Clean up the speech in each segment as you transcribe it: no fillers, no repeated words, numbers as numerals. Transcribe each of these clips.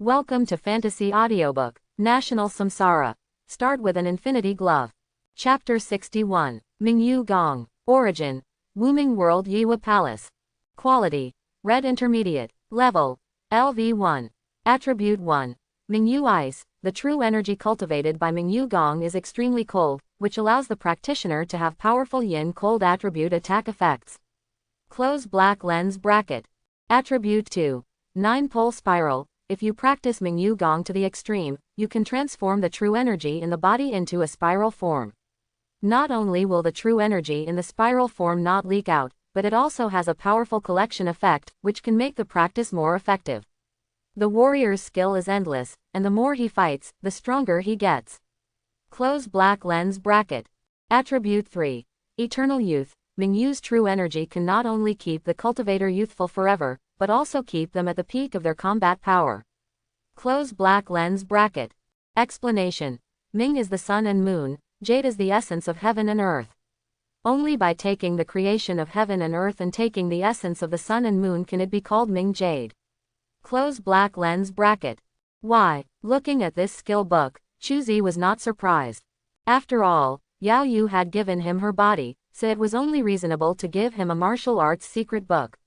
Welcome to Fantasy Audiobook, National Samsara. Start with an Infinity Glove. Chapter 61. Mingyu Gong. Origin. Wuming World Yiwa Palace. Quality. Red Intermediate. Level. LV1. Attribute 1. Mingyu Ice. The true energy cultivated by Mingyu Gong is extremely cold, which allows the practitioner to have powerful yin cold attribute attack effects. Close black lens bracket. Attribute 2. 9-pole spiral. If you practice Mingyu Gong to the extreme, you can transform the true energy in the body into a spiral form. Not only will the true energy in the spiral form not leak out, but it also has a powerful collection effect, which can make the practice more effective. The warrior's skill is endless, and the more he fights, the stronger he gets. Close black lens bracket. Attribute 3. Eternal Youth. Mingyu's true energy can not only keep the cultivator youthful forever, but also keep them at the peak of their combat power. Close black lens bracket. Explanation. Ming is the sun and moon, jade is the essence of heaven and earth. Only by taking the creation of heaven and earth and taking the essence of the sun and moon can it be called Ming Jade. Close black lens bracket. Why, looking at this skill book, Chuzi was not surprised. After all, Yao Yu had given him her body, so it was only reasonable to give him a martial arts secret book.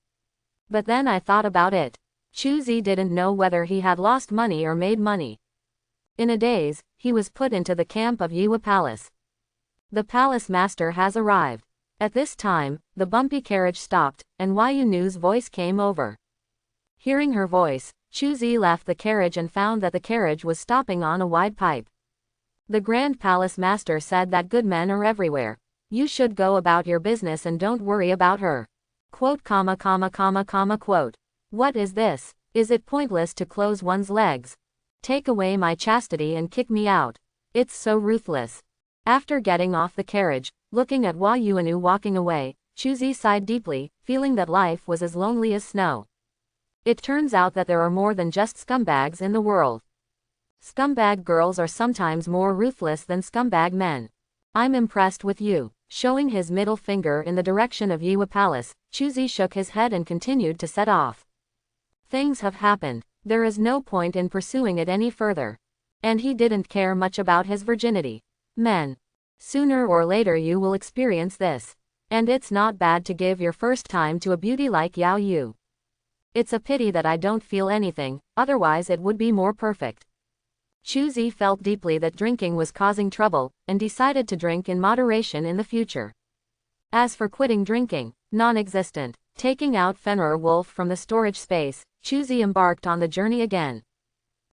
But then I thought about it. Chuzi didn't know whether he had lost money or made money. In a daze, he was put into the camp of Yiwa Palace. The palace master has arrived. At this time, the bumpy carriage stopped, and Yu Nu's voice came over. Hearing her voice, Chuzi left the carriage and found that the carriage was stopping on a wide pipe. The Grand Palace Master said that good men are everywhere. You should go about your business and don't worry about her. Quote, quote. What is this? Is it pointless to close one's legs? Take away my chastity and kick me out. It's so ruthless. After getting off the carriage, looking at Yu Nu walking away, Chuzi sighed deeply, feeling that life was as lonely as snow. It turns out that there are more than just scumbags in the world. Scumbag girls are sometimes more ruthless than scumbag men. I'm impressed with you. Showing his middle finger in the direction of Yiwa Palace, Chuzi shook his head and continued to set off. Things have happened. There is no point in pursuing it any further. And he didn't care much about his virginity. Men. Sooner or later you will experience this. And it's not bad to give your first time to a beauty like Yao Yu. It's a pity that I don't feel anything, otherwise it would be more perfect. Chuzi felt deeply that drinking was causing trouble, and decided to drink in moderation in the future. As for quitting drinking, non-existent. Taking out Fenrir Wolf from the storage space, Chuzi embarked on the journey again.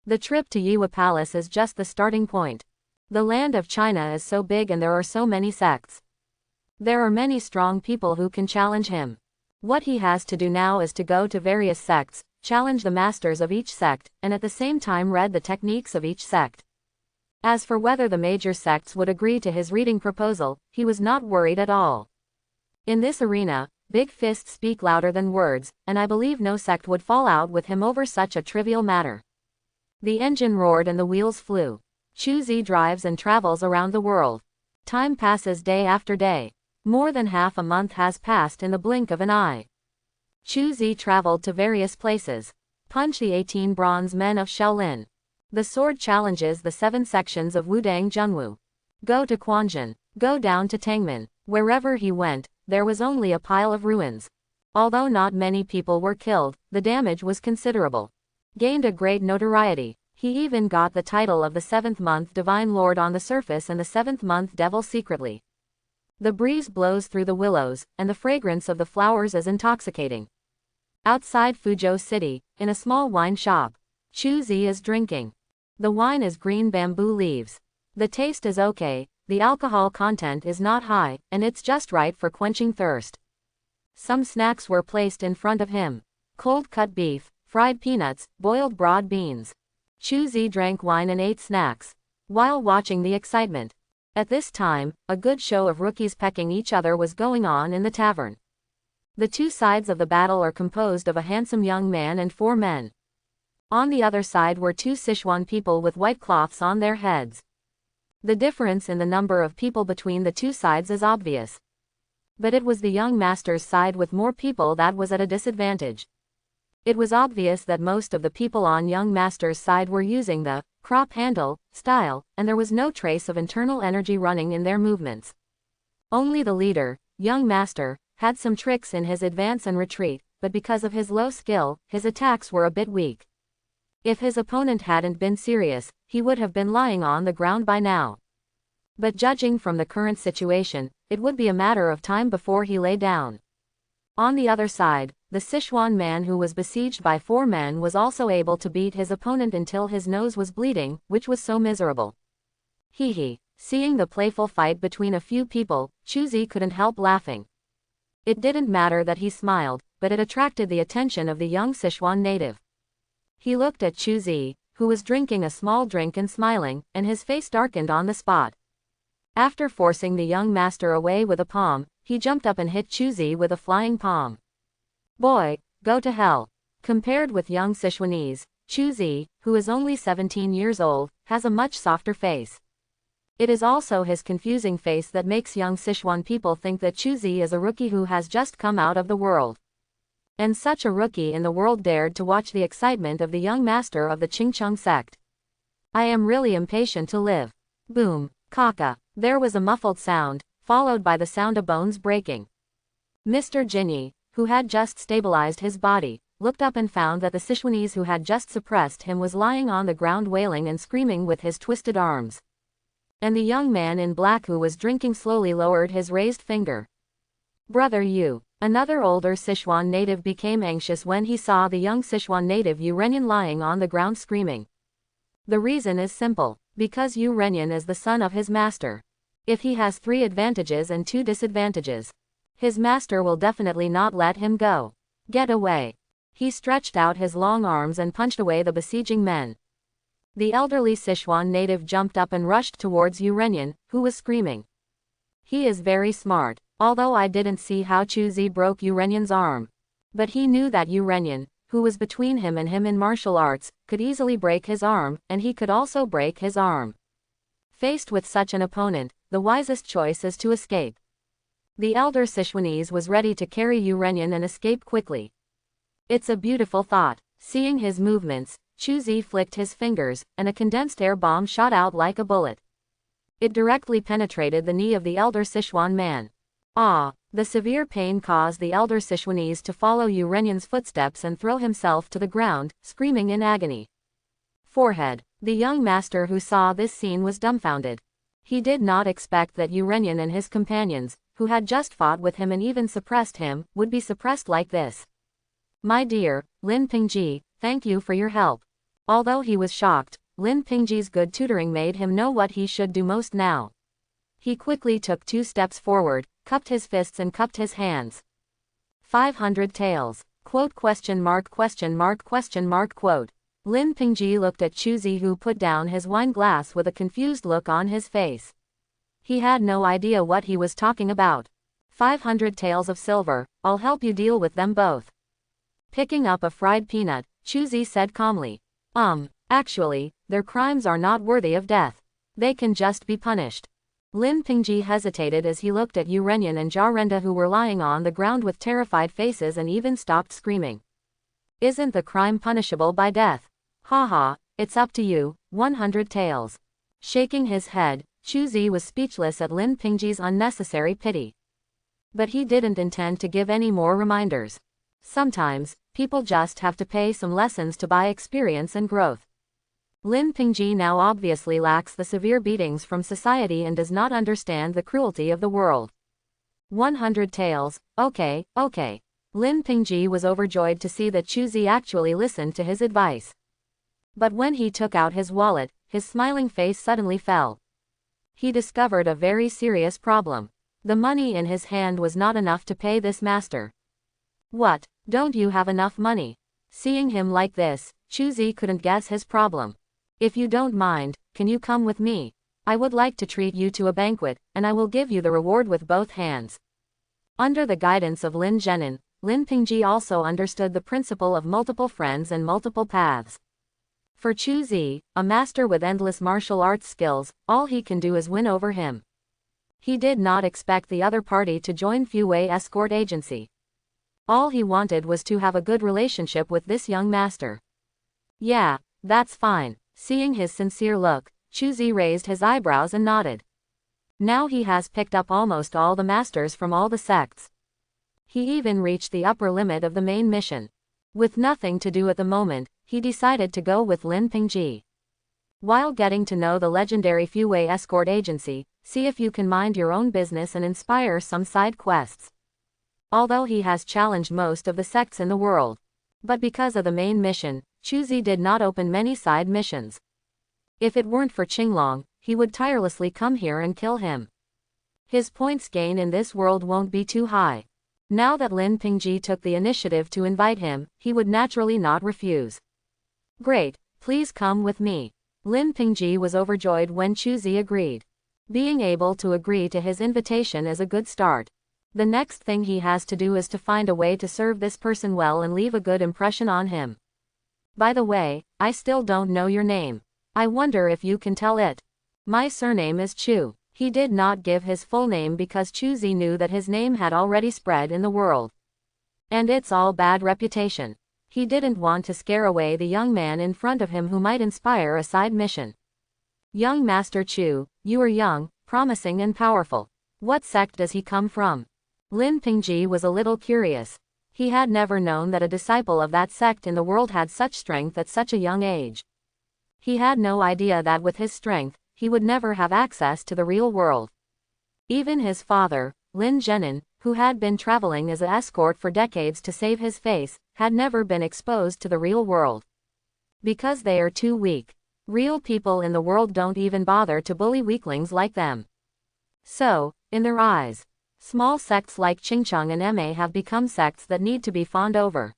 The trip to Yiwa Palace is just the starting point. The land of China is so big and there are so many sects. There are many strong people who can challenge him. What he has to do now is to go to various sects, challenge the masters of each sect, and at the same time read the techniques of each sect. As for whether the major sects would agree to his reading proposal, he was not worried at all. In this arena, big fists speak louder than words, and I believe no sect would fall out with him over such a trivial matter. The engine roared and the wheels flew. Chuzi drives and travels around the world. Time passes day after day. More than half a month has passed in the blink of an eye. Chuzi traveled to various places. Punch the 18 bronze men of Shaolin. The sword challenges the 7 sections of Wudang Junwu. Go to Quanzhen. Go down to Tangmen. Wherever he went, there was only a pile of ruins. Although not many people were killed, the damage was considerable. Gained a great notoriety. He even got the title of the 7th month Divine Lord on the surface and the 7th month Devil secretly. The breeze blows through the willows, and the fragrance of the flowers is intoxicating. Outside Fuzhou City, in a small wine shop, Chuzi is drinking. The wine is green bamboo leaves. The taste is okay, the alcohol content is not high, and it's just right for quenching thirst. Some snacks were placed in front of him. Cold cut beef, fried peanuts, boiled broad beans. Chuzi drank wine and ate snacks, while watching the excitement. At this time, a good show of rookies pecking each other was going on in the tavern. The two sides of the battle are composed of a handsome young man and 4 men. On the other side were 2 Sichuan people with white cloths on their heads. The difference in the number of people between the 2 sides is obvious. But it was the young master's side with more people that was at a disadvantage. It was obvious that most of the people on young master's side were using the crop handle style, and there was no trace of internal energy running in their movements. Only the leader, young master, had some tricks in his advance and retreat, but because of his low skill, his attacks were a bit weak. If his opponent hadn't been serious, he would have been lying on the ground by now. But judging from the current situation, it would be a matter of time before he lay down. On the other side, the Sichuan man who was besieged by 4 men was also able to beat his opponent until his nose was bleeding, which was so miserable. Hee. Seeing the playful fight between a few people, Chuzi couldn't help laughing. It didn't matter that he smiled, but it attracted the attention of the young Sichuan native. He looked at Chuzi, who was drinking a small drink and smiling, and his face darkened on the spot. After forcing the young master away with a palm, he jumped up and hit Chuzi with a flying palm. Boy, go to hell. Compared with young Sichuanese, Chuzi, who is only 17 years old, has a much softer face. It is also his confusing face that makes young Sichuan people think that Chuzi is a rookie who has just come out of the world. And such a rookie in the world dared to watch the excitement of the young master of the Qingcheng sect. I am really impatient to live. Boom, kaka. There was a muffled sound, followed by the sound of bones breaking. Mr. Jinyi, who had just stabilized his body, looked up and found that the Sichuanese who had just suppressed him was lying on the ground wailing and screaming with his twisted arms. And the young man in black who was drinking slowly lowered his raised finger. Brother Yu. Another older Sichuan native became anxious when he saw the young Sichuan native Yu Renyan lying on the ground screaming. The reason is simple, because Yu Renyan is the son of his master. If he has 3 advantages and 2 disadvantages, his master will definitely not let him go. Get away. He stretched out his long arms and punched away the besieging men. The elderly Sichuan native jumped up and rushed towards Yu Renyan, who was screaming. He is very smart, although I didn't see how Chuzi broke Yu Renyan's arm. But he knew that Yu Renyan, who was between him and him in martial arts, could easily break his arm, and he could also break his arm. Faced with such an opponent, the wisest choice is to escape. The elder Sichuanese was ready to carry Yu Renyan and escape quickly. It's a beautiful thought. Seeing his movements, Chuzi flicked his fingers, and a condensed air bomb shot out like a bullet. It directly penetrated the knee of the elder Sichuan man. Ah! The severe pain caused the elder Sichuanese to follow Yu Renyan's footsteps and throw himself to the ground, screaming in agony. Forehead. The young master who saw this scene was dumbfounded. He did not expect that Yu Renyan and his companions, who had just fought with him and even suppressed him, would be suppressed like this. My dear, Lin Pingji, thank you for your help. Although he was shocked, Lin Pingji's good tutoring made him know what he should do most now. He quickly took 2 steps forward, cupped his fists and cupped his hands. 500 taels. Quote question mark. Quote. Lin Pingji looked at Chuzi, who put down his wine glass with a confused look on his face. He had no idea what he was talking about. 500 taels of silver, I'll help you deal with them both. Picking up a fried peanut, Chuzi said calmly. Actually, their crimes are not worthy of death. They can just be punished. Lin Pingji hesitated as he looked at Yu Renyan and Jarenda, who were lying on the ground with terrified faces and even stopped screaming. Isn't the crime punishable by death? Haha, it's up to you, 100 taels. Shaking his head, Chuzi was speechless at Lin Pingji's unnecessary pity. But he didn't intend to give any more reminders. Sometimes, people just have to pay some lessons to buy experience and growth. Lin Pingji now obviously lacks the severe beatings from society and does not understand the cruelty of the world. 100 taels, okay. Lin Pingji was overjoyed to see that Chuzi actually listened to his advice. But when he took out his wallet, his smiling face suddenly fell. He discovered a very serious problem. The money in his hand was not enough to pay this master. What, don't you have enough money? Seeing him like this, Chuzi couldn't guess his problem. If you don't mind, can you come with me? I would like to treat you to a banquet, and I will give you the reward with both hands. Under the guidance of Lin Zhenin, Lin Pingji also understood the principle of multiple friends and multiple paths. For Chuzi, a master with endless martial arts skills, all he can do is win over him. He did not expect the other party to join Fuwei escort agency. All he wanted was to have a good relationship with this young master. Yeah, that's fine. Seeing his sincere look, Chuzi raised his eyebrows and nodded. Now he has picked up almost all the masters from all the sects. He even reached the upper limit of the main mission. With nothing to do at the moment, he decided to go with Lin Pingji. While getting to know the legendary Fuwei escort agency, see if you can mind your own business and inspire some side quests. Although he has challenged most of the sects in the world. But because of the main mission, Chuzi did not open many side missions. If it weren't for Qinglong, he would tirelessly come here and kill him. His points gain in this world won't be too high. Now that Lin Pingji took the initiative to invite him, he would naturally not refuse. Great, please come with me. Lin Pingji was overjoyed when Chuzi agreed. Being able to agree to his invitation is a good start. The next thing he has to do is to find a way to serve this person well and leave a good impression on him. By the way, I still don't know your name. I wonder if you can tell it. My surname is Chu. He did not give his full name because Chuzi knew that his name had already spread in the world. And it's all bad reputation. He didn't want to scare away the young man in front of him who might inspire a side mission. Young Master Chu, you are young, promising and powerful. What sect does he come from? Lin Pingji was a little curious. He had never known that a disciple of that sect in the world had such strength at such a young age. He had no idea that with his strength, he would never have access to the real world. Even his father, Lin Zhenin, who had been traveling as an escort for decades to save his face, had never been exposed to the real world. Because they are too weak. Real people in the world don't even bother to bully weaklings like them. So, in their eyes, small sects like Qingcheng and Ma have become sects that need to be fawned over.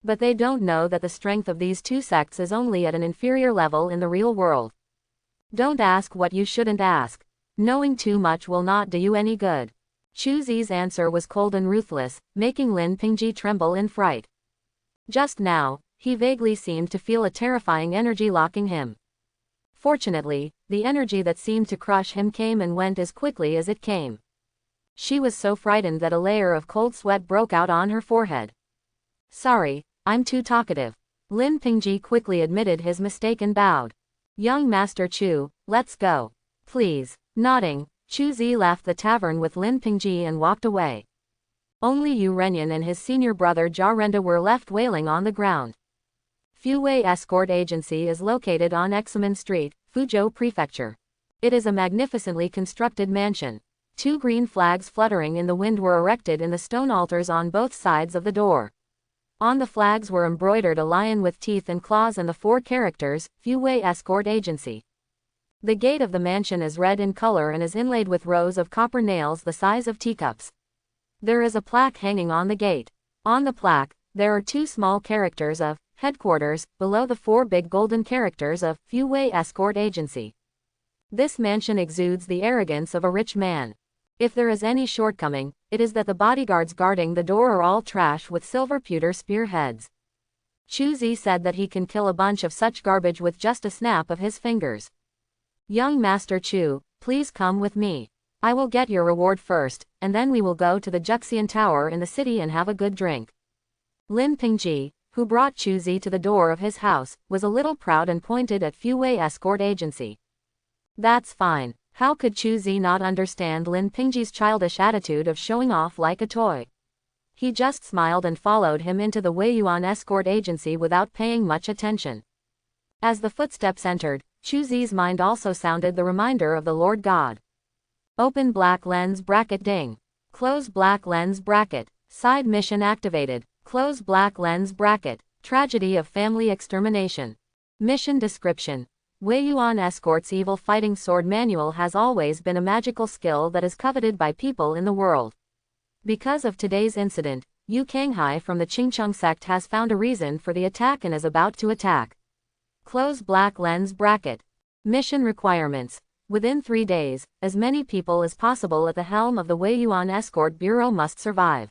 But they don't know that the strength of these two sects is only at an inferior level in the real world. Don't ask what you shouldn't ask. Knowing too much will not do you any good. Chuzi's answer was cold and ruthless, making Lin Pingji tremble in fright. Just now, he vaguely seemed to feel a terrifying energy locking him. Fortunately, the energy that seemed to crush him came and went as quickly as it came. She was so frightened that a layer of cold sweat broke out on her forehead. Sorry, I'm too talkative. Lin Pingji quickly admitted his mistake and bowed. Young Master Chu, let's go. Please. Nodding, Chuzi left the tavern with Lin Pingji and walked away. Only Yu Renyan and his senior brother Jia Renda were left wailing on the ground. Fuwei Escort Agency is located on Examen Street, Fuzhou Prefecture. It is a magnificently constructed mansion. 2 green flags fluttering in the wind were erected in the stone altars on both sides of the door. On the flags were embroidered a lion with teeth and claws and the 4 characters, Fuwei Escort Agency. The gate of the mansion is red in color and is inlaid with rows of copper nails the size of teacups. There is a plaque hanging on the gate. On the plaque, there are 2 small characters of headquarters, below the 4 big golden characters of Fuwei Escort Agency. This mansion exudes the arrogance of a rich man. If there is any shortcoming, it is that the bodyguards guarding the door are all trash with silver pewter spearheads. Chuzi said that he can kill a bunch of such garbage with just a snap of his fingers. Young Master Chu, please come with me. I will get your reward first, and then we will go to the Juxian Tower in the city and have a good drink. Lin Pingji, who brought Chuzi to the door of his house, was a little proud and pointed at Fuwei Escort Agency. That's fine. How could Chuzi not understand Lin Pingji's childish attitude of showing off like a toy? He just smiled and followed him into the Wei Yuan Escort Agency without paying much attention. As the footsteps entered, Chuzi's mind also sounded the reminder of the Lord God. Open black lens bracket ding. Close black lens bracket. Side mission activated. Close black lens bracket. Tragedy of family extermination. Mission description. Wei Yuan Escort's evil fighting sword manual has always been a magical skill that is coveted by people in the world. Because of today's incident, Yu Kanghai from the Qingcheng sect has found a reason for the attack and is about to attack. Close black lens bracket. Mission requirements. Within 3 days, as many people as possible at the helm of the Wei Yuan Escort Bureau must survive.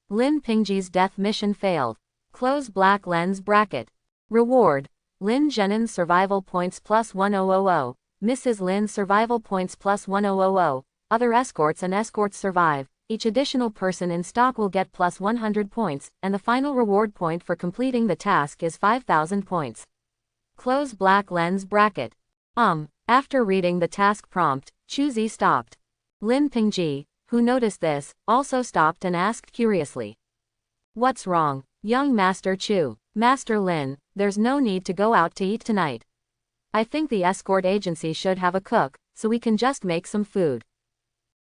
Lin Pingji's death mission failed. Close black lens bracket. Reward. Lin Zhenin's survival points plus 1000, Mrs. Lin's survival points plus 1000, other escorts and escorts survive, each additional person in stock will get plus 100 points, and the final reward point for completing the task is 5,000 points. Close black lens bracket. After reading the task prompt, Chuzi stopped. Lin Pingji, who noticed this, also stopped and asked curiously. What's wrong, young Master Chu? Master Lin, there's no need to go out to eat tonight. I think the escort agency should have a cook, so we can just make some food.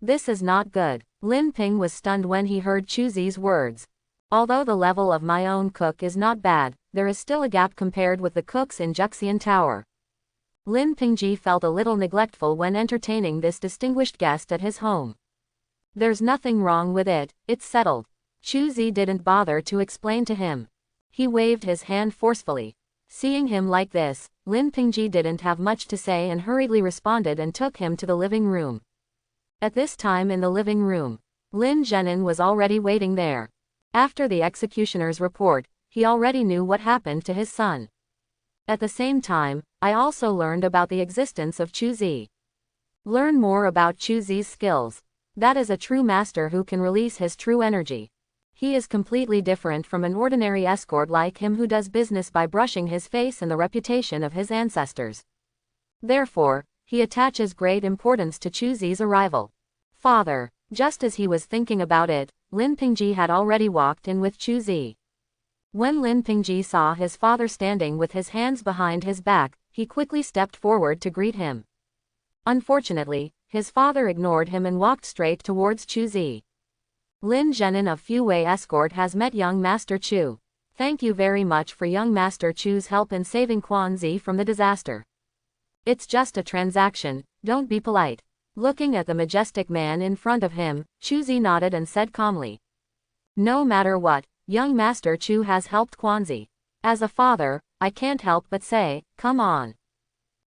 This is not good. Lin Ping was stunned when he heard Chuzi's words. Although the level of my own cook is not bad, there is still a gap compared with the cooks in Juxian Tower. Lin Pingji felt a little neglectful when entertaining this distinguished guest at his home. There's nothing wrong with it, it's settled. Chuzi didn't bother to explain to him. He waved his hand forcefully. Seeing him like this, Lin Pingji didn't have much to say and hurriedly responded and took him to the living room. At this time in the living room, Lin Zhenin was already waiting there. After the executioner's report, he already knew what happened to his son. At the same time, I also learned about the existence of Chuzi. Learn more about Chuzi's skills. That is a true master who can release his true energy. He is completely different from an ordinary escort like him who does business by brushing his face and the reputation of his ancestors. Therefore, he attaches great importance to Chuzi's arrival. Father. Just as he was thinking about it, Lin Pingji had already walked in with Chuzi. When Lin Pingji saw his father standing with his hands behind his back, he quickly stepped forward to greet him. Unfortunately, his father ignored him and walked straight towards Chuzi. Lin Zhenin of Fuwei Escort has met young Master Chu. Thank you very much for young Master Chu's help in saving Quanzi from the disaster. It's just a transaction, don't be polite. Looking at the majestic man in front of him, Chuzi nodded and said calmly. No matter what, young Master Chu has helped Quanzi. As a father, I can't help but say, come on.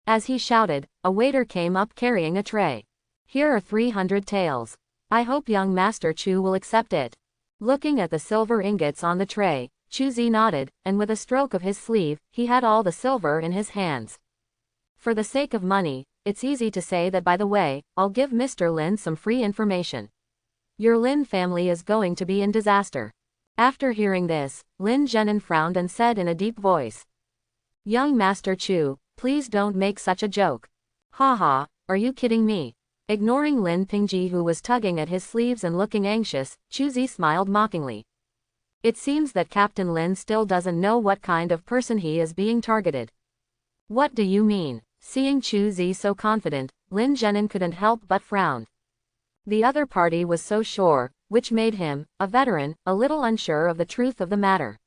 As he shouted, a waiter came up carrying a tray. Here are 300 taels. I hope young Master Chu will accept it. Looking at the silver ingots on the tray, Chuzi nodded, and with a stroke of his sleeve, he had all the silver in his hands. For the sake of money, it's easy to say that by the way, I'll give Mr. Lin some free information. Your Lin family is going to be in disaster. After hearing this, Lin Zhenin frowned and said in a deep voice. Young Master Chu, please don't make such a joke. Haha, are you kidding me? Ignoring Lin Pingji who was tugging at his sleeves and looking anxious, Chuzi smiled mockingly. It seems that Captain Lin still doesn't know what kind of person he is being targeted. What do you mean? Seeing Chuzi so confident, Lin Zhenin couldn't help but frown. The other party was so sure, which made him, a veteran, a little unsure of the truth of the matter.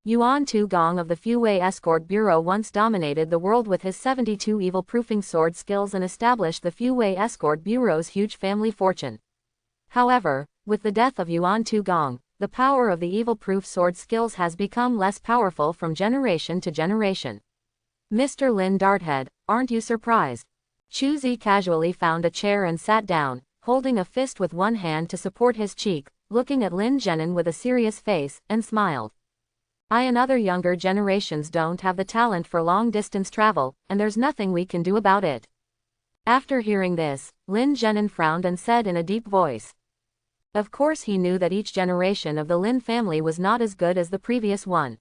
Yuan Tu Gong of the Fuwei Escort Bureau once dominated the world with his 72 evil-proofing sword skills and established the Fuwei Escort Bureau's huge family fortune. However, with the death of Yuan Tu Gong, the power of the evil-proof sword skills has become less powerful from generation to generation. Mr. Lin Darthead, aren't you surprised? Chuzi casually found a chair and sat down, holding a fist with one hand to support his cheek, looking at Lin Zhenin with a serious face, and smiled. I and other younger generations don't have the talent for long-distance travel, and there's nothing we can do about it. After hearing this, Lin Zhenin frowned and said in a deep voice. Of course he knew that each generation of the Lin family was not as good as the previous one.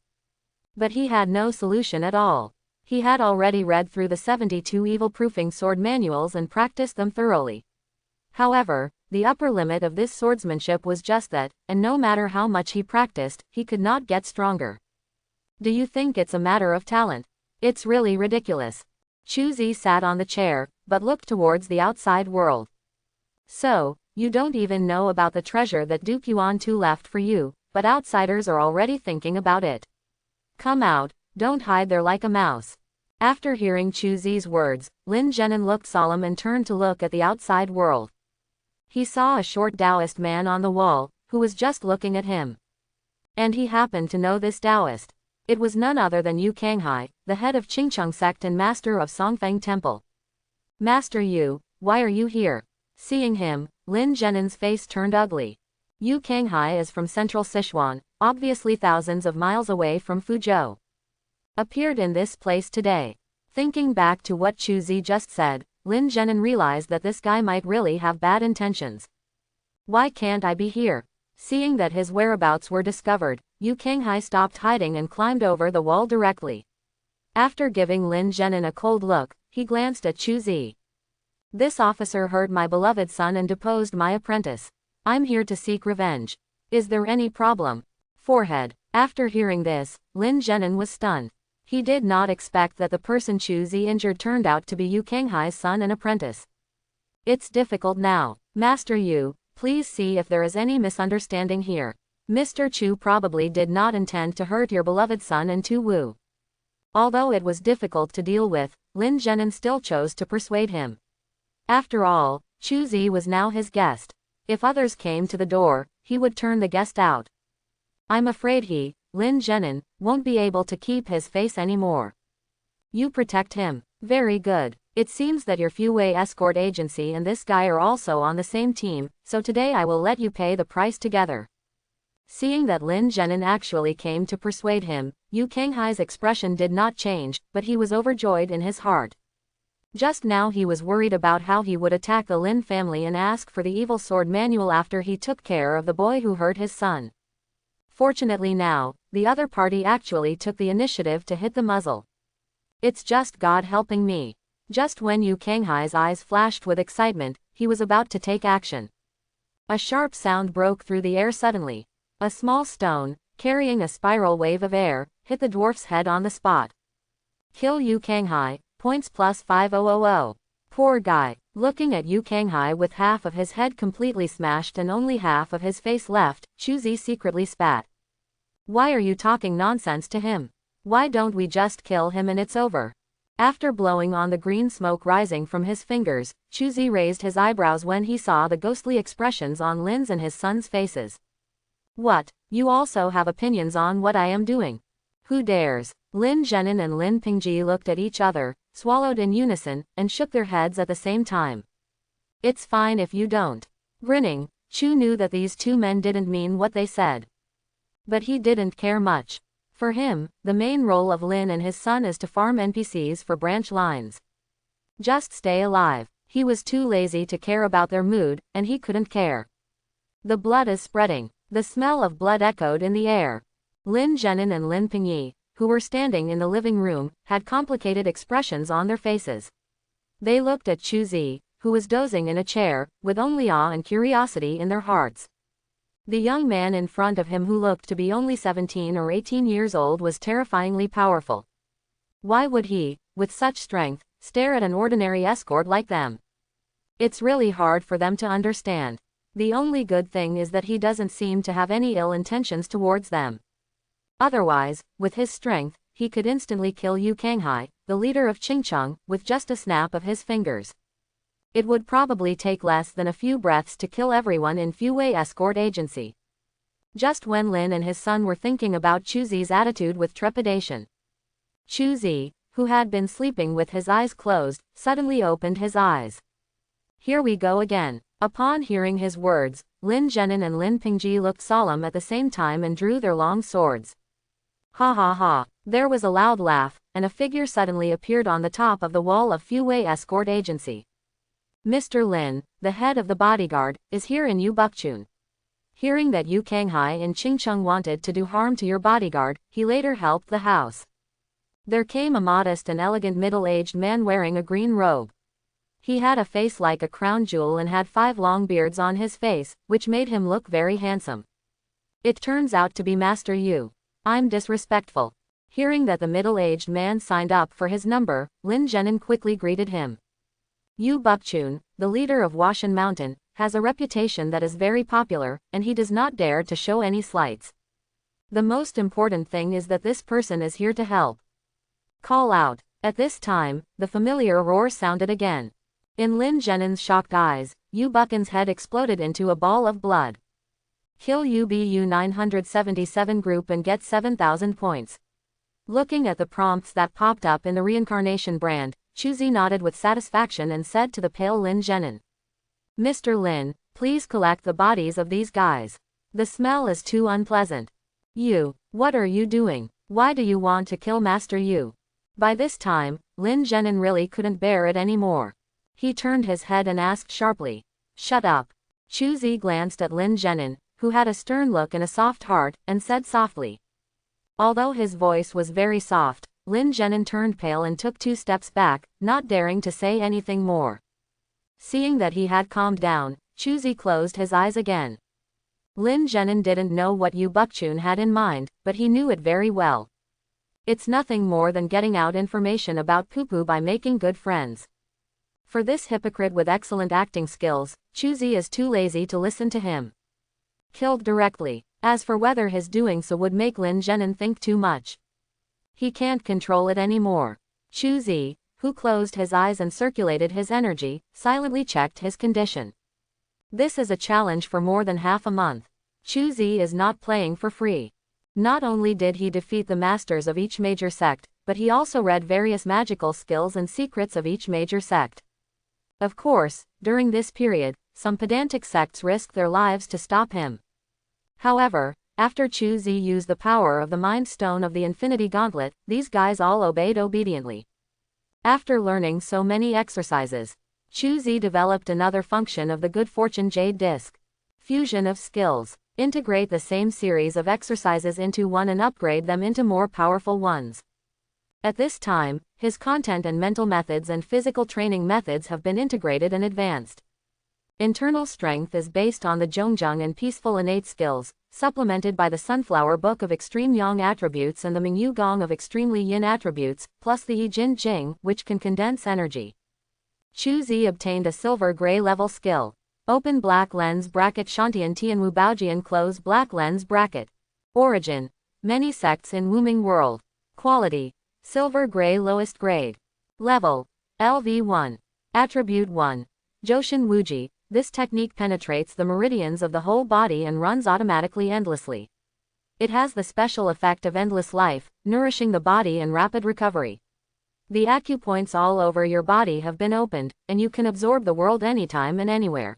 But he had no solution at all. He had already read through the 72 evil-proofing sword manuals and practiced them thoroughly. However, the upper limit of this swordsmanship was just that, and no matter how much he practiced, he could not get stronger. Do you think it's a matter of talent? It's really ridiculous. Chuzi sat on the chair, but looked towards the outside world. So, you don't even know about the treasure that Duke Yuan Tu left for you, but outsiders are already thinking about it. Come out, don't hide there like a mouse. After hearing Chuzi's words, Lin Zhenin looked solemn and turned to look at the outside world. He saw a short Taoist man on the wall, who was just looking at him. And he happened to know this Taoist. It was none other than Yu Kanghai, the head of Qingcheng sect and master of Songfeng Temple. Master Yu, why are you here? Seeing him, Lin Zhenin's face turned ugly. Yu Kanghai is from central Sichuan, obviously thousands of miles away from Fuzhou. Appeared in this place today. Thinking back to what Chuzi just said, Lin Zhenin realized that this guy might really have bad intentions. Why can't I be here? Seeing that his whereabouts were discovered, Yu Kanghai stopped hiding and climbed over the wall directly. After giving Lin Zhenin a cold look, he glanced at Chu Zi. This officer hurt my beloved son and deposed my apprentice. I'm here to seek revenge. Is there any problem? Forehead. After hearing this, Lin Zhenin was stunned. He did not expect that the person Chu Zi injured turned out to be Yu Kanghai's son and apprentice. It's difficult now. Master Yu, please see if there is any misunderstanding here. Mr. Chu probably did not intend to hurt your beloved son and Tu Wu. Although it was difficult to deal with, Lin Zhenin still chose to persuade him. After all, Chu Zi was now his guest. If others came to the door, he would turn the guest out. I'm afraid he, Lin Zhenin, won't be able to keep his face anymore. You protect him. Very good. It seems that your Fuwei escort agency and this guy are also on the same team, so today I will let you pay the price together. Seeing that Lin Zhenin actually came to persuade him, Yu Kanghai's expression did not change, but he was overjoyed in his heart. Just now he was worried about how he would attack the Lin family and ask for the evil sword manual after he took care of the boy who hurt his son. Fortunately now, the other party actually took the initiative to hit the muzzle. It's just God helping me. Just when Yu Kanghai's eyes flashed with excitement, he was about to take action. A sharp sound broke through the air suddenly. A small stone, carrying a spiral wave of air, hit the dwarf's head on the spot. Kill Yu Kanghai, points plus 5000. Poor guy. Looking at Yu Kanghai with half of his head completely smashed and only half of his face left, Chu Zi secretly spat. Why are you talking nonsense to him? Why don't we just kill him and it's over? After blowing on the green smoke rising from his fingers, Chu Zi raised his eyebrows when he saw the ghostly expressions on Lin's and his son's faces. What? You also have opinions on what I am doing? Who dares? Lin Zhenin and Lin Pingji looked at each other, swallowed in unison, and shook their heads at the same time. It's fine if you don't. Grinning, Chu knew that these two men didn't mean what they said. But he didn't care much. For him, the main role of Lin and his son is to farm NPCs for branch lines. Just stay alive. He was too lazy to care about their mood, and he couldn't care. The blood is spreading. The smell of blood echoed in the air. Lin Zhenin and Lin Pingyi, who were standing in the living room, had complicated expressions on their faces. They looked at Chu Zi, who was dozing in a chair, with only awe and curiosity in their hearts. The young man in front of him, who looked to be only 17 or 18 years old, was terrifyingly powerful. Why would he, with such strength, stare at an ordinary escort like them? It's really hard for them to understand. The only good thing is that he doesn't seem to have any ill intentions towards them. Otherwise, with his strength, he could instantly kill Yu Kanghai, the leader of Qingcheng, with just a snap of his fingers. It would probably take less than a few breaths to kill everyone in Fuwei Escort Agency. Just when Lin and his son were thinking about Chu Zi's attitude with trepidation, Chu Zi, who had been sleeping with his eyes closed, suddenly opened his eyes. Here we go again. Upon hearing his words, Lin Zhenin and Lin Pingji looked solemn at the same time and drew their long swords. Ha ha ha. There was a loud laugh, and a figure suddenly appeared on the top of the wall of Fuwei Escort Agency. Mr. Lin, the head of the bodyguard, is here in Yu Bukchun. Hearing that Yu Kanghai and Qingcheng wanted to do harm to your bodyguard, he later helped the house. There came a modest and elegant middle-aged man wearing a green robe. He had a face like a crown jewel and had 5 long beards on his face, which made him look very handsome. It turns out to be Master Yu. I'm disrespectful. Hearing that the middle-aged man signed up for his number, Lin Zhenin quickly greeted him. Yu Bukchun, the leader of Washan Mountain, has a reputation that is very popular, and he does not dare to show any slights. The most important thing is that this person is here to help. Call out. At this time, the familiar roar sounded again. In Lin Zhenin's shocked eyes, Yu Buchan's head exploded into a ball of blood. Kill UBU 977 group and get 7,000 points. Looking at the prompts that popped up in the reincarnation brand, Chu Zi nodded with satisfaction and said to the pale Lin Zhenin. Mr. Lin, please collect the bodies of these guys. The smell is too unpleasant. You, what are you doing? Why do you want to kill Master Yu? By this time, Lin Zhenin really couldn't bear it anymore. He turned his head and asked sharply. Shut up. Chu Zi glanced at Lin Zhenin, who had a stern look and a soft heart, and said softly. Although his voice was very soft, Lin Zhenin turned pale and took 2 steps back, not daring to say anything more. Seeing that he had calmed down, Chu Zi closed his eyes again. Lin Zhenin didn't know what Yu Bukchun had in mind, but he knew it very well. It's nothing more than getting out information about Poo-Poo by making good friends. For this hypocrite with excellent acting skills, Chu Zi is too lazy to listen to him. Killed directly. As for whether his doing so would make Lin Zhenin think too much, he can't control it anymore. Chu Zi, who closed his eyes and circulated his energy, silently checked his condition. This is a challenge for more than half a month. Chu Zi is not playing for free. Not only did he defeat the masters of each major sect, but he also read various magical skills and secrets of each major sect. Of course, during this period, some pedantic sects risked their lives to stop him. However, after Chu Zi used the power of the Mind Stone of the Infinity Gauntlet, these guys all obeyed obediently. After learning so many exercises, Chu Zi developed another function of the Good Fortune Jade Disc. Fusion of skills. Integrate the same series of exercises into one and upgrade them into more powerful ones. At this time, his content and mental methods and physical training methods have been integrated and advanced. Internal strength is based on the Zhongjang and peaceful innate skills, supplemented by the Sunflower Book of extreme Yang attributes and the Mingyu Gong of extremely Yin attributes, plus the Yi Jin Jing, which can condense energy. Chu Zi obtained a silver gray level skill. Open black lens bracket Shantian Tian Wu Baojian close black lens bracket. Origin. Many sects in Wuming world. Quality. Silver gray lowest grade. Level. LV1. Attribute 1. Joshin Wuji. This technique penetrates the meridians of the whole body and runs automatically endlessly. It has the special effect of endless life, nourishing the body and rapid recovery. The acupoints all over your body have been opened, and you can absorb the world anytime and anywhere.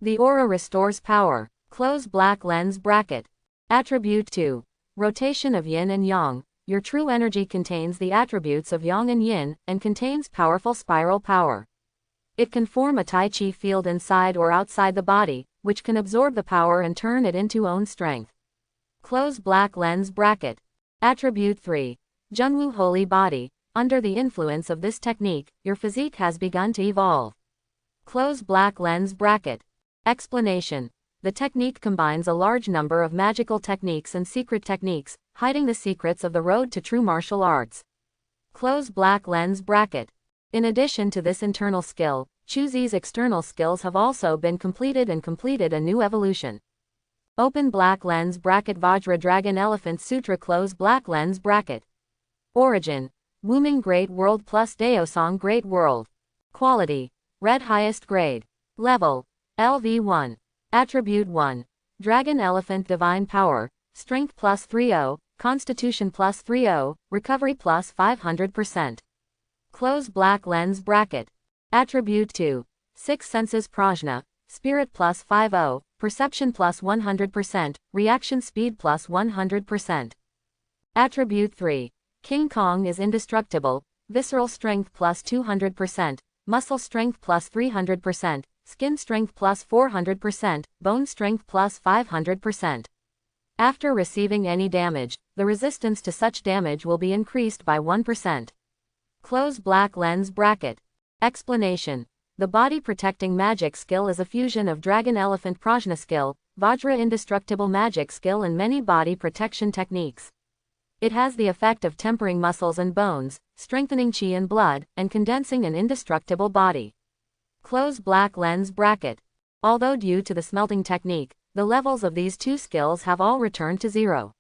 The aura restores power. Close black lens bracket. Attribute 2. Rotation of Yin and Yang. Your true energy contains the attributes of Yang and Yin, and contains powerful spiral power. It can form a Tai Chi field inside or outside the body, which can absorb the power and turn it into own strength. Close black lens bracket. Attribute 3. Junwu Holy Body. Under the influence of this technique, your physique has begun to evolve. Close black lens bracket. Explanation. The technique combines a large number of magical techniques and secret techniques, hiding the secrets of the road to true martial arts. Close black lens bracket. In addition to this internal skill, Chu Zi's external skills have also been completed a new evolution. Open black lens bracket Vajra Dragon Elephant Sutra close black lens bracket. Origin. Wuming Great World plus Daosong Great World. Quality. Red highest grade. Level. LV1. Attribute 1. Dragon Elephant Divine Power, Strength plus 30, Constitution plus 30, Recovery plus 500%. Close black lens bracket. Attribute 2. 6 Senses Prajna, Spirit plus 50, Perception plus 100%, Reaction Speed plus 100%. Attribute 3. King Kong is indestructible, Visceral Strength plus 200%, Muscle Strength plus 300%, Skin Strength plus 400%, Bone Strength plus 500%. After receiving any damage, the resistance to such damage will be increased by 1%. Close black lens bracket. Explanation. The body protecting magic skill is a fusion of Dragon Elephant Prajna skill, Vajra indestructible magic skill and many body protection techniques. It has the effect of tempering muscles and bones, strengthening chi and blood, and condensing an indestructible body. Close black lens bracket. Although due to the smelting technique, the levels of these two skills have all returned to 0.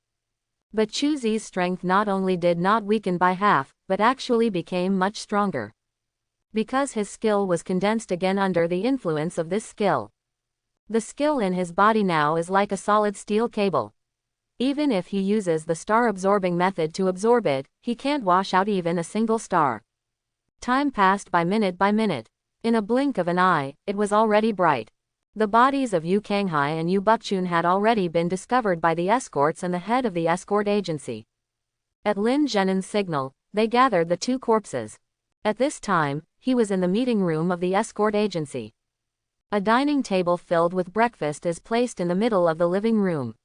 But Chu Zi's strength not only did not weaken by half, but actually became much stronger. Because his skill was condensed again under the influence of this skill. The skill in his body now is like a solid steel cable. Even if he uses the star-absorbing method to absorb it, he can't wash out even a single star. Time passed by minute by minute. In a blink of an eye, it was already bright. The bodies of Yu Kanghai and Yu Bukchun had already been discovered by the escorts and the head of the escort agency. At Lin Zhenin's signal, they gathered the two corpses. At this time, he was in the meeting room of the escort agency. A dining table filled with breakfast is placed in the middle of the living room.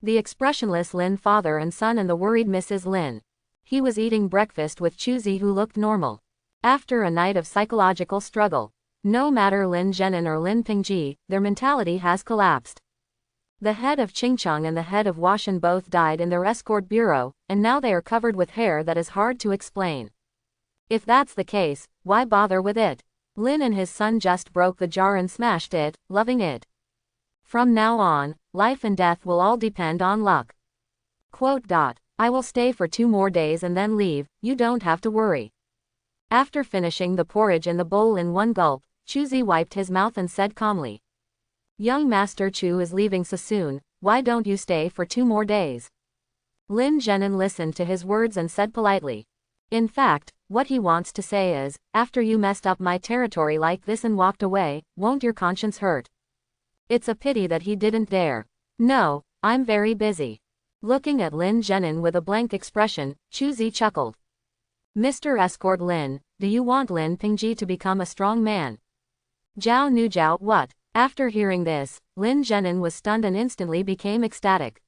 The expressionless Lin father and son and the worried Mrs. Lin. He was eating breakfast with Chuzi, who looked normal. After a night of psychological struggle. No matter Lin Zhenin or Lin Pingji, their mentality has collapsed. The head of Qingcheng and the head of Washan both died in their escort bureau, and now they are covered with hair that is hard to explain. If that's the case, why bother with it? Lin and his son just broke the jar and smashed it, loving it. From now on, life and death will all depend on luck. Quote. I will stay for 2 more days and then leave, you don't have to worry. After finishing the porridge in the bowl in one gulp, Chuzi wiped his mouth and said calmly. Young Master Chu is leaving so soon, why don't you stay for 2 more days? Lin Zhenin listened to his words and said politely. In fact, what he wants to say is, after you messed up my territory like this and walked away, won't your conscience hurt? It's a pity that he didn't dare. No, I'm very busy. Looking at Lin Zhenin with a blank expression, Chuzi chuckled. Mr. Escort Lin, do you want Lin Pingji to become a strong man? Zhao Nujiao, what? After hearing this, Lin Zhenin was stunned and instantly became ecstatic.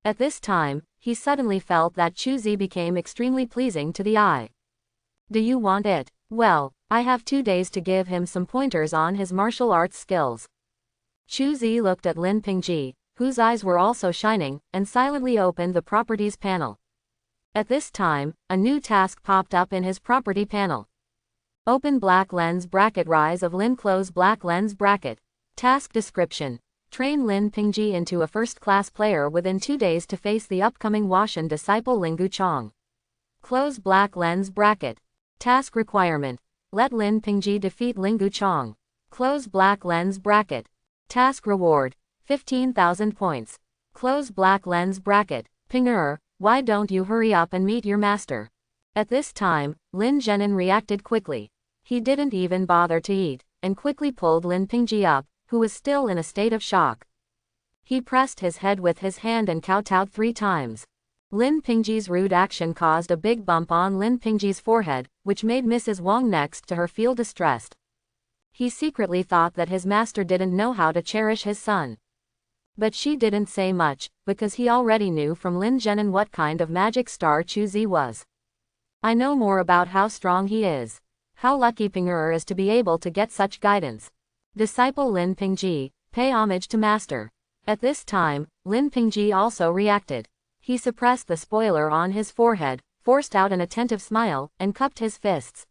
At this time, he suddenly felt that Chuzi became extremely pleasing to the eye. Do you want it? Well, I have 2 days to give him some pointers on his martial arts skills. Chuzi looked at Lin Pingji, whose eyes were also shining, and silently opened the properties panel. At this time, a new task popped up in his property panel. Open black lens bracket, rise of Lin, close black lens bracket. Task description. Train Lin Pingji into a first-class player within 2 days to face the upcoming Washan disciple Lingu Chong. Close black lens bracket. Task requirement. Let Lin Pingji defeat Lingu Chong. Close black lens bracket. Task reward. 15,000 points. Close black lens bracket. Pinger, why don't you hurry up and meet your master? At this time, Lin Zhenin reacted quickly. He didn't even bother to eat, and quickly pulled Lin Pingji up, who was still in a state of shock. He pressed his head with his hand and kowtowed 3 times. Lin Pingji's rude action caused a big bump on Lin Pingji's forehead, which made Mrs. Wang next to her feel distressed. He secretly thought that his master didn't know how to cherish his son. But she didn't say much, because he already knew from Lin Zhenin what kind of magic star Chuzi was. I know more about how strong he is. How lucky Pinger is to be able to get such guidance. Disciple Lin Pingji, pay homage to master. At this time, Lin Pingji also reacted. He suppressed the spoiler on his forehead, forced out an attentive smile, and cupped his fists.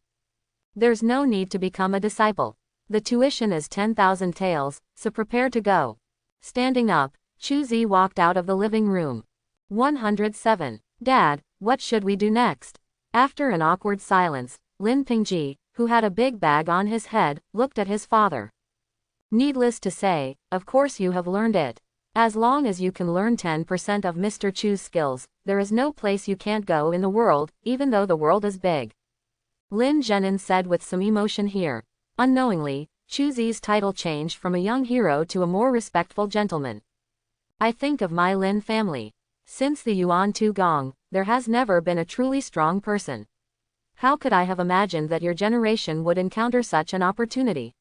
There's no need to become a disciple. The tuition is 10,000 taels, so prepare to go. Standing up, Chuzi walked out of the living room. 107. Dad, what should we do next? After an awkward silence, Lin Pingji, who had a big bag on his head, looked at his father. Needless to say, of course you have learned it. As long as you can learn 10% of Mr. Chu's skills, there is no place you can't go in the world, even though the world is big. Lin Zhenin said with some emotion here. Unknowingly, Chuzi's title changed from a young hero to a more respectful gentleman. I think of my Lin family. Since the Yuan Tu Gong, there has never been a truly strong person. How could I have imagined that your generation would encounter such an opportunity?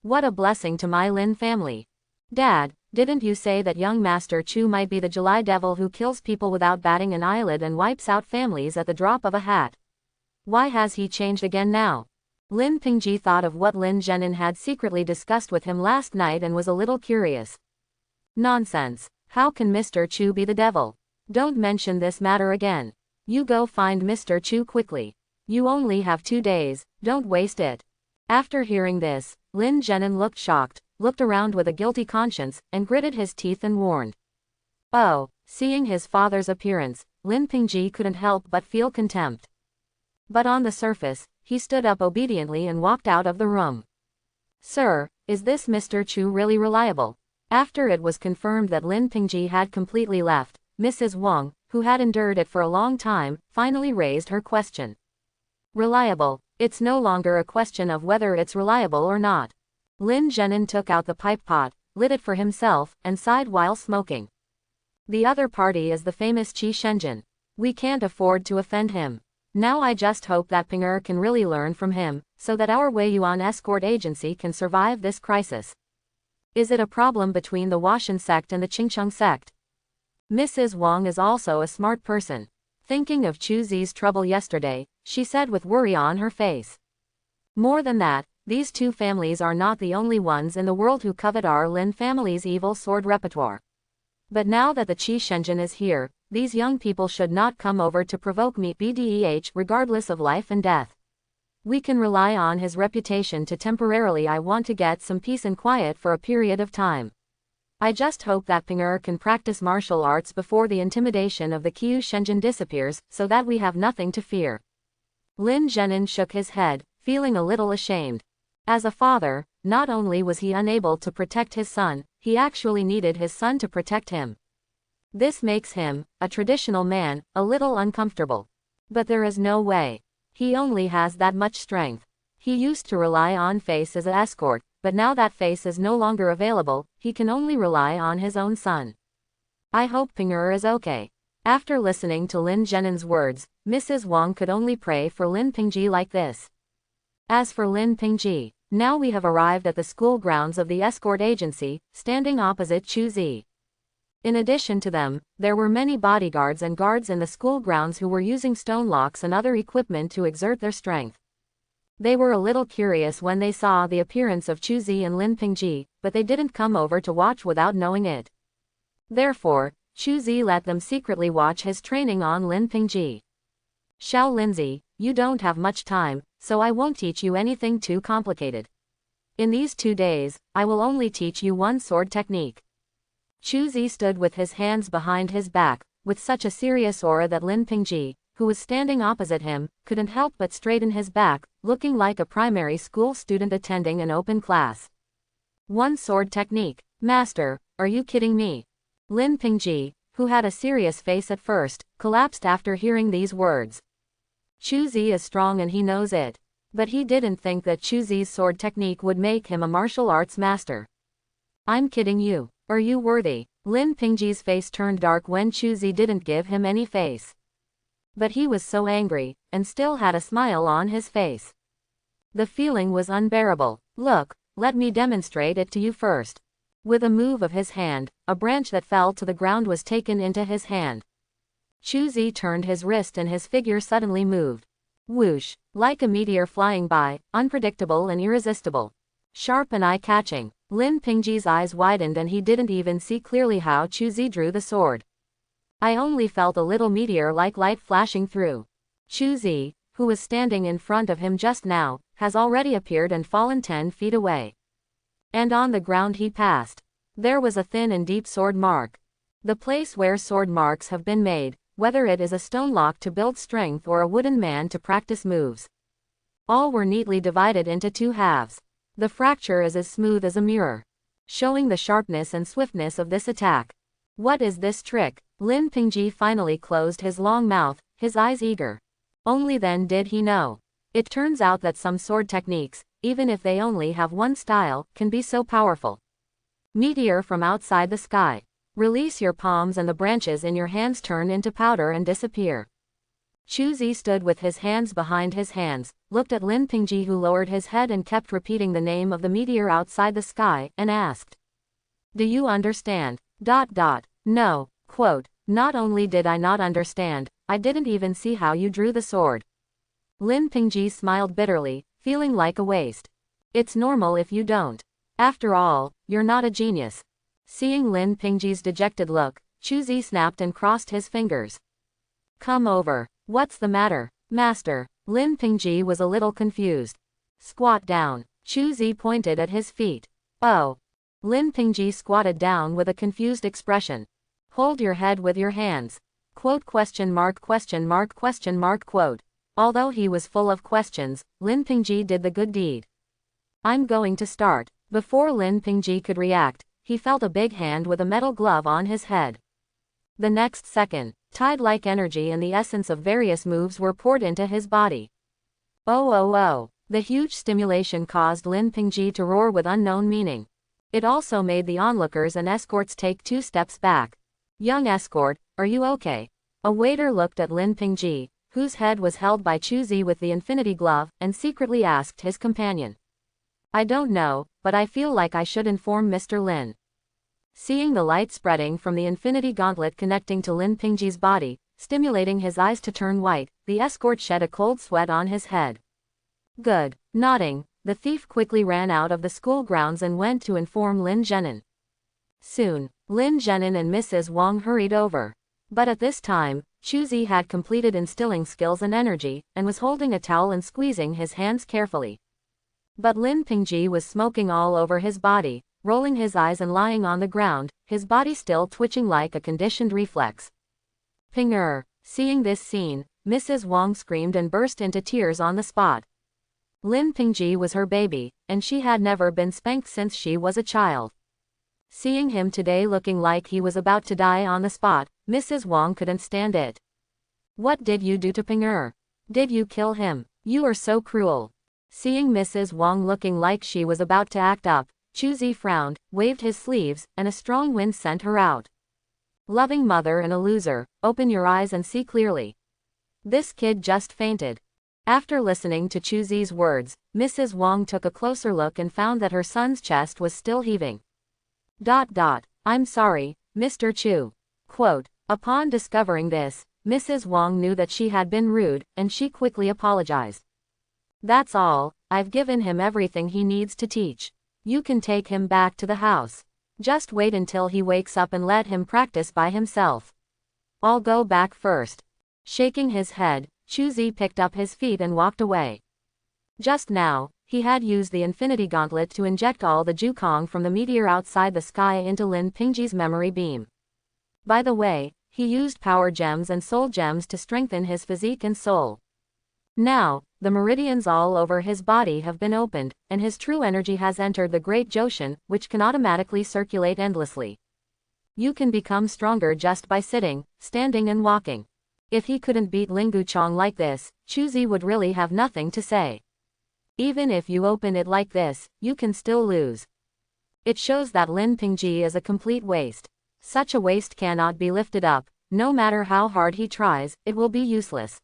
What a blessing to my Lin family. Dad, didn't you say that young Master Chu might be the July devil who kills people without batting an eyelid and wipes out families at the drop of a hat? Why has he changed again now? Lin Pingji thought of what Lin Zhenin had secretly discussed with him last night and was a little curious. Nonsense. How can Mr. Chu be the devil? Don't mention this matter again. You go find Mr. Chu quickly. You only have 2 days, don't waste it. After hearing this, Lin Zhenin looked shocked, looked around with a guilty conscience, and gritted his teeth and warned. Oh, seeing his father's appearance, Lin Pingji couldn't help but feel contempt. But on the surface, he stood up obediently and walked out of the room. Sir, is this Mr. Chu really reliable? After it was confirmed that Lin Pingji had completely left, Mrs. Wang, who had endured it for a long time, finally raised her question. Reliable. It's no longer a question of whether it's reliable or not. Lin Zhenin took out the pipe pot, lit it for himself, and sighed while smoking. The other party is the famous Qi Shenjin. We can't afford to offend him. Now I just hope that Pingi can really learn from him, so that our Weiyuan escort agency can survive this crisis. Is it a problem between the Washan sect and the Qingcheng sect? Mrs. Wang is also a smart person. Thinking of Chu Zi's trouble yesterday, she said with worry on her face. More than that, these two families are not the only ones in the world who covet our Lin family's evil sword repertoire. But now that the Qi Shenzhen is here, these young people should not come over to provoke me bdeh regardless of life and death. We can rely on his reputation to temporarily. I want to get some peace and quiet for a period of time. I just hope that Pingi can practice martial arts before the intimidation of the Qiu Shenzhen disappears, so that we have nothing to fear. Lin Zhenin shook his head, feeling a little ashamed. As a father, not only was he unable to protect his son, he actually needed his son to protect him. This makes him, a traditional man, a little uncomfortable. But there is no way. He only has that much strength. He used to rely on Face as an escort, but now that Face is no longer available, he can only rely on his own son. I hope Pingi is okay. After listening to Lin Zhenin's words, Mrs. Wang could only pray for Lin Pingji like this. As for Lin Pingji, now we have arrived at the school grounds of the escort agency, standing opposite Chu Zi. In addition to them, there were many bodyguards and guards in the school grounds who were using stone locks and other equipment to exert their strength. They were a little curious when they saw the appearance of Chu Zi and Lin Pingji, but they didn't come over to watch without knowing it. Therefore, Chu Zi let them secretly watch his training on Lin Pingji. Xiao Linzi, you don't have much time, so I won't teach you anything too complicated. In these 2 days, I will only teach you one sword technique. Chu Zi stood with his hands behind his back, with such a serious aura that Lin Pingji, who was standing opposite him, couldn't help but straighten his back, looking like a primary school student attending an open class. One sword technique. Master, are you kidding me? Lin Pingji, who had a serious face at first, collapsed after hearing these words. Chu Zi is strong and he knows it. But he didn't think that Chu Zi's sword technique would make him a martial arts master. I'm kidding you. Are you worthy? Lin Pingji's face turned dark when Chu Zi didn't give him any face. But he was so angry, and still had a smile on his face. The feeling was unbearable. Look, let me demonstrate it to you first. With a move of his hand, a branch that fell to the ground was taken into his hand. Chu Zi turned his wrist and his figure suddenly moved. Whoosh, like a meteor flying by, unpredictable and irresistible. Sharp and eye-catching. Lin Pingji's eyes widened and he didn't even see clearly how Chu Zi drew the sword. I only felt a little meteor-like light flashing through. Chu Zi, who was standing in front of him just now, has already appeared and fallen 10 feet away. And on the ground he passed. There was a thin and deep sword mark. The place where sword marks have been made, whether it is a stone lock to build strength or a wooden man to practice moves. All were neatly divided into 2 halves. The fracture is as smooth as a mirror, showing the sharpness and swiftness of this attack. What is this trick? Lin Pingji finally closed his long mouth, his eyes eager. Only then did he know. It turns out that some sword techniques, even if they only have one style, can be so powerful. Meteor from outside the sky. Release your palms and the branches in your hands turn into powder and disappear. Chu Zi stood with his hands behind his hands, looked at Lin Pingji who lowered his head and kept repeating the name of the meteor outside the sky, and asked. Do you understand? No. Quote, not only did I not understand, I didn't even see how you drew the sword. Lin Pingji smiled bitterly, feeling like a waste. It's normal if you don't. After all, you're not a genius. Seeing Lin Pingji's dejected look, Chu Zi snapped and crossed his fingers. Come over. What's the matter, master? Lin Pingji was a little confused. Squat down. Chu Zi pointed at his feet. Oh. Lin Pingji squatted down with a confused expression. Hold your head with your hands. Quote ? Quote. Although he was full of questions, Lin Pingji did the good deed. I'm going to start. Before Lin Pingji could react, he felt a big hand with a metal glove on his head. The next second, tide-like energy and the essence of various moves were poured into his body. Oh. The huge stimulation caused Lin Pingji to roar with unknown meaning. It also made the onlookers and escorts take 2 steps back. Young escort, are you okay? A waiter looked at Lin Pingji, whose head was held by Chuzi with the infinity glove, and secretly asked his companion. I don't know, but I feel like I should inform Mr. Lin. Seeing the light spreading from the infinity gauntlet connecting to Lin Pingji's body, stimulating his eyes to turn white, the escort shed a cold sweat on his head. Good. Nodding, the thief quickly ran out of the school grounds and went to inform Lin Zhenin. Soon, Lin Zhenin and Mrs. Wang hurried over. But at this time, Chuzi had completed instilling skills and energy, and was holding a towel and squeezing his hands carefully. But Lin Pingji was smoking all over his body, rolling his eyes and lying on the ground, his body still twitching like a conditioned reflex. Ping-er. Seeing this scene, Mrs. Wang screamed and burst into tears on the spot. Lin Pingji was her baby, and she had never been spanked since she was a child. Seeing him today looking like he was about to die on the spot, Mrs. Wang couldn't stand it. What did you do to Ping-er? Did you kill him? You are so cruel. Seeing Mrs. Wang looking like she was about to act up, Chuzi frowned, waved his sleeves, and a strong wind sent her out. Loving mother and a loser, open your eyes and see clearly. This kid just fainted. After listening to Chuzi's words, Mrs. Wang took a closer look and found that her son's chest was still heaving. I'm sorry, Mr. Chu. Quote, upon discovering this, Mrs. Wang knew that she had been rude, and she quickly apologized. That's all, I've given him everything he needs to teach. You can take him back to the house. Just wait until he wakes up and let him practice by himself. I'll go back first. Shaking his head, Chuzi picked up his feet and walked away. Just now, he had used the infinity gauntlet to inject all the Jukong from the meteor outside the sky into Lin Pingji's memory beam. By the way, he used power gems and soul gems to strengthen his physique and soul. Now, the meridians all over his body have been opened, and his true energy has entered the Great Joshin, which can automatically circulate endlessly. You can become stronger just by sitting, standing and walking. If he couldn't beat Linguchong like this, Chuzi would really have nothing to say. Even if you open it like this, you can still lose. It shows that Lin Pingji is a complete waste. Such a waste cannot be lifted up, no matter how hard he tries, it will be useless.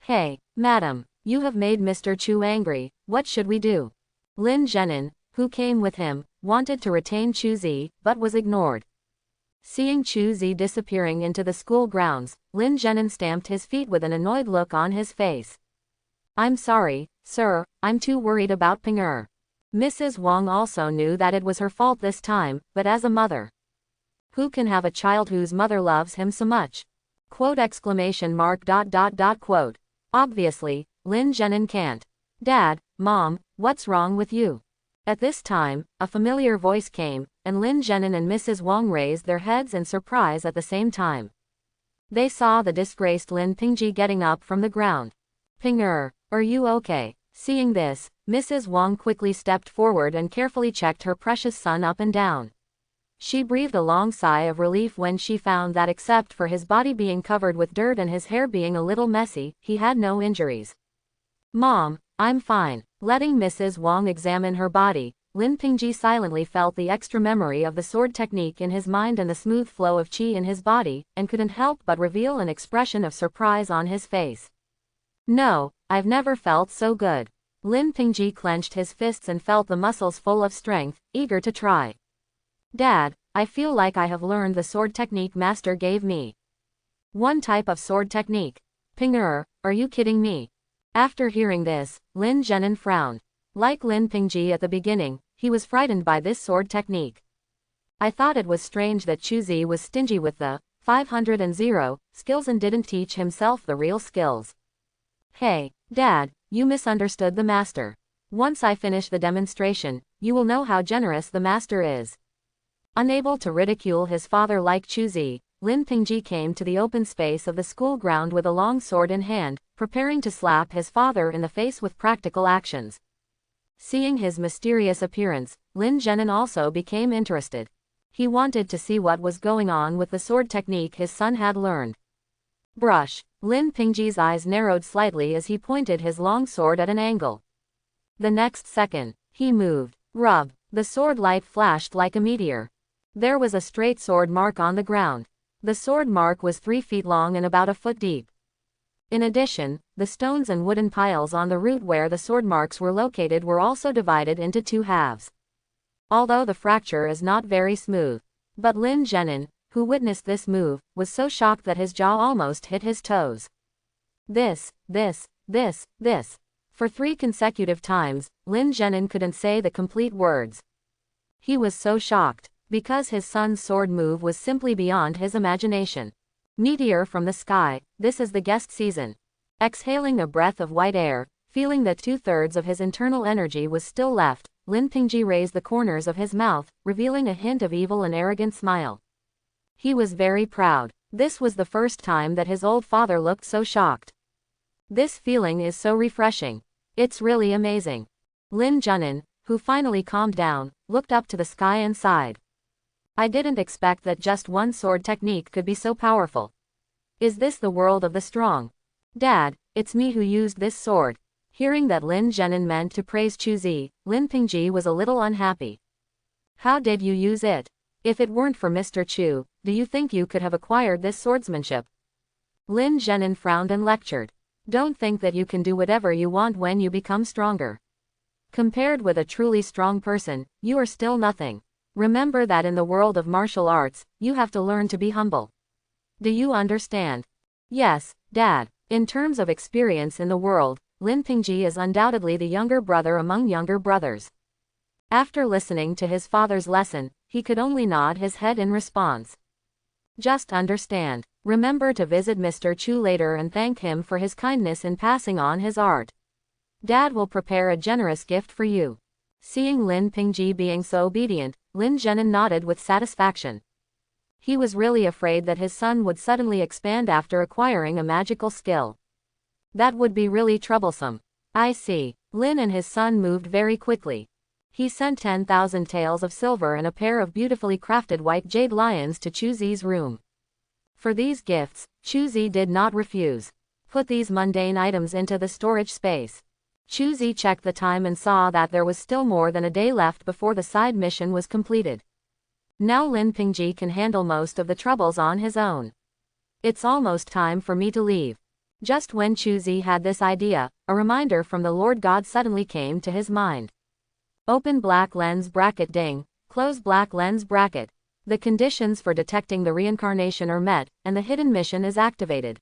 Hey, madam, you have made Mr. Chu angry, what should we do? Lin Zhenin, who came with him, wanted to retain Chuzi, but was ignored. Seeing Chuzi disappearing into the school grounds, Lin Zhenin stamped his feet with an annoyed look on his face. I'm sorry, sir, I'm too worried about Ping-er. Mrs. Wang also knew that it was her fault this time, but as a mother, who can have a child whose mother loves him so much? Quote exclamation mark dot dot dot quote. Obviously, Lin Zhenin can't. Dad, Mom, what's wrong with you? At this time, a familiar voice came, and Lin Zhenin and Mrs. Wang raised their heads in surprise at the same time. They saw the disgraced Lin Pingji getting up from the ground. Ping-er, are you okay? Seeing this, Mrs. Wang quickly stepped forward and carefully checked her precious son up and down. She breathed a long sigh of relief when she found that except for his body being covered with dirt and his hair being a little messy, he had no injuries. Mom, I'm fine. Letting Mrs. Wang examine her body, Lin Pingji silently felt the extra memory of the sword technique in his mind and the smooth flow of qi in his body, and couldn't help but reveal an expression of surprise on his face. No, I've never felt so good. Lin Pingji clenched his fists and felt the muscles full of strength, eager to try. Dad, I feel like I have learned the sword technique Master gave me. One type of sword technique. Ping-er, are you kidding me? After hearing this, Lin Zhenin frowned. Like Lin Pingji at the beginning, he was frightened by this sword technique. I thought it was strange that Chuzi was stingy with the 500 skills and didn't teach himself the real skills. Hey, Dad, you misunderstood the master. Once I finish the demonstration, you will know how generous the master is. Unable to ridicule his father like Chuzi, Lin Pingji came to the open space of the school ground with a long sword in hand, preparing to slap his father in the face with practical actions. Seeing his mysterious appearance, Lin Zhenin also became interested. He wanted to see what was going on with the sword technique his son had learned. Brush. Lin Pingji's eyes narrowed slightly as he pointed his long sword at an angle. The next second, he moved. Rub. The sword light flashed like a meteor. There was a straight sword mark on the ground. The sword mark was 3 feet long and about a foot deep. In addition, the stones and wooden piles on the route where the sword marks were located were also divided into two halves. Although the fracture is not very smooth. But Lin Zhenin, who witnessed this move, was so shocked that his jaw almost hit his toes. This. For 3 consecutive times, Lin Zhenin couldn't say the complete words. He was so shocked, because his son's sword move was simply beyond his imagination. Meteor from the sky, this is the guest season. Exhaling a breath of white air, feeling that 2/3 of his internal energy was still left, Lin Pingji raised the corners of his mouth, revealing a hint of evil and arrogant smile. He was very proud. This was the first time that his old father looked so shocked. This feeling is so refreshing. It's really amazing. Lin Zhenin, who finally calmed down, looked up to the sky and sighed. I didn't expect that just one sword technique could be so powerful. Is this the world of the strong? Dad, it's me who used this sword. Hearing that Lin Zhenin meant to praise Chu Zi, Lin Pingji was a little unhappy. How did you use it? If it weren't for Mr. Chu, do you think you could have acquired this swordsmanship? Lin Zhenin frowned and lectured. Don't think that you can do whatever you want when you become stronger. Compared with a truly strong person, you are still nothing. Remember that in the world of martial arts, you have to learn to be humble. Do you understand? Yes, Dad. In terms of experience in the world, Lin Pingji is undoubtedly the younger brother among younger brothers. After listening to his father's lesson, he could only nod his head in response. Just understand. Remember to visit Mr. Chu later and thank him for his kindness in passing on his art. Dad will prepare a generous gift for you. Seeing Lin Pingji being so obedient, Lin Zhenin nodded with satisfaction. He was really afraid that his son would suddenly expand after acquiring a magical skill. That would be really troublesome. I see. Lin and his son moved very quickly. He sent 10,000 taels of silver and a pair of beautifully crafted white jade lions to Chu Zi's room. For these gifts, Chu Zi did not refuse. Put these mundane items into the storage space. Chu Zi checked the time and saw that there was still more than a day left before the side mission was completed. Now Lin Pingji can handle most of the troubles on his own. It's almost time for me to leave. Just when Chu Zi had this idea, a reminder from the Lord God suddenly came to his mind. Open black lens bracket ding, close black lens bracket. The conditions for detecting the reincarnation are met, and the hidden mission is activated.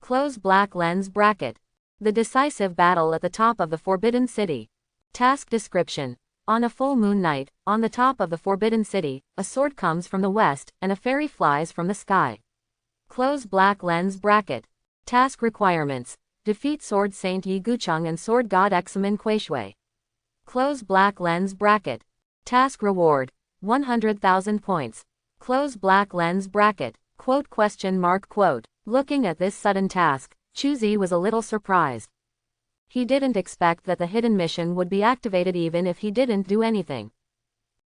Close black lens bracket. The decisive battle at the top of the Forbidden City. Task description. On a full moon night, on the top of the Forbidden City, a sword comes from the west, and a fairy flies from the sky. Close black lens bracket. Task requirements. Defeat Sword Saint Yi Gucheng and Sword God Examen Kuishui. Close black lens bracket. Task reward. 100,000 points. Close black lens bracket. Quote. Looking at this sudden task, Chu Zi was a little surprised. He didn't expect that the hidden mission would be activated even if he didn't do anything.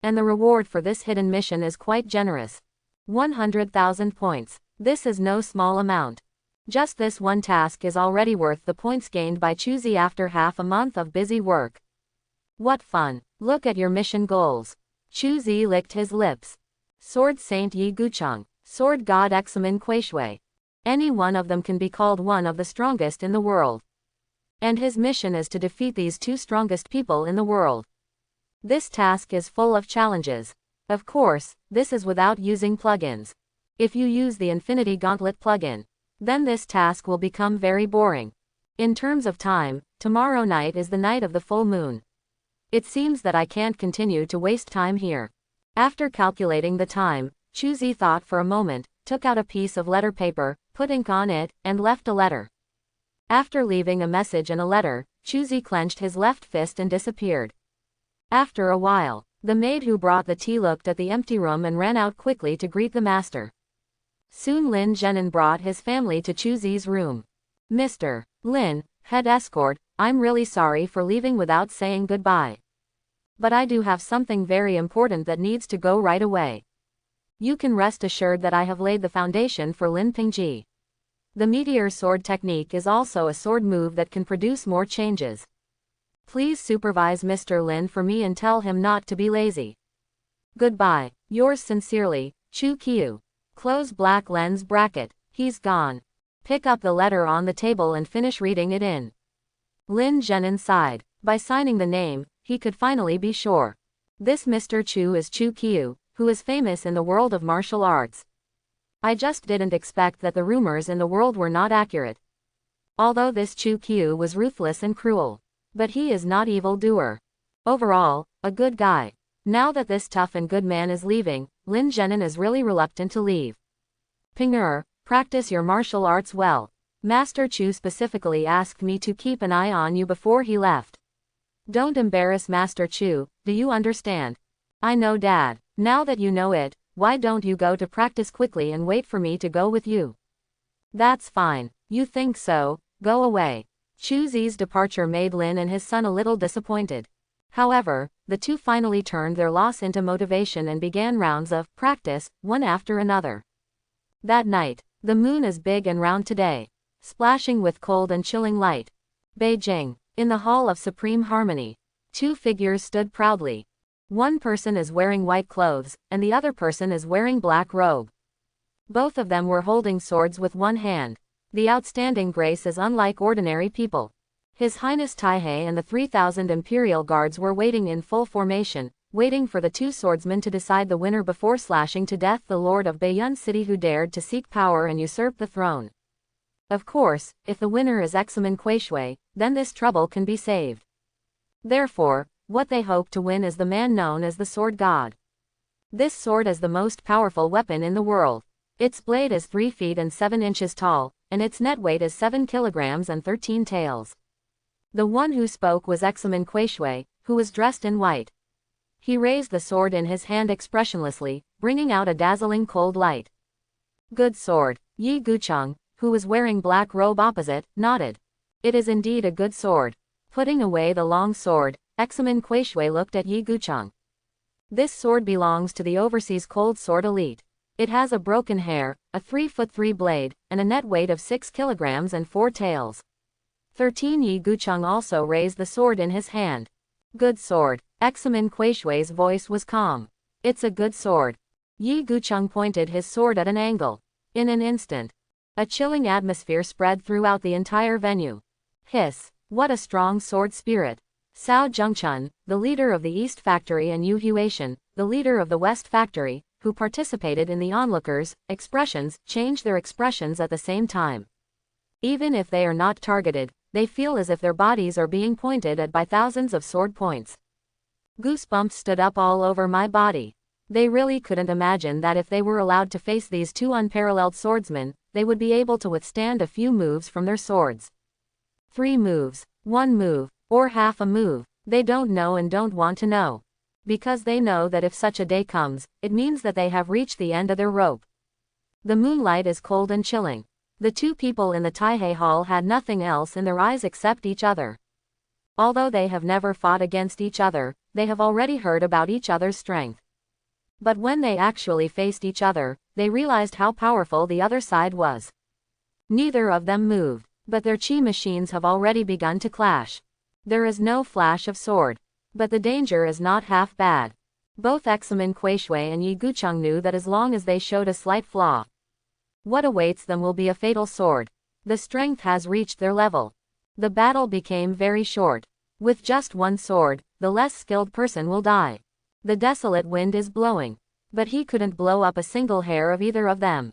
And the reward for this hidden mission is quite generous. 100,000 points. This is no small amount. Just this one task is already worth the points gained by Chu Zi after half a month of busy work. What fun. Look at your mission goals. Chu Zi licked his lips. Sword Saint Yi Gucheng, Sword God Examen Kuishui. Any one of them can be called one of the strongest in the world. And his mission is to defeat these two strongest people in the world. This task is full of challenges. Of course, this is without using plugins. If you use the Infinity Gauntlet plugin, then this task will become very boring. In terms of time, tomorrow night is the night of the full moon. It seems that I can't continue to waste time here. After calculating the time, Chu Zi thought for a moment, took out a piece of letter paper, put ink on it, and left a letter. After leaving a message and a letter, Chu Zi clenched his left fist and disappeared. After a while, the maid who brought the tea looked at the empty room and ran out quickly to greet the master. Soon Lin Zhenin brought his family to Chu Zi's room. Mr. Lin, head escort, I'm really sorry for leaving without saying goodbye. But I do have something very important that needs to go right away. You can rest assured that I have laid the foundation for Lin Pingji. The meteor sword technique is also a sword move that can produce more changes. Please supervise Mr. Lin for me and tell him not to be lazy. Goodbye. Yours sincerely, Chu Qiu. Close black lens bracket. He's gone. Pick up the letter on the table and finish reading it in. Lin Zhenin sighed. By signing the name, he could finally be sure. This Mr. Chu is Chu Qiu, who is famous in the world of martial arts. I just didn't expect that the rumors in the world were not accurate. Although this Chu Qiu was ruthless and cruel. But he is not evil-doer. Overall, a good guy. Now that this tough and good man is leaving, Lin Zhenin is really reluctant to leave. Pinger, practice your martial arts well. Master Chu specifically asked me to keep an eye on you before he left. Don't embarrass Master Chu, do you understand? I know, Dad. Now that you know it, why don't you go to practice quickly and wait for me to go with you? That's fine. You think so? Go away. Chu Zi's departure made Lin and his son a little disappointed. However, the two finally turned their loss into motivation and began rounds of practice, one after another. That night, the moon is big and round today, splashing with cold and chilling light. Beijing, in the Hall of Supreme Harmony, two figures stood proudly. One person is wearing white clothes, and the other person is wearing black robe. Both of them were holding swords with one hand. The outstanding grace is unlike ordinary people. His Highness Taihei and the 3,000 Imperial Guards were waiting in full formation, waiting for the two swordsmen to decide the winner before slashing to death the Lord of Baiyun City who dared to seek power and usurp the throne. Of course, if the winner is Examen Kuishui, then this trouble can be saved. Therefore, what they hope to win is the man known as the Sword God. This sword is the most powerful weapon in the world. Its blade is 3 feet and 7 inches tall, and its net weight is 7 kilograms and 13 taels. The one who spoke was Examen Kuishui, who was dressed in white. He raised the sword in his hand expressionlessly, bringing out a dazzling cold light. Good sword. Yi Gucheng, who was wearing black robe opposite, nodded. It is indeed a good sword. Putting away the long sword, Examen Kuishui looked at Yi Gucheng. This sword belongs to the Overseas Cold Sword Elite. It has a broken hair, a 3'3" blade, and a net weight of 6 kilograms and 4 taels. 13 Yi Gucheng also raised the sword in his hand. Good sword. Examen Kuishui's voice was calm. It's a good sword. Yi Gucheng pointed his sword at an angle. In an instant, a chilling atmosphere spread throughout the entire venue. Hiss. What a strong sword spirit. Cao Zhengchun, the leader of the East Factory, and Yu Huatian, the leader of the West Factory, who participated in the onlookers' expressions, changed their expressions at the same time. Even if they are not targeted, they feel as if their bodies are being pointed at by thousands of sword points. Goosebumps stood up all over my body. They really couldn't imagine that if they were allowed to face these two unparalleled swordsmen, they would be able to withstand a few moves from their swords. 3 moves, 1 move, or half a move, they don't know and don't want to know. Because they know that if such a day comes, it means that they have reached the end of their rope. The moonlight is cold and chilling. The two people in the Taihei Hall had nothing else in their eyes except each other. Although they have never fought against each other, they have already heard about each other's strength. But when they actually faced each other, they realized how powerful the other side was. Neither of them moved, but their chi machines have already begun to clash. There is no flash of sword. But the danger is not half bad. Both Examen Kuishui and Yi Gucheng knew that as long as they showed a slight flaw, what awaits them will be a fatal sword. The strength has reached their level. The battle became very short. With just one sword, the less skilled person will die. The desolate wind is blowing. But he couldn't blow up a single hair of either of them.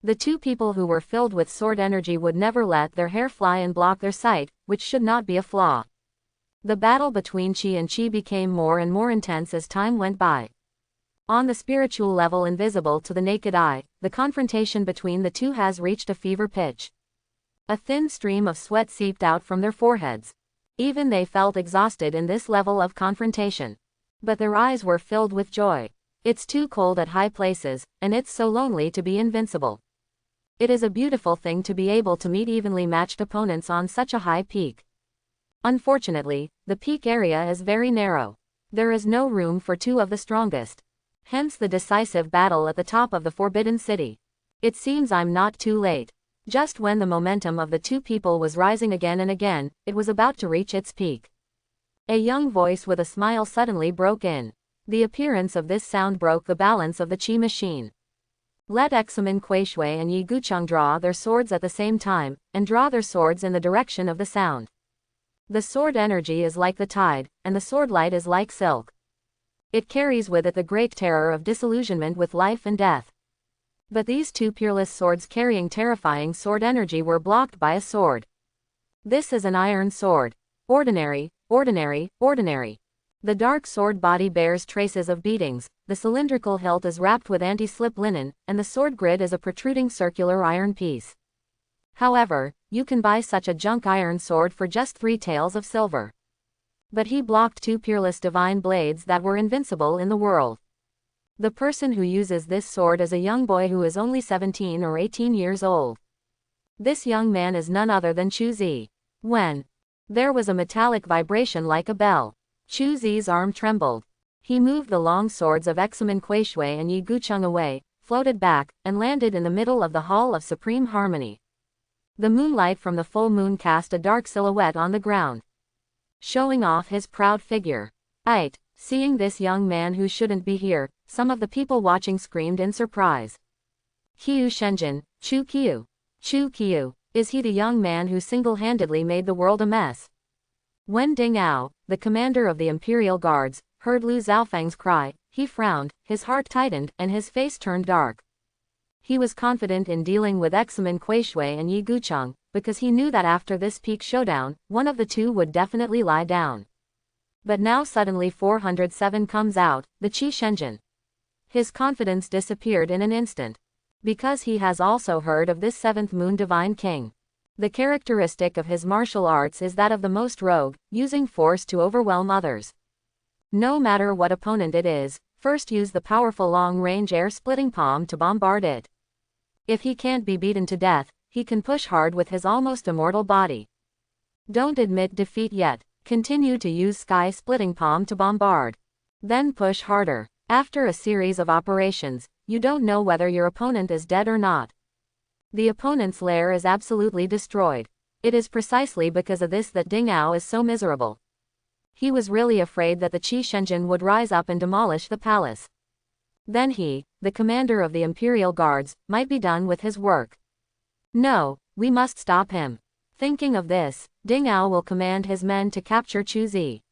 The two people who were filled with sword energy would never let their hair fly and block their sight, which should not be a flaw. The battle between Qi and Qi became more and more intense as time went by. On the spiritual level invisible to the naked eye, the confrontation between the two has reached a fever pitch. A thin stream of sweat seeped out from their foreheads. Even they felt exhausted in this level of confrontation. But their eyes were filled with joy. It's too cold at high places, and it's so lonely to be invincible. It is a beautiful thing to be able to meet evenly matched opponents on such a high peak. Unfortunately, the peak area is very narrow. There is no room for two of the strongest. Hence the decisive battle at the top of the Forbidden City. It seems I'm not too late. Just when the momentum of the two people was rising again and again, it was about to reach its peak. A young voice with a smile suddenly broke in. The appearance of this sound broke the balance of the chi machine. Let Examen Kuishui and Yi Gucheng draw their swords at the same time, and draw their swords in the direction of the sound. The sword energy is like the tide, and the sword light is like silk. It carries with it the great terror of disillusionment with life and death. But these two peerless swords carrying terrifying sword energy were blocked by a sword. This is an iron sword. Ordinary, ordinary, ordinary. The dark sword body bears traces of beatings, the cylindrical hilt is wrapped with anti-slip linen, and the sword grid is a protruding circular iron piece. However, you can buy such a junk iron sword for just 3 taels of silver. But he blocked 2 peerless divine blades that were invincible in the world. The person who uses this sword is a young boy who is only 17 or 18 years old. This young man is none other than Chu Zi. When there was a metallic vibration like a bell, Chu Zi's arm trembled. He moved the long swords of Examen Kuishui and Yi Gucheng away, floated back, and landed in the middle of the Hall of Supreme Harmony. The moonlight from the full moon cast a dark silhouette on the ground, showing off his proud figure. Seeing this young man who shouldn't be here, some of the people watching screamed in surprise. Qiu Shenjin, Chu Qiu. Chu Qiu, is he the young man who single-handedly made the world a mess? When Ding Ao, the commander of the Imperial Guards, heard Lu Zhaofeng's cry, he frowned, his heart tightened, and his face turned dark. He was confident in dealing with Examen Kuishui and Yi Gucheng, because he knew that after this peak showdown, one of the two would definitely lie down. But now suddenly 407 comes out, the Qi Shenjin. His confidence disappeared in an instant. Because he has also heard of this 7th Moon Divine King. The characteristic of his martial arts is that of the most rogue, using force to overwhelm others. No matter what opponent it is, first use the powerful long-range air-splitting palm to bombard it. If he can't be beaten to death, he can push hard with his almost immortal body. Don't admit defeat yet. Continue to use sky-splitting palm to bombard. Then push harder. After a series of operations, you don't know whether your opponent is dead or not. The opponent's lair is absolutely destroyed. It is precisely because of this that Ding Ao is so miserable. He was really afraid that the Qi Shenjin would rise up and demolish the palace. Then he, the commander of the Imperial Guards, might be done with his work. No, we must stop him. Thinking of this, Ding Ao will command his men to capture Chu Zi.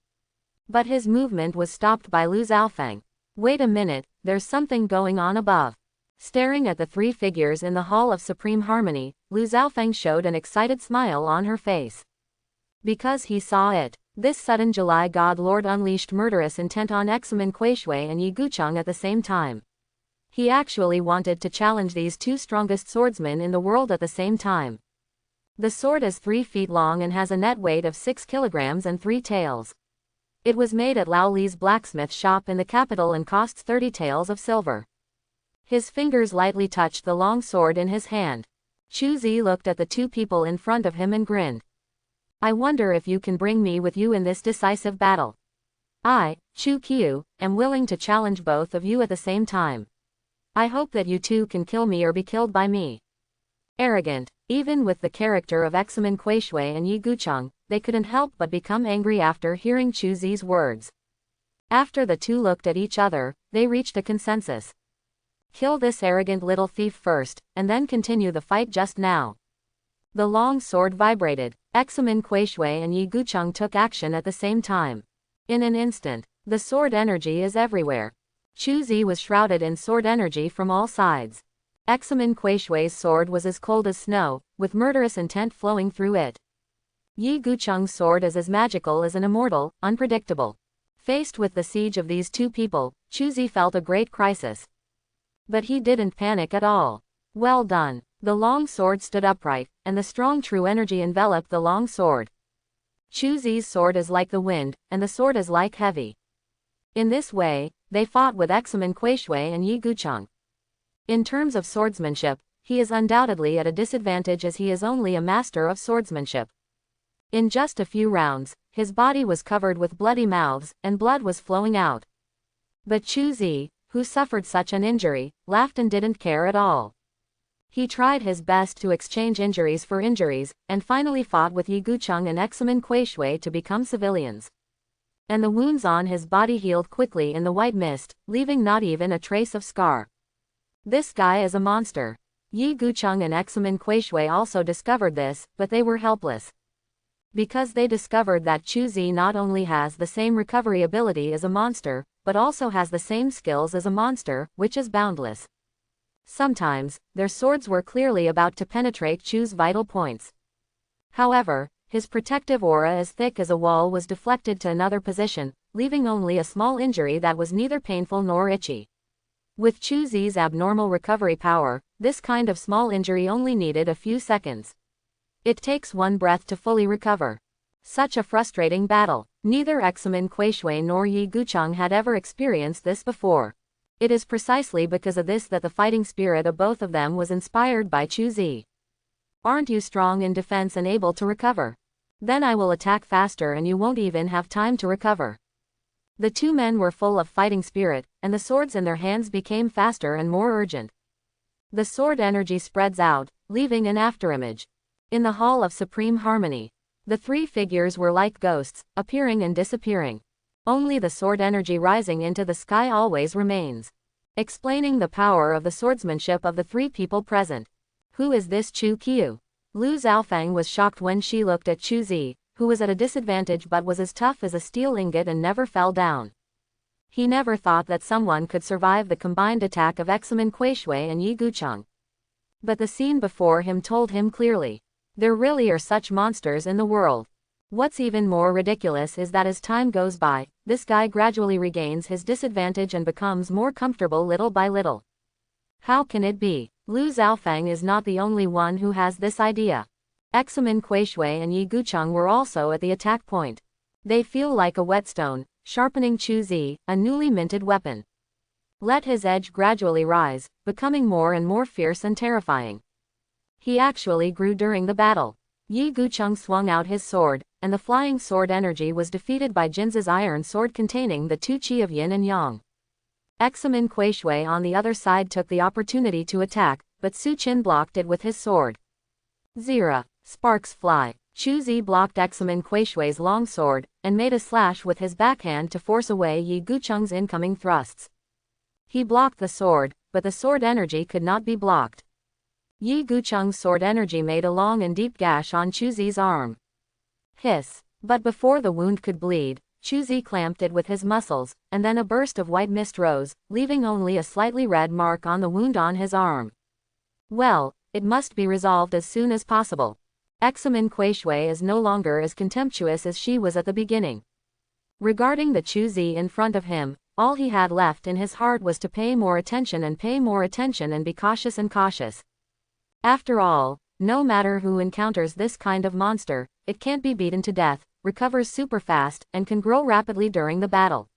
But his movement was stopped by Lu Zhaofeng. Wait a minute, there's something going on above. Staring at the 3 figures in the Hall of Supreme Harmony, Lu Zhaofeng showed an excited smile on her face. Because he saw it. This sudden July God Lord unleashed murderous intent on Examen Kuishui and Yi Gucheng at the same time. He actually wanted to challenge these 2 strongest swordsmen in the world at the same time. The sword is 3 feet long and has a net weight of 6 kilograms and 3 taels. It was made at Lao Li's blacksmith shop in the capital and costs 30 taels of silver. His fingers lightly touched the long sword in his hand. Chu Zi looked at the 2 people in front of him and grinned. I wonder if you can bring me with you in this decisive battle. I, Chu Qiu, am willing to challenge both of you at the same time. I hope that you 2 can kill me or be killed by me. Arrogant. Even with the character of Examen Kuishui and Yi Gucheng, they couldn't help but become angry after hearing Chu Zi's words. After the 2 looked at each other, they reached a consensus. Kill this arrogant little thief first, and then continue the fight just now. The long sword vibrated. Examen Kuishui and Yi Gucheng took action at the same time. In an instant, the sword energy is everywhere. Chu Zi was shrouded in sword energy from all sides. Examen Kuishui's sword was as cold as snow, with murderous intent flowing through it. Yi Gucheng's sword is as magical as an immortal, unpredictable. Faced with the siege of these 2 people, Chu Zi felt a great crisis. But he didn't panic at all. Well done. The long sword stood upright, and the strong true energy enveloped the long sword. Chu Zi's sword is like the wind, and the sword is like heavy. In this way, they fought with Examen Kuishui and Yi Gucheng. In terms of swordsmanship, he is undoubtedly at a disadvantage as he is only a master of swordsmanship. In just a few rounds, his body was covered with bloody mouths, and blood was flowing out. But Chu Zi, who suffered such an injury, laughed and didn't care at all. He tried his best to exchange injuries for injuries, and finally fought with Yi Gucheng and Examen Kuishui to become civilians. And the wounds on his body healed quickly in the white mist, leaving not even a trace of scar. This guy is a monster. Yi Gucheng and Examen Kuishui also discovered this, but they were helpless. Because they discovered that Chu Zi not only has the same recovery ability as a monster, but also has the same skills as a monster, which is boundless. Sometimes, their swords were clearly about to penetrate Chu's vital points. However, his protective aura as thick as a wall was deflected to another position, leaving only a small injury that was neither painful nor itchy. With Chu Zi's abnormal recovery power, this kind of small injury only needed a few seconds. It takes one breath to fully recover. Such a frustrating battle. Neither Examen Kuishui nor Yi Gucheng had ever experienced this before. It is precisely because of this that the fighting spirit of both of them was inspired by Chu Zi. Aren't you strong in defense and able to recover? Then I will attack faster and you won't even have time to recover. The two men were full of fighting spirit, and the swords in their hands became faster and more urgent. The sword energy spreads out, leaving an afterimage. In the Hall of Supreme Harmony, the three figures were like ghosts, appearing and disappearing. Only the sword energy rising into the sky always remains, explaining the power of the swordsmanship of the three people present. Who is this Chu Qiu? Lu Zhaofang was shocked when she looked at Chu Zi, who was at a disadvantage but was as tough as a steel ingot and never fell down. He never thought that someone could survive the combined attack of Examen Kuishui and Yi Gucheng. But the scene before him told him clearly. There really are such monsters in the world. What's even more ridiculous is that as time goes by, this guy gradually regains his disadvantage and becomes more comfortable little by little. How can it be? Lu Zhaofang is not the only one who has this idea. Examen Kuishui and Yi Gucheng were also at the attack point. They feel like a whetstone, sharpening Chu Zi, a newly minted weapon. Let his edge gradually rise, becoming more and more fierce and terrifying. He actually grew during the battle. Yi Gucheng swung out his sword, and the flying sword energy was defeated by Jin's iron sword containing the two chi of yin and yang. Examen Kuishui on the other side took the opportunity to attack, but Su Qin blocked it with his sword. Zira. Sparks fly. Chu Zi blocked Examen Kuishui's long sword, and made a slash with his backhand to force away Yi Gucheng's incoming thrusts. He blocked the sword, but the sword energy could not be blocked. Yi Gucheng's sword energy made a long and deep gash on Chu Zi's arm. Hiss. But before the wound could bleed, Chu Zi clamped it with his muscles, and then a burst of white mist rose, leaving only a slightly red mark on the wound on his arm. Well, it must be resolved as soon as possible. Examen Kuishui is no longer as contemptuous as she was at the beginning. Regarding the Chu Zi in front of him, all he had left in his heart was to pay more attention and be cautious and cautious. After all, no matter who encounters this kind of monster, it can't be beaten to death, recovers super fast, and can grow rapidly during the battle.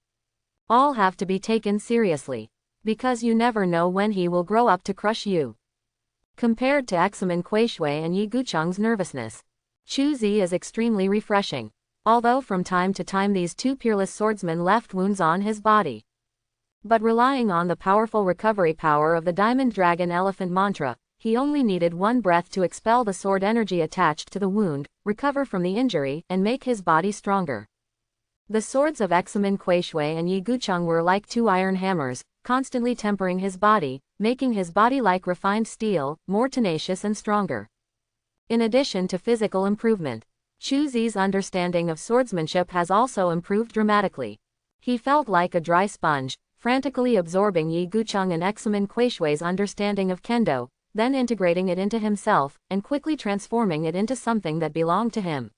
All have to be taken seriously. Because you never know when he will grow up to crush you. Compared to Examen Kuishui and Yi Gucheng's nervousness, Chu Zi is extremely refreshing. Although from time to time these two peerless swordsmen left wounds on his body. But relying on the powerful recovery power of the Diamond Dragon Elephant mantra, he only needed one breath to expel the sword energy attached to the wound, recover from the injury, and make his body stronger. The swords of Examen Kuishui and Yi Gucheng were like two iron hammers, constantly tempering his body, making his body like refined steel, more tenacious and stronger. In addition to physical improvement, Chu Zi's understanding of swordsmanship has also improved dramatically. He felt like a dry sponge, frantically absorbing Yi Gucheng and Examen Kuishui's understanding of kendo, then integrating it into himself, and quickly transforming it into something that belonged to him.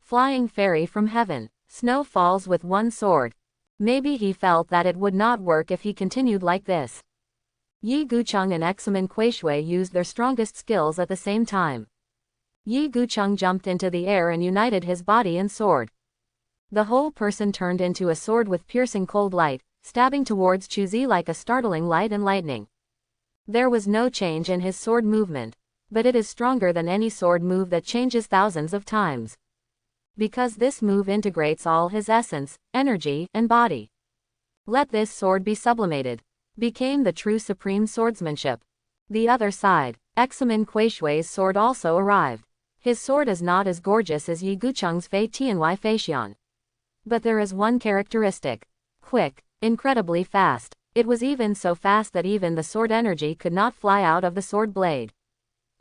Flying fairy from heaven. Snow falls with one sword. Maybe he felt that it would not work if he continued like this. Yi Gucheng and Examen Kuishui used their strongest skills at the same time. Yi Gucheng jumped into the air and united his body and sword. The whole person turned into a sword with piercing cold light, stabbing towards Chu Zi like a startling light and lightning. There was no change in his sword movement, but it is stronger than any sword move that changes thousands of times. Because this move integrates all his essence, energy, and body. Let this sword be sublimated. Became the true supreme swordsmanship. The other side, Examen Kuishui's sword also arrived. His sword is not as gorgeous as Yi Gucheng's Fei Tianhui Feixian. But there is one characteristic. Quick, incredibly fast. It was even so fast that even the sword energy could not fly out of the sword blade.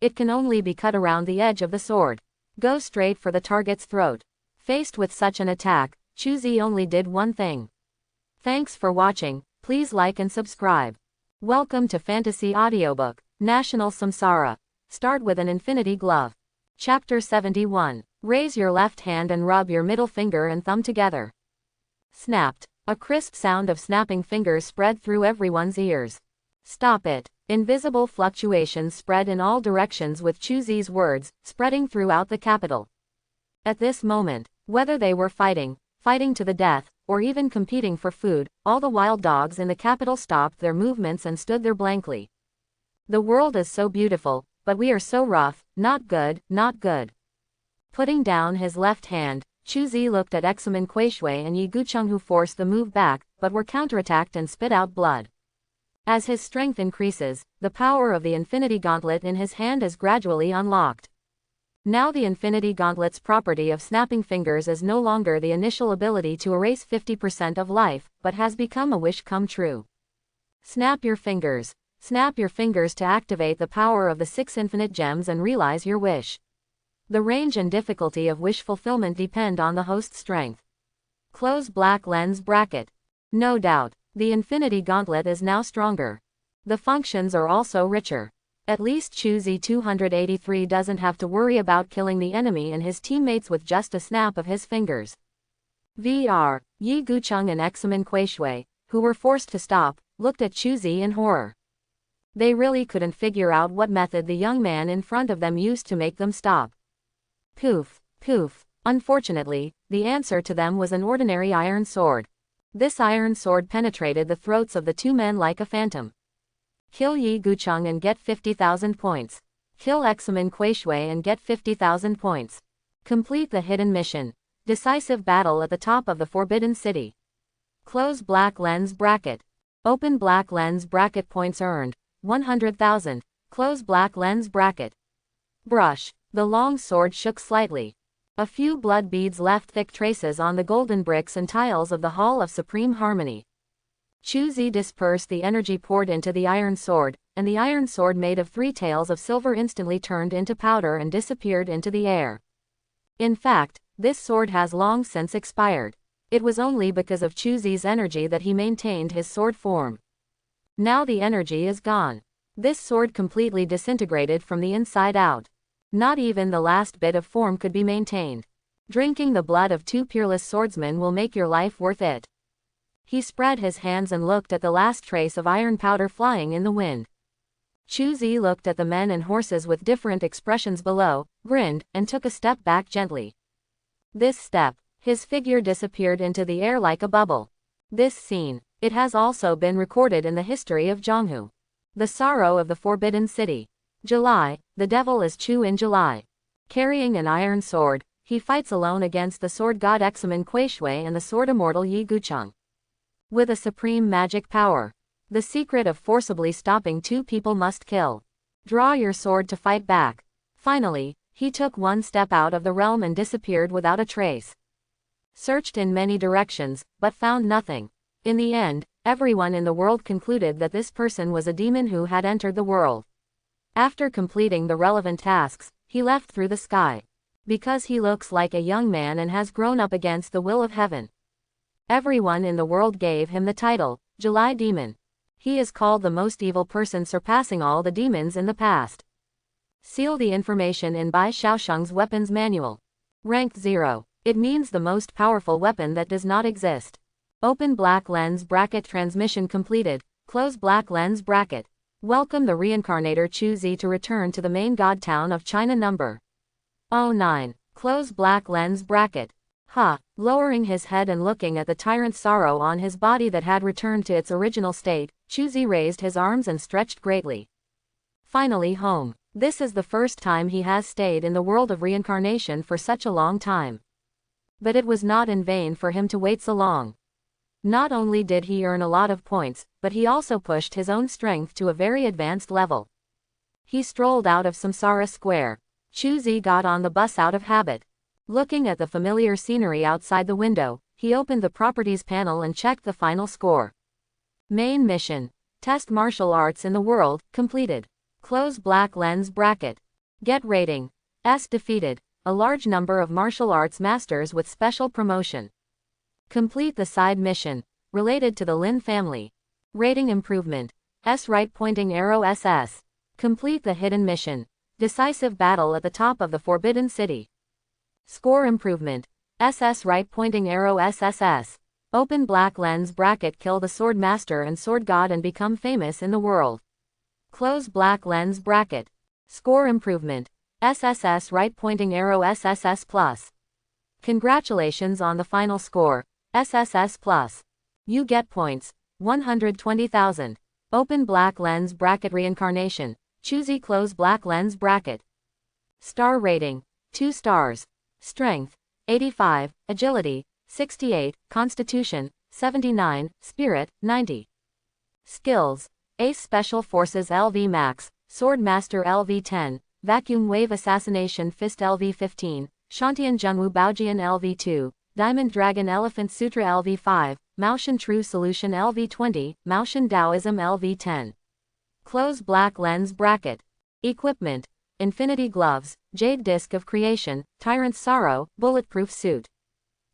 It can only be cut around the edge of the sword. Go straight for the target's throat. Faced with such an attack, Chuzi only did one thing. Thanks for watching, please like and subscribe. Welcome to Fantasy Audiobook, National Samsara. Start with an infinity glove. Chapter 71. Raise your left hand and rub your middle finger and thumb together. Snapped. A crisp sound of snapping fingers spread through everyone's ears. Stop it. Invisible fluctuations spread in all directions with Chuzi's words, spreading throughout the capital. At this moment, whether they were fighting to the death, or even competing for food, all the wild dogs in the capital stopped their movements and stood there blankly. The world is so beautiful, but we are so rough, not good, not good. Putting down his left hand, Chuzi looked at Examen Kuishui and Yi Gucheng, who forced the move back, but were counterattacked and spit out blood. As his strength increases, the power of the Infinity Gauntlet in his hand is gradually unlocked. Now the Infinity Gauntlet's property of snapping fingers is no longer the initial ability to erase 50% of life, but has become a wish come true. Snap your fingers. Snap your fingers to activate the power of the 6 infinite gems and realize your wish. The range and difficulty of wish fulfillment depend on the host's strength. Close black lens bracket. No doubt, the Infinity Gauntlet is now stronger. The functions are also richer. At least Chuzi 283 doesn't have to worry about killing the enemy and his teammates with just a snap of his fingers. VR, Yi Gucheng and Examen Kuishui, who were forced to stop, looked at Chuzi in horror. They really couldn't figure out what method the young man in front of them used to make them stop. Poof, poof. Unfortunately, the answer to them was an ordinary iron sword. This iron sword penetrated the throats of the two men like a phantom. Kill Yi Gucheng and get 50,000 points. Kill Examen Kuishui and get 50,000 points. Complete the hidden mission. Decisive battle at the top of the Forbidden City. Close black lens bracket. Open black lens bracket. Points earned, 100,000. Close black lens bracket. Brush. The long sword shook slightly. A few blood beads left thick traces on the golden bricks and tiles of the Hall of Supreme Harmony. Chuzi dispersed the energy poured into the iron sword, and the iron sword made of 3 tails of silver instantly turned into powder and disappeared into the air. In fact, this sword has long since expired. It was only because of Chuzi's energy that he maintained his sword form. Now the energy is gone. This sword completely disintegrated from the inside out. Not even the last bit of form could be maintained. Drinking the blood of 2 peerless swordsmen will make your life worth it. He spread his hands and looked at the last trace of iron powder flying in the wind. Chuzi looked at the men and horses with different expressions below, grinned, and took a step back gently. This step, his figure disappeared into the air like a bubble. This scene, it has also been recorded in the history of Zhonghu. The sorrow of the Forbidden City. July, the devil is Chu in July. Carrying an iron sword, he fights alone against the sword god Examen Kuishui and the sword immortal Yi Gucheng. With a supreme magic power. The secret of forcibly stopping 2 people must kill. Draw your sword to fight back. Finally, he took one step out of the realm and disappeared without a trace. Searched in many directions, but found nothing. In the end, everyone in the world concluded that this person was a demon who had entered the world. After completing the relevant tasks, he left through the sky. Because he looks like a young man and has grown up against the will of heaven. Everyone in the world gave him the title, July Demon. He is called the most evil person surpassing all the demons in the past. Seal the information in Bai Xiaosheng's weapons manual. Rank 0. It means the most powerful weapon that does not exist. Open black lens bracket. Transmission completed. Close black lens bracket. Welcome the reincarnator Chuzi to return to the main god town of China number 09. Close black lens bracket. Lowering his head and looking at the tyrant's sorrow on his body that had returned to its original state, Chuzi raised his arms and stretched greatly. Finally home. This is the first time he has stayed in the world of reincarnation for such a long time. But it was not in vain for him to wait so long. Not only did he earn a lot of points, but he also pushed his own strength to a very advanced level. He strolled out of Samsara Square. Chuzi got on the bus out of habit. Looking at the familiar scenery outside the window, he opened the properties panel and checked the final score. Main mission. Test martial arts in the world, completed. Close black lens bracket. Get rating. S defeated. A large number of martial arts masters with special promotion. Complete the side mission. Related to the Lin family. Rating improvement. S right pointing arrow SS. Complete the hidden mission. Decisive battle at the top of the Forbidden City. Score improvement. SS right pointing arrow SSS. Open black lens bracket kill the sword master and sword god and become famous in the world. Close black lens bracket. Score improvement. SSS right pointing arrow SSS plus. Congratulations on the final score, SSS plus. You get points, 120,000. Open black lens bracket reincarnation. Choosy close black lens bracket. Star rating, 2 stars. Strength, 85, Agility, 68, Constitution, 79, Spirit, 90. Skills, Ace Special Forces LV Max, Sword Master LV 10, Vacuum Wave Assassination Fist LV 15, Shantian Junwu Baojian LV 2, Diamond Dragon Elephant Sutra LV 5, Maoshan True Solution LV 20, Maoshan Taoism LV 10. Close black lens bracket. Equipment, Infinity Gloves, Jade Disc of Creation, Tyrant's Sorrow, Bulletproof Suit.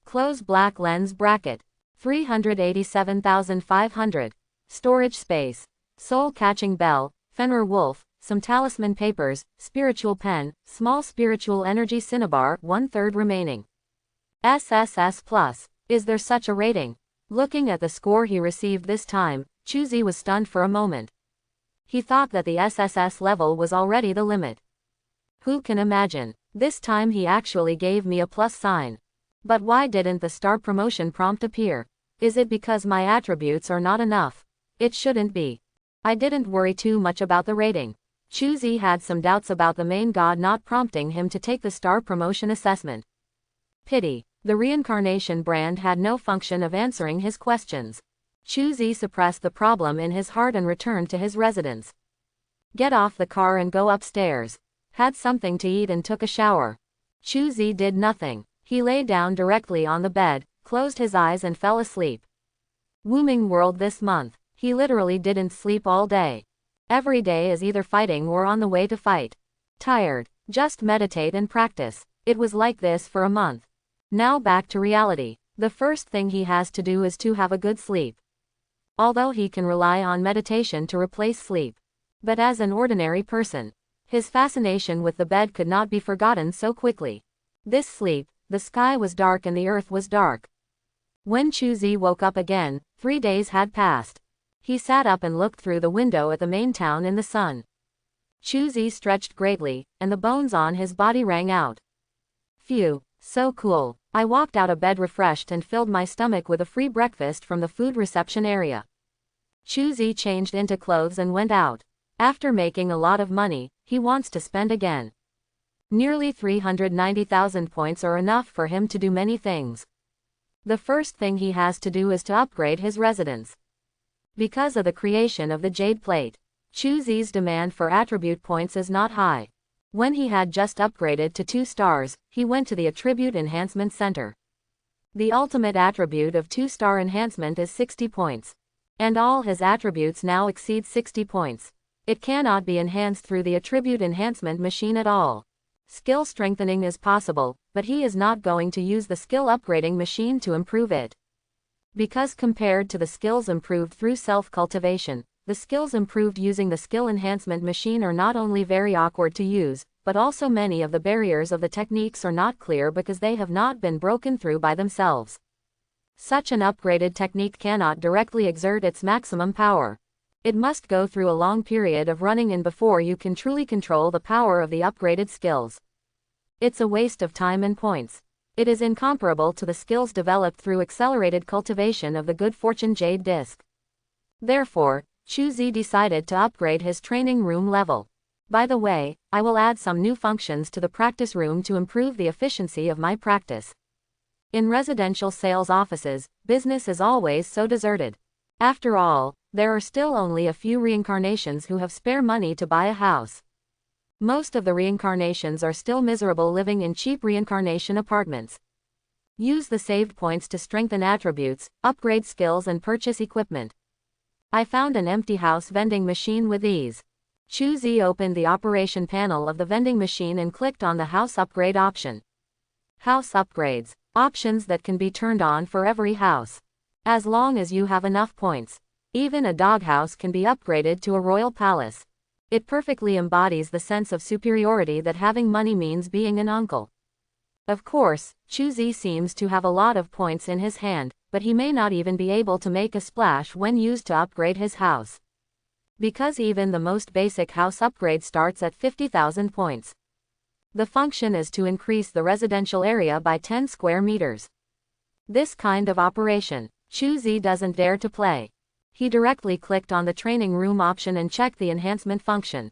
Close black lens bracket. 387,500. Storage space. Soul Catching Bell, Fenrir Wolf, some talisman papers, spiritual pen, small spiritual energy cinnabar, 1/3 remaining. SSS plus. Is there such a rating? Looking at the score he received this time, Choosy was stunned for a moment. He thought that the SSS level was already the limit. Who can imagine? This time he actually gave me a plus sign. But why didn't the star promotion prompt appear? Is it because my attributes are not enough? It shouldn't be. I didn't worry too much about the rating. Choosy had some doubts about the main god not prompting him to take the star promotion assessment. Pity. The reincarnation brand had no function of answering his questions. Choosy suppressed the problem in his heart and returned to his residence. Get off the car and go upstairs. Had something to eat and took a shower. Choosy did nothing. He lay down directly on the bed, closed his eyes and fell asleep. Wooming world this month. He literally didn't sleep all day. Every day is either fighting or on the way to fight. Tired. Just meditate and practice. It was like this for a month. Now back to reality. The first thing he has to do is to have a good sleep. Although he can rely on meditation to replace sleep. But as an ordinary person, his fascination with the bed could not be forgotten so quickly. This sleep, the sky was dark and the earth was dark. When Choosy woke up again, 3 days had passed. He sat up and looked through the window at the main town in the sun. Choosy stretched greatly, and the bones on his body rang out. Phew, so cool. I walked out of bed refreshed and filled my stomach with a free breakfast from the food reception area. Choosy changed into clothes and went out. After making a lot of money, he wants to spend again. Nearly 390,000 points are enough for him to do many things. The first thing he has to do is to upgrade his residence. Because of the creation of the Jade Plate, Choozy's demand for attribute points is not high. When he had just upgraded to 2 stars, he went to the Attribute Enhancement Center. The ultimate attribute of 2-star enhancement is 60 points. And all his attributes now exceed 60 points. It cannot be enhanced through the Attribute Enhancement machine at all. Skill strengthening is possible, but he is not going to use the skill upgrading machine to improve it. Because compared to the skills improved through self-cultivation, the skills improved using the skill enhancement machine are not only very awkward to use, but also many of the barriers of the techniques are not clear because they have not been broken through by themselves. Such an upgraded technique cannot directly exert its maximum power. It must go through a long period of running in before you can truly control the power of the upgraded skills. It's a waste of time and points. It is incomparable to the skills developed through accelerated cultivation of the Good Fortune Jade Disc. Therefore, Choosy decided to upgrade his training room level. By the way, I will add some new functions to the practice room to improve the efficiency of my practice. In residential sales offices, business is always so deserted. After all, there are still only a few reincarnations who have spare money to buy a house. Most of the reincarnations are still miserable living in cheap reincarnation apartments. Use the saved points to strengthen attributes, upgrade skills and purchase equipment. I found an empty house vending machine with ease. Chuzi opened the operation panel of the vending machine and clicked on the house upgrade option. House upgrades. Options that can be turned on for every house. As long as you have enough points. Even a doghouse can be upgraded to a royal palace. It perfectly embodies the sense of superiority that having money means being an uncle. Of course, Chuzi seems to have a lot of points in his hand, but he may not even be able to make a splash when used to upgrade his house. Because even the most basic house upgrade starts at 50,000 points. The function is to increase the residential area by 10 square meters. This kind of operation, Chuzi doesn't dare to play. He directly clicked on the training room option and checked the enhancement function.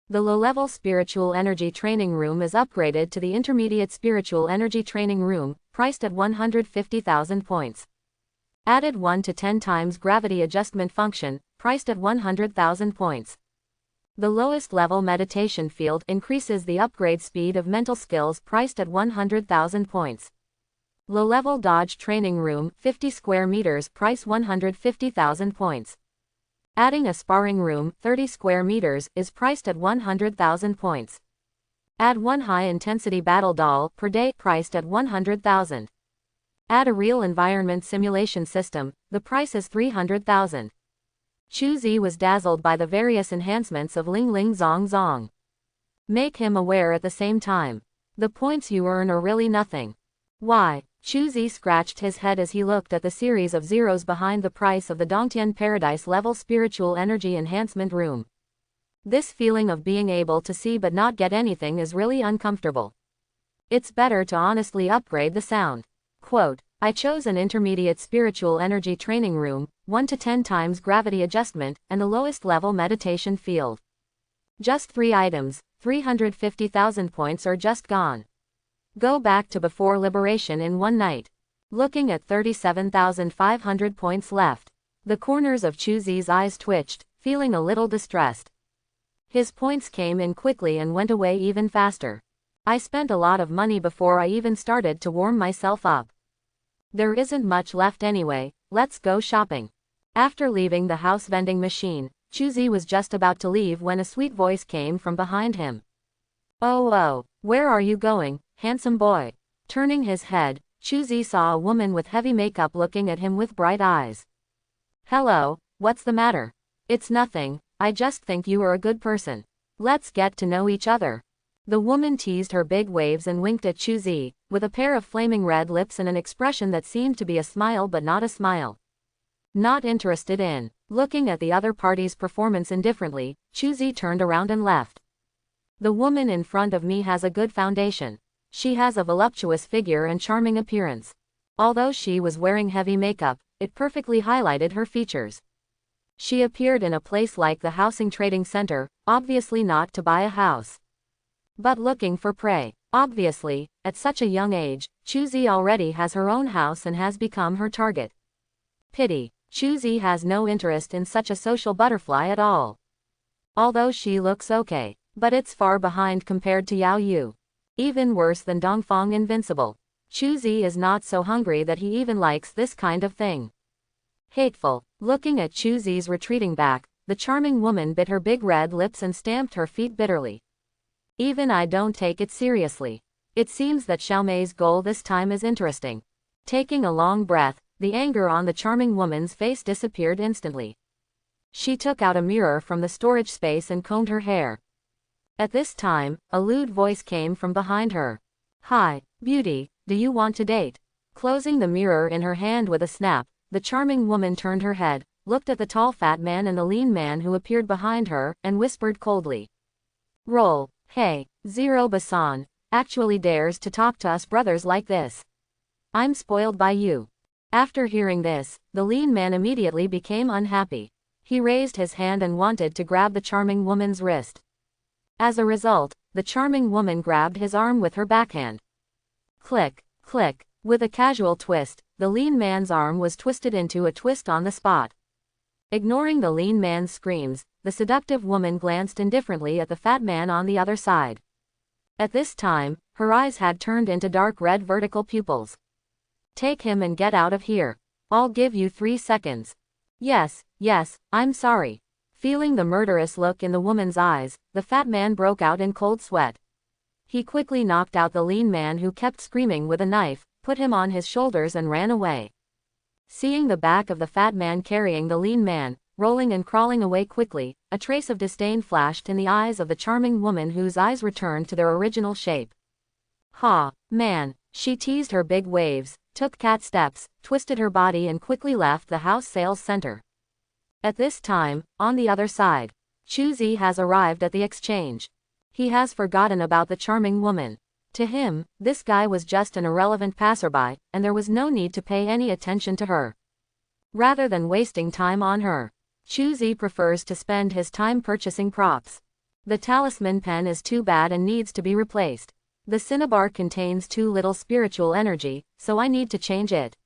The low-level spiritual energy training room is upgraded to the intermediate spiritual energy training room, priced at 150,000 points. Added 1 to 10 times gravity adjustment function, priced at 100,000 points. The lowest level meditation field increases the upgrade speed of mental skills, priced at 100,000 points. Low-level dodge training room, 50 square meters, price 150,000 points. Adding a sparring room, 30 square meters, is priced at 100,000 points. Add one high-intensity battle doll per day, priced at 100,000. Add a real environment simulation system, the price is 300,000. Chuzi was dazzled by the various enhancements of Ling Ling Zong Zong. Make him aware at the same time. The points you earn are really nothing. Why? Chuzi scratched his head as he looked at the series of zeros behind the price of the Dongtian Paradise level spiritual energy enhancement room. This feeling of being able to see but not get anything is really uncomfortable. It's better to honestly upgrade the sound. Quote, I chose an intermediate spiritual energy training room, 1 to 10 times gravity adjustment, and the lowest level meditation field. Just 3 items, 350,000 points are just gone. Go back to before liberation in one night. Looking at 37,500 points left. The corners of Chuzi's eyes twitched, feeling a little distressed. His points came in quickly and went away even faster. I spent a lot of money before I even started to warm myself up. There isn't much left anyway, let's go shopping. After leaving the house vending machine, Chuzi was just about to leave when a sweet voice came from behind him. Oh, where are you going, handsome boy? Turning his head, Chuzi saw a woman with heavy makeup looking at him with bright eyes. Hello, what's the matter? It's nothing, I just think you are a good person. Let's get to know each other. The woman teased her big waves and winked at Chuzi, with a pair of flaming red lips and an expression that seemed to be a smile but not a smile. Not interested in. Looking at the other party's performance indifferently, Chuzi turned around and left. The woman in front of me has a good foundation. She has a voluptuous figure and charming appearance. Although she was wearing heavy makeup, it perfectly highlighted her features. She appeared in a place like the housing trading center, obviously not to buy a house, but looking for prey. Obviously, at such a young age, Chuzi already has her own house and has become her target. Pity. Chuzi has no interest in such a social butterfly at all. Although she looks okay, but it's far behind compared to Yao Yu. Even worse than Dongfang Invincible. Chuzi is not so hungry that he even likes this kind of thing. Hateful. Looking at Chuzi's retreating back, the charming woman bit her big red lips and stamped her feet bitterly. Even I don't take it seriously. It seems that Xiaomei's goal this time is interesting. Taking a long breath, the anger on the charming woman's face disappeared instantly. She took out a mirror from the storage space and combed her hair. At this time, a lewd voice came from behind her. Hi, beauty, do you want to date? Closing the mirror in her hand with a snap, the charming woman turned her head, looked at the tall fat man and the lean man who appeared behind her, and whispered coldly. Roll. Hey, Zero Basan, actually dares to talk to us brothers like this. I'm spoiled by you. After hearing this, the lean man immediately became unhappy. He raised his hand and wanted to grab the charming woman's wrist. As a result, the charming woman grabbed his arm with her backhand. Click, click, with a casual twist, the lean man's arm was twisted into a twist on the spot. Ignoring the lean man's screams, the seductive woman glanced indifferently at the fat man on the other side. At this time, her eyes had turned into dark red vertical pupils. Take him and get out of here. I'll give you 3 seconds. Yes, yes, I'm sorry. Feeling the murderous look in the woman's eyes, the fat man broke out in cold sweat. He quickly knocked out the lean man who kept screaming with a knife, put him on his shoulders and ran away. Seeing the back of the fat man carrying the lean man, rolling and crawling away quickly, a trace of disdain flashed in the eyes of the charming woman whose eyes returned to their original shape. Ha, man, she teased her big waves, took cat steps, twisted her body and quickly left the house sales center. At this time, on the other side, Chuzi has arrived at the exchange. He has forgotten about the charming woman. To him, this guy was just an irrelevant passerby, and there was no need to pay any attention to her. Rather than wasting time on her, Chuzi prefers to spend his time purchasing props. The talisman pen is too bad and needs to be replaced. The cinnabar contains too little spiritual energy, so I need to change it.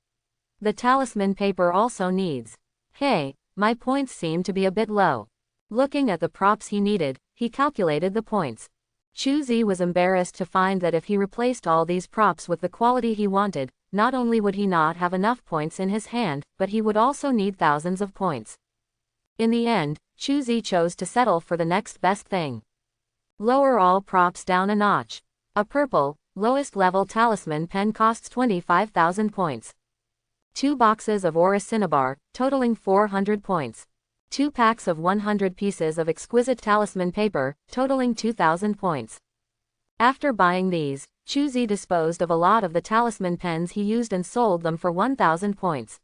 The talisman paper also needs. Hey, my points seem to be a bit low. Looking at the props he needed, he calculated the points. Chuzi was embarrassed to find that if he replaced all these props with the quality he wanted, not only would he not have enough points in his hand, but he would also need thousands of points. In the end, Chuzi chose to settle for the next best thing. Lower all props down a notch. A purple, lowest level talisman pen costs 25,000 points. 2 boxes of Aura Cinnabar, totaling 400 points. 2 packs of 100 pieces of exquisite talisman paper, totaling 2,000 points. After buying these, Chuzi disposed of a lot of the talisman pens he used and sold them for 1,000 points.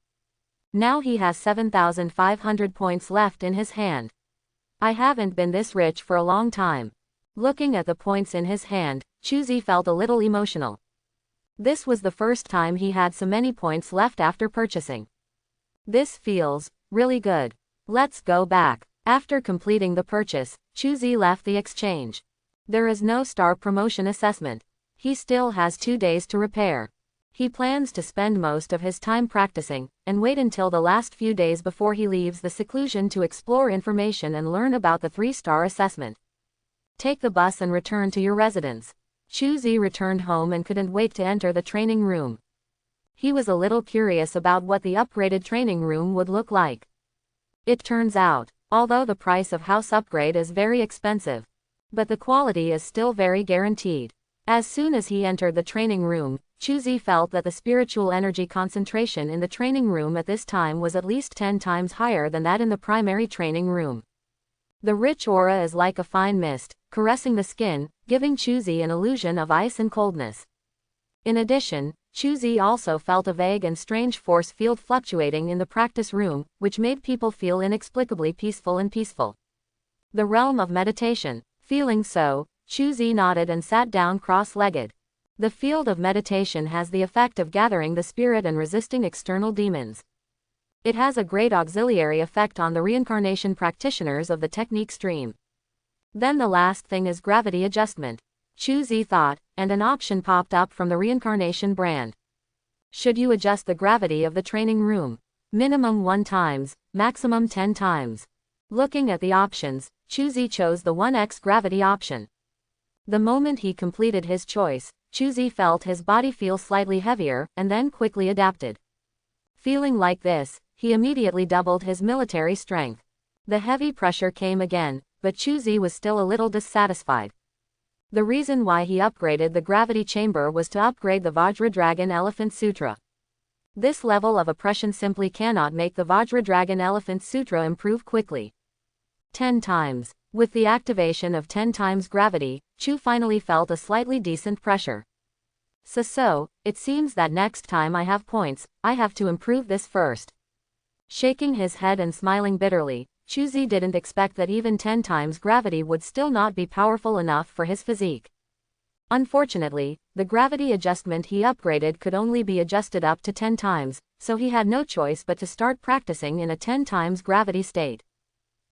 Now he has 7,500 points left in his hand. I haven't been this rich for a long time. Looking at the points in his hand, Chuzi felt a little emotional. This was the first time he had so many points left after purchasing. This feels really good. Let's go back. After completing the purchase, Chuzi left the exchange. There is no star promotion assessment. He still has 2 days to repair. He plans to spend most of his time practicing, and wait until the last few days before he leaves the seclusion to explore information and learn about the 3-star assessment. Take the bus and return to your residence. Chuzi returned home and couldn't wait to enter the training room. He was a little curious about what the upgraded training room would look like. It turns out, although the price of house upgrade is very expensive, but the quality is still very guaranteed. As soon as he entered the training room, Chuzi felt that the spiritual energy concentration in the training room at this time was at least 10 times higher than that in the primary training room. The rich aura is like a fine mist, caressing the skin, giving Chuzi an illusion of ice and coldness. In addition, Chuzi also felt a vague and strange force field fluctuating in the practice room, which made people feel inexplicably peaceful and peaceful. The realm of meditation. Feeling so, Chuzi nodded and sat down cross-legged. The field of meditation has the effect of gathering the spirit and resisting external demons. It has a great auxiliary effect on the reincarnation practitioners of the technique stream. Then the last thing is gravity adjustment. Chuzi thought, and an option popped up from the reincarnation brand. Should you adjust the gravity of the training room? Minimum 1 times, maximum 10 times. Looking at the options, Chuzi chose the 1x gravity option. The moment he completed his choice, Chuzi felt his body feel slightly heavier, and then quickly adapted. Feeling like this, he immediately doubled his military strength. The heavy pressure came again, but Chuzi was still a little dissatisfied. The reason why he upgraded the gravity chamber was to upgrade the Vajra Dragon Elephant Sutra. This level of oppression simply cannot make the Vajra Dragon Elephant Sutra improve quickly. 10 times. With the activation of 10 times gravity, Chu finally felt a slightly decent pressure. So, it seems that next time I have points, I have to improve this first. Shaking his head and smiling bitterly, Chuzi didn't expect that even 10 times gravity would still not be powerful enough for his physique. Unfortunately, the gravity adjustment he upgraded could only be adjusted up to 10 times, so he had no choice but to start practicing in a 10 times gravity state.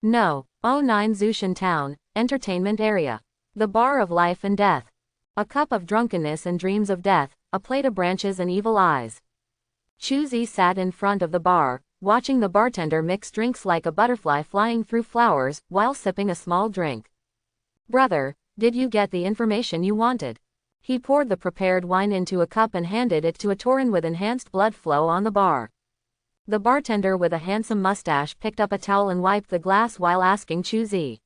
No. 09 Zushan Town, Entertainment Area. The Bar of Life and Death. A cup of drunkenness and dreams of death, a plate of branches and evil eyes. Chuzi sat in front of the bar, watching the bartender mix drinks like a butterfly flying through flowers, while sipping a small drink. Brother, did you get the information you wanted? He poured the prepared wine into a cup and handed it to a Tauren with enhanced blood flow on the bar. The bartender with a handsome mustache picked up a towel and wiped the glass while asking Chuzi.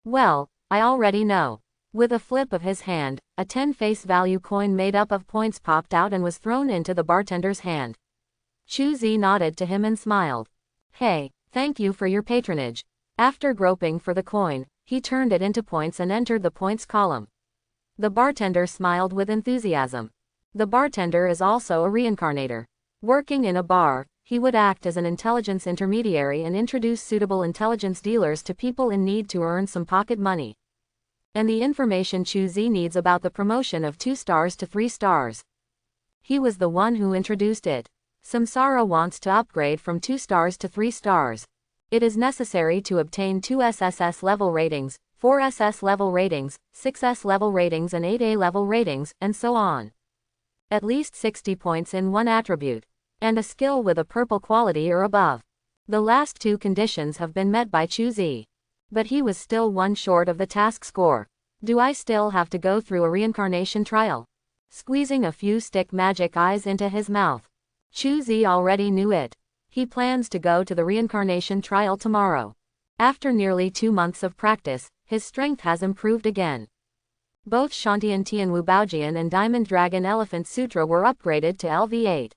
Well, I already know. With a flip of his hand, a 10 face value coin made up of points popped out and was thrown into the bartender's hand. Chuzi nodded to him and smiled. Hey, thank you for your patronage. After groping for the coin, he turned it into points and entered the points column. The bartender smiled with enthusiasm. The bartender is also a reincarnator. Working in a bar, he would act as an intelligence intermediary and introduce suitable intelligence dealers to people in need to earn some pocket money. And the information Chuzi needs about the promotion of 2 stars to 3 stars. He was the one who introduced it. Samsara wants to upgrade from 2 stars to 3 stars. It is necessary to obtain 2 SSS level ratings, 4 SS level ratings, 6 S level ratings and 8 A level ratings, and so on. At least 60 points in one attribute. And a skill with a purple quality or above. The last 2 conditions have been met by Chuzi. But he was still 1 short of the task score. Do I still have to go through a reincarnation trial? Squeezing a few stick magic eyes into his mouth. Chuzi already knew it. He plans to go to the reincarnation trial tomorrow. After nearly 2 months of practice, his strength has improved again. Both Shantian Tianwu Baojian and Diamond Dragon Elephant Sutra were upgraded to LV8.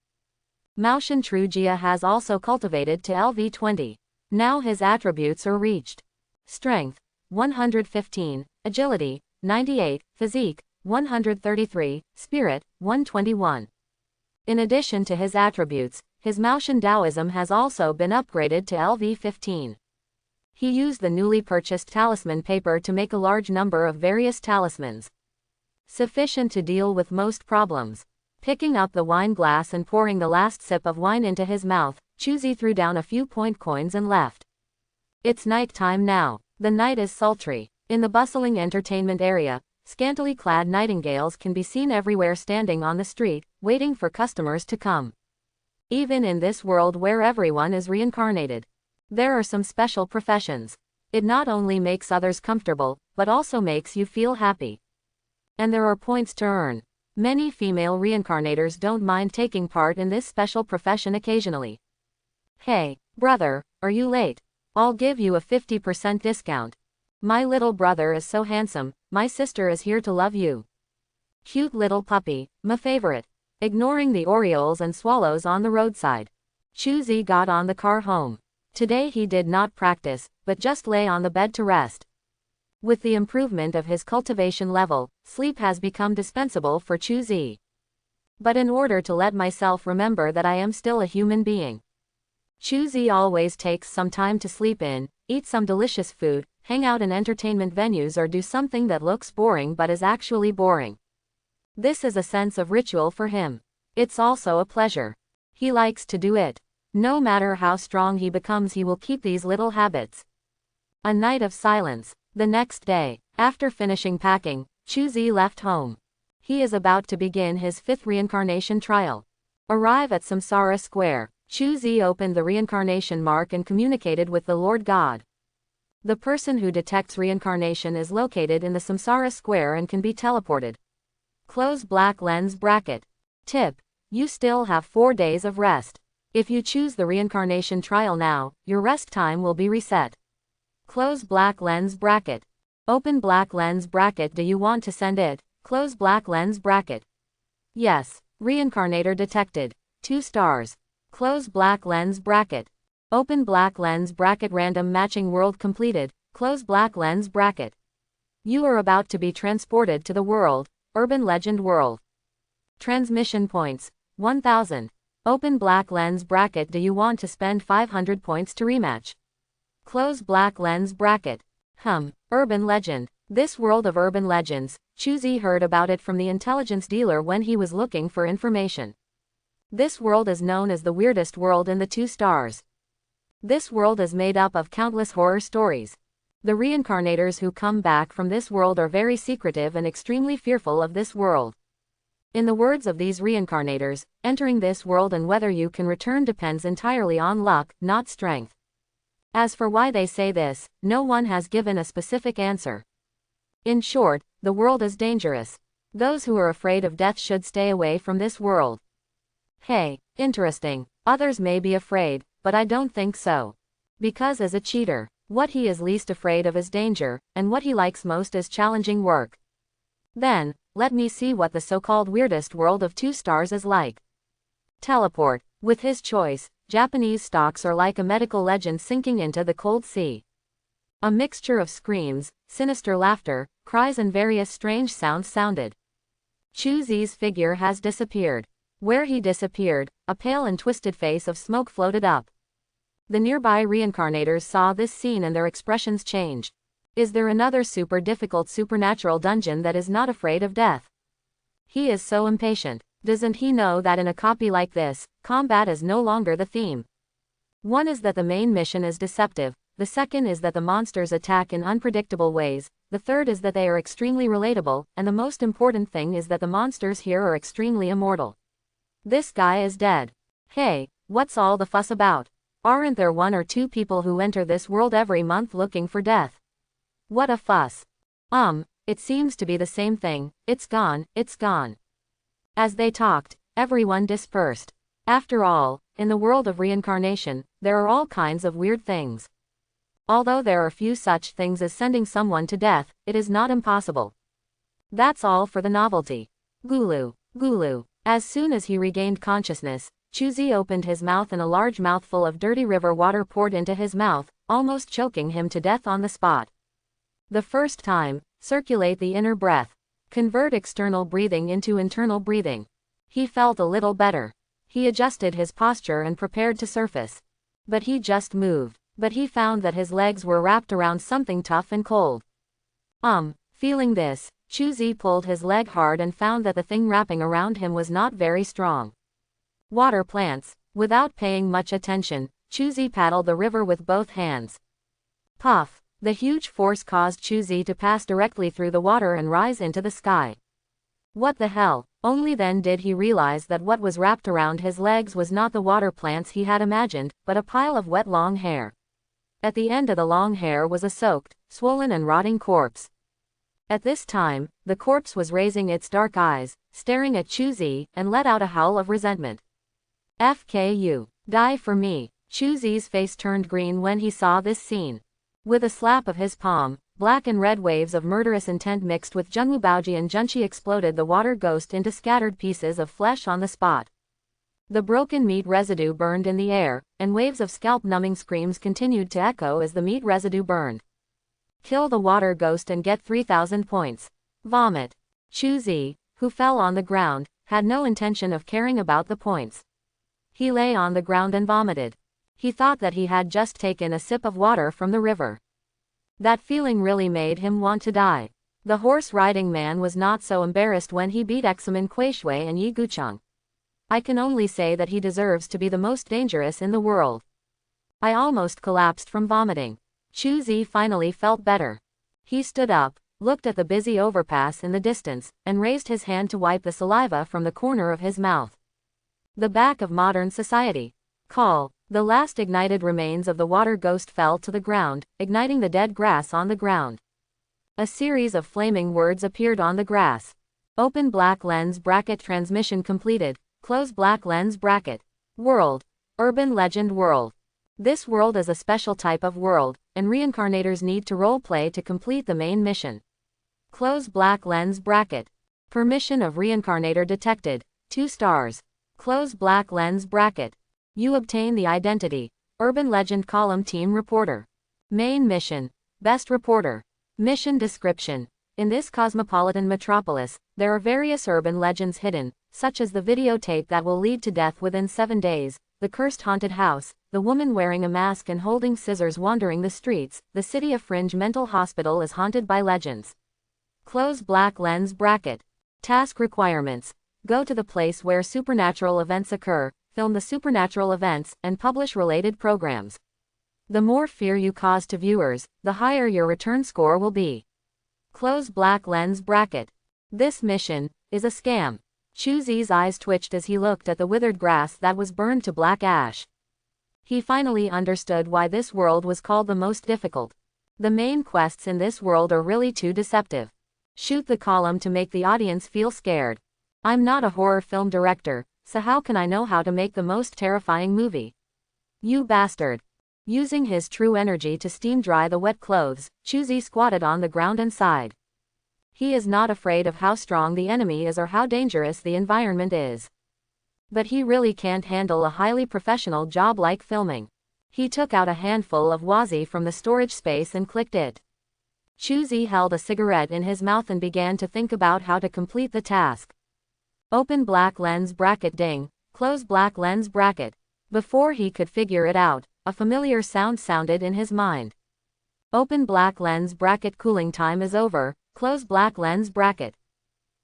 Maoshan Trujia has also cultivated to LV20. Now his attributes are reached. Strength, 115, Agility, 98, Physique, 133, Spirit, 121. In addition to his attributes, his Maoshan Taoism has also been upgraded to LV15. He used the newly purchased talisman paper to make a large number of various talismans. Sufficient to deal with most problems. Picking up the wine glass and pouring the last sip of wine into his mouth, Chuzi threw down a few point coins and left. It's night time now. The night is sultry. In the bustling entertainment area, scantily clad nightingales can be seen everywhere standing on the street, waiting for customers to come. Even in this world where everyone is reincarnated, there are some special professions. It not only makes others comfortable, but also makes you feel happy. And there are points to earn. Many female reincarnators don't mind taking part in this special profession occasionally. Hey, brother, are you late? I'll give you a 50% discount. My little brother is so handsome, my sister is here to love you. Cute little puppy, my favorite. Ignoring the orioles and swallows on the roadside, Chuzi got on the car home. Today he did not practice, but just lay on the bed to rest. With the improvement of his cultivation level, sleep has become dispensable for Chuzi. But in order to let myself remember that I am still a human being, Chuzi always takes some time to sleep in, eat some delicious food, hang out in entertainment venues or do something that looks boring but is actually boring. This is a sense of ritual for him. It's also a pleasure. He likes to do it. No matter how strong he becomes, he will keep these little habits. A night of silence. The next day, after finishing packing, Chuzi left home. He is about to begin his 5th reincarnation trial. Arrive at Samsara Square. Chuzi opened the reincarnation mark and communicated with the Lord God. The person who detects reincarnation is located in the Samsara Square and can be teleported. Close black lens bracket. Tip: you still have 4 days of rest. If you choose the reincarnation trial now, your rest time will be reset. Close black lens bracket. Open black lens bracket. Do you want to send it? Close black lens bracket. Yes. Reincarnator detected. 2 stars. Close black lens bracket. Open black lens bracket. Random matching world completed. Close black lens bracket. You are about to be transported to the world, urban legend world. Transmission points, 1000. Open black lens bracket. Do you want to spend 500 points to rematch? Close black lens bracket. Urban legend. This world of urban legends, Chuzi heard about it from the intelligence dealer when he was looking for information. This world is known as the weirdest world in the 2 stars. This world is made up of countless horror stories. The reincarnators who come back from this world are very secretive and extremely fearful of this world. In the words of these reincarnators, entering this world and whether you can return depends entirely on luck, not strength. As for why they say this, no one has given a specific answer. In short, the world is dangerous. Those who are afraid of death should stay away from this world. Hey, interesting. Others may be afraid, but I don't think so. Because as a cheater, what he is least afraid of is danger, and what he likes most is challenging work. Then, let me see what the so-called weirdest world of 2 stars is like. Teleport. With his choice, Japanese stocks are like a medical legend sinking into the cold sea. A mixture of screams, sinister laughter, cries and various strange sounds sounded. Chuzi's figure has disappeared. Where he disappeared, a pale and twisted face of smoke floated up. The nearby reincarnators saw this scene and their expressions changed. Is there another super difficult supernatural dungeon that is not afraid of death? He is so impatient. Doesn't he know that in a copy like this, combat is no longer the theme? One is that the main mission is deceptive, the second is that the monsters attack in unpredictable ways, the third is that they are extremely relatable, and the most important thing is that the monsters here are extremely immortal. This guy is dead. Hey, what's all the fuss about? Aren't there 1 or 2 people who enter this world every month looking for death? What a fuss. It seems to be the same thing. It's gone, it's gone. As they talked, everyone dispersed. After all, in the world of reincarnation, there are all kinds of weird things. Although there are few such things as sending someone to death, it is not impossible. That's all for the novelty. Gulu, Gulu. As soon as he regained consciousness, Chuzi opened his mouth and a large mouthful of dirty river water poured into his mouth, almost choking him to death on the spot. The first time, circulate the inner breath. Convert external breathing into internal breathing. He felt a little better. He adjusted his posture and prepared to surface. But he just moved. But he found that his legs were wrapped around something tough and cold. Feeling this, Chuzi pulled his leg hard and found that the thing wrapping around him was not very strong. Water plants. Without paying much attention, Chuzi paddled the river with both hands. Puff. The huge force caused Chuzi to pass directly through the water and rise into the sky. What the hell? Only then did he realize that what was wrapped around his legs was not the water plants he had imagined, but a pile of wet long hair. At the end of the long hair was a soaked, swollen and rotting corpse. At this time, the corpse was raising its dark eyes, staring at Chuzi, and let out a howl of resentment. FKU. Die for me. Chuzi's face turned green when he saw this scene. With a slap of his palm, black and red waves of murderous intent mixed with Junwubaoji and Junshi exploded the water ghost into scattered pieces of flesh on the spot. The broken meat residue burned in the air, and waves of scalp-numbing screams continued to echo as the meat residue burned. Kill the water ghost and get 3,000 points. Vomit. Chuzi, who fell on the ground, had no intention of caring about the points. He lay on the ground and vomited. He thought that he had just taken a sip of water from the river. That feeling really made him want to die. The horse-riding man was not so embarrassed when he beat Examen Kuishui and Yi Gucheng. I can only say that he deserves to be the most dangerous in the world. I almost collapsed from vomiting. Chuzi finally felt better. He stood up, looked at the busy overpass in the distance, and raised his hand to wipe the saliva from the corner of his mouth. The back of modern society. Call. The last ignited remains of the water ghost fell to the ground, igniting the dead grass on the ground. A series of flaming words appeared on the grass. Open black lens bracket transmission completed, close black lens bracket. World. Urban legend world. This world is a special type of world, and reincarnators need to roleplay to complete the main mission. Close black lens bracket. Permission of reincarnator detected, 2 stars. Close black lens bracket. You obtain the identity. Urban Legend Column Team Reporter. Main Mission. Best Reporter. Mission Description. In this cosmopolitan metropolis, there are various urban legends hidden, such as the videotape that will lead to death within 7 days, the cursed haunted house, the woman wearing a mask and holding scissors wandering the streets, the city of Fringe Mental Hospital is haunted by legends. Close black lens bracket. Task requirements. Go to the place where supernatural events occur, film the supernatural events, and publish related programs. The more fear you cause to viewers, the higher your return score will be. Close black lens bracket. This mission is a scam. Chuzi's eyes twitched as he looked at the withered grass that was burned to black ash. He finally understood why this world was called the most difficult. The main quests in this world are really too deceptive. Shoot the column to make the audience feel scared. I'm not a horror film director, so how can I know how to make the most terrifying movie? You bastard. Using his true energy to steam dry the wet clothes, Chuzi squatted on the ground and sighed. He is not afraid of how strong the enemy is or how dangerous the environment is. But he really can't handle a highly professional job like filming. He took out a handful of wazi from the storage space and clicked it. Chuzi held a cigarette in his mouth and began to think about how to complete the task. Open black lens bracket ding, close black lens bracket. Before he could figure it out, a familiar sound sounded in his mind. Open black lens bracket cooling time is over, close black lens bracket.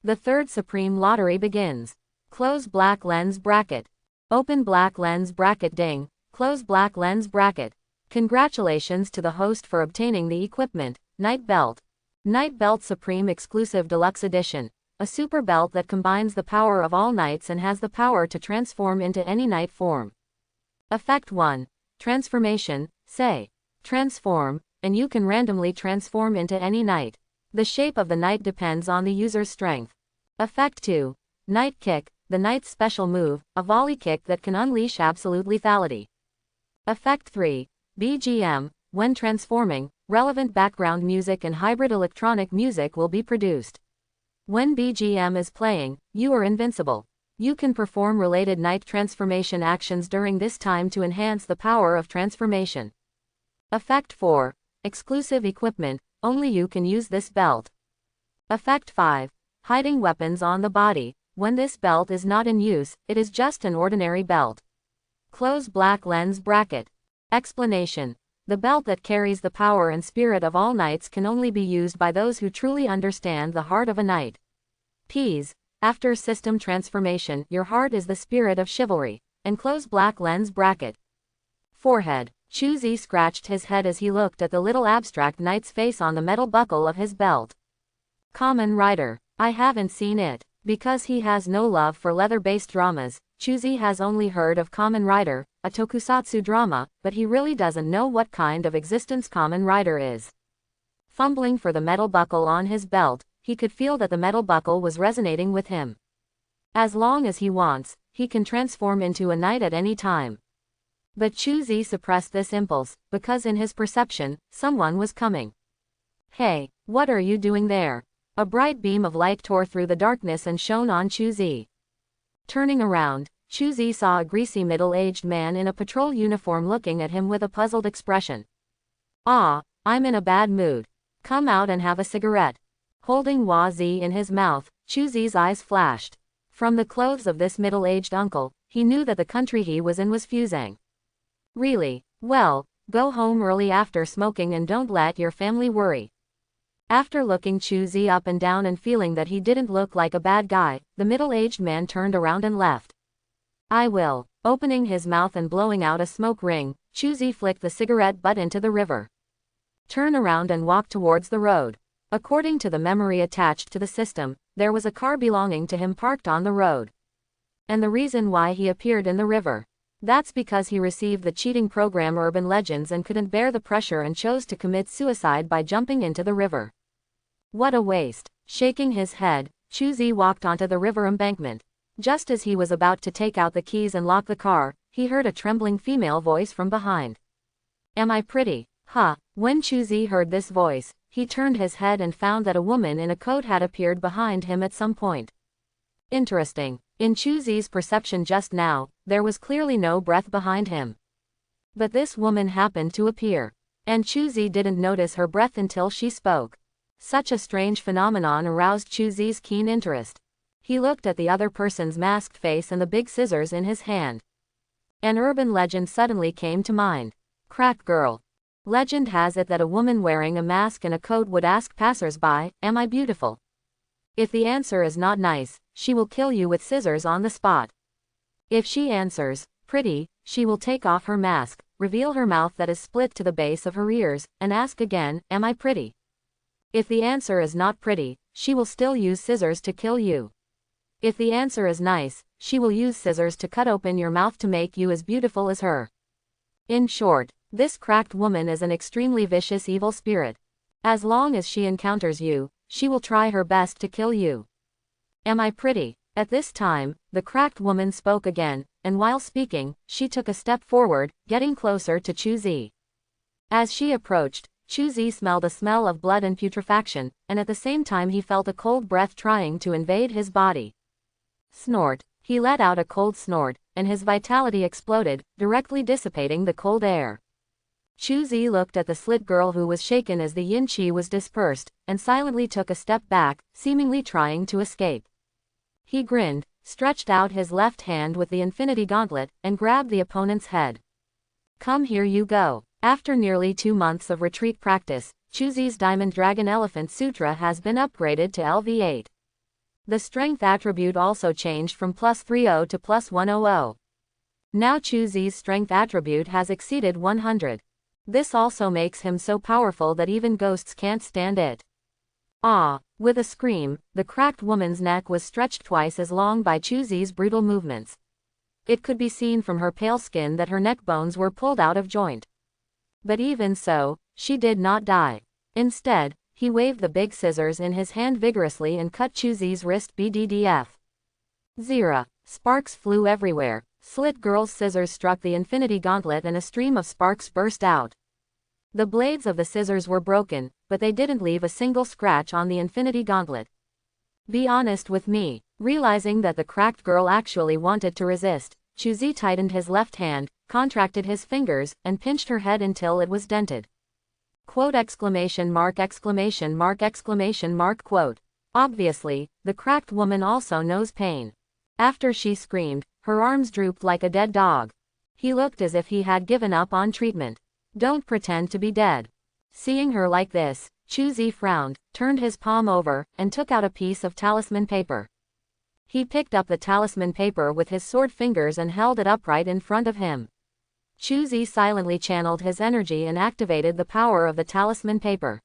The third supreme lottery begins. Close black lens bracket. Open black lens bracket ding, close black lens bracket. Congratulations to the host for obtaining the equipment, Night Belt. Night Belt Supreme Exclusive Deluxe Edition. A super belt that combines the power of all knights and has the power to transform into any knight form. Effect 1. Transformation, say. Transform, and you can randomly transform into any knight. The shape of the knight depends on the user's strength. Effect 2. Knight Kick, the knight's special move, a volley kick that can unleash absolute lethality. Effect 3. BGM, when transforming, relevant background music and hybrid electronic music will be produced. When BGM is playing, you are invincible. You can perform related knight transformation actions during this time to enhance the power of transformation. Effect 4. Exclusive equipment, only you can use this belt. Effect 5. Hiding weapons on the body, when this belt is not in use, it is just an ordinary belt. Close black lens bracket. Explanation. The belt that carries the power and spirit of all knights can only be used by those who truly understand the heart of a knight. Ps. After system transformation, your heart is the spirit of chivalry. And close black lens bracket. Forehead. Chuzi scratched his head as he looked at the little abstract knight's face on the metal buckle of his belt. Kamen Rider. I haven't seen it. Because he has no love for leather-based dramas, Chuzi has only heard of Kamen Rider, a tokusatsu drama, but he really doesn't know what kind of existence Kamen Rider is. Fumbling for the metal buckle on his belt, he could feel that the metal buckle was resonating with him. As long as he wants, he can transform into a knight at any time. But Chuzi suppressed this impulse, because in his perception, someone was coming. Hey, what are you doing there? A bright beam of light tore through the darkness and shone on Chuzi. Turning around, Chuzi saw a greasy middle-aged man in a patrol uniform looking at him with a puzzled expression. Ah, I'm in a bad mood. Come out and have a cigarette. Holding wazi in his mouth, Chuzi's eyes flashed. From the clothes of this middle-aged uncle, he knew that the country he was in was Fuzang. Really? Well, go home early after smoking and don't let your family worry. After looking Chuzi up and down and feeling that he didn't look like a bad guy, the middle-aged man turned around and left. I will. Opening his mouth and blowing out a smoke ring, Chuzi flicked the cigarette butt into the river. Turn around and walk towards the road. According to the memory attached to the system, there was a car belonging to him parked on the road. And the reason why he appeared in the river. That's because he received the cheating program Urban Legends and couldn't bear the pressure and chose to commit suicide by jumping into the river. What a waste. Shaking his head, Chuzi walked onto the river embankment. Just as he was about to take out the keys and lock the car, he heard a trembling female voice from behind. Am I pretty? Huh. When Chuzi heard this voice, he turned his head and found that a woman in a coat had appeared behind him at some point. Interesting. In Chuzi's perception just now, there was clearly no breath behind him. But this woman happened to appear. And Chuzi didn't notice her breath until she spoke. Such a strange phenomenon aroused Chuzi's keen interest. He looked at the other person's masked face and the big scissors in his hand. An urban legend suddenly came to mind. Crack girl. Legend has it that a woman wearing a mask and a coat would ask passers-by, "Am I beautiful?" If the answer is not nice, she will kill you with scissors on the spot. If she answers, "Pretty," she will take off her mask, reveal her mouth that is split to the base of her ears, and ask again, "Am I pretty?" If the answer is not pretty, she will still use scissors to kill you. If the answer is nice, she will use scissors to cut open your mouth to make you as beautiful as her. In short, this cracked woman is an extremely vicious evil spirit. As long as she encounters you, she will try her best to kill you. Am I pretty? At this time, the cracked woman spoke again, and while speaking, she took a step forward, getting closer to Chuzi. As she approached, Chuzi smelled a smell of blood and putrefaction, and at the same time he felt a cold breath trying to invade his body. Snort. He let out a cold snort, and his vitality exploded, directly dissipating the cold air. Chuzi looked at the slit girl who was shaken as the yin qi was dispersed, and silently took a step back, seemingly trying to escape. He grinned, stretched out his left hand with the infinity gauntlet, and grabbed the opponent's head. Come here you go. After nearly 2 months of retreat practice, Chuzi's Diamond Dragon Elephant Sutra has been upgraded to LV8. The strength attribute also changed from +30 to +100. Now Chuzi's strength attribute has exceeded 100. This also makes him so powerful that even ghosts can't stand it. Ah! With a scream, the cracked woman's neck was stretched twice as long by Chuzi's brutal movements. It could be seen from her pale skin that her neck bones were pulled out of joint. But even so, she did not die. Instead, he waved the big scissors in his hand vigorously and cut Chuzi's wrist BDDF. Zera. Sparks flew everywhere. Slit girl's scissors struck the infinity gauntlet and a stream of sparks burst out. The blades of the scissors were broken, but they didn't leave a single scratch on the infinity gauntlet. Be honest with me. Realizing that the cracked girl actually wanted to resist, Chuzi tightened his left hand, contracted his fingers, and pinched her head until it was dented. Quote exclamation mark exclamation mark exclamation mark quote. Obviously, the cracked woman also knows pain. After she screamed, her arms drooped like a dead dog. He looked as if he had given up on treatment. Don't pretend to be dead. Seeing her like this, Chuzi frowned, turned his palm over, and took out a piece of talisman paper. He picked up the talisman paper with his sword fingers and held it upright in front of him. Chuzi silently channeled his energy and activated the power of the talisman paper.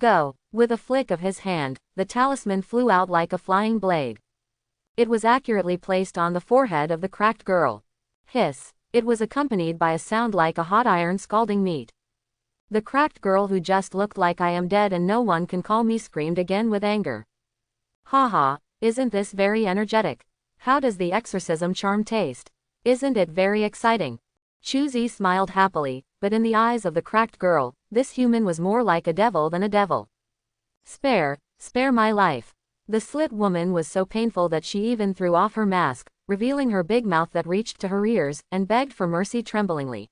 Go! With a flick of his hand, the talisman flew out like a flying blade. It was accurately placed on the forehead of the cracked girl. Hiss! It was accompanied by a sound like a hot iron scalding meat. The cracked girl who just looked like I am dead and no one can call me screamed again with anger. Haha, isn't this very energetic? How does the exorcism charm taste? Isn't it very exciting? Chuzi smiled happily, but in the eyes of the cracked girl, this human was more like a devil than a devil. Spare my life. The slit woman was so painful that she even threw off her mask, revealing her big mouth that reached to her ears, and begged for mercy tremblingly.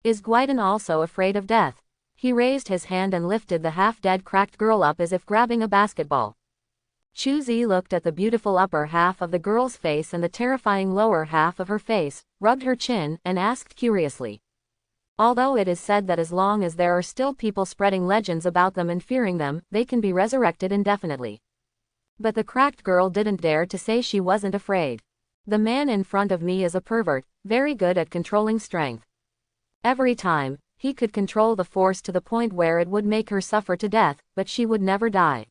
Is Guiden also afraid of death? He raised his hand and lifted the half-dead cracked girl up as if grabbing a basketball. Chuzi looked at the beautiful upper half of the girl's face and the terrifying lower half of her face, rubbed her chin, and asked curiously. Although it is said that as long as there are still people spreading legends about them and fearing them, they can be resurrected indefinitely. But the cracked girl didn't dare to say she wasn't afraid. The man in front of me is a pervert, very good at controlling strength. Every time, he could control the force to the point where it would make her suffer to death, but she would never die.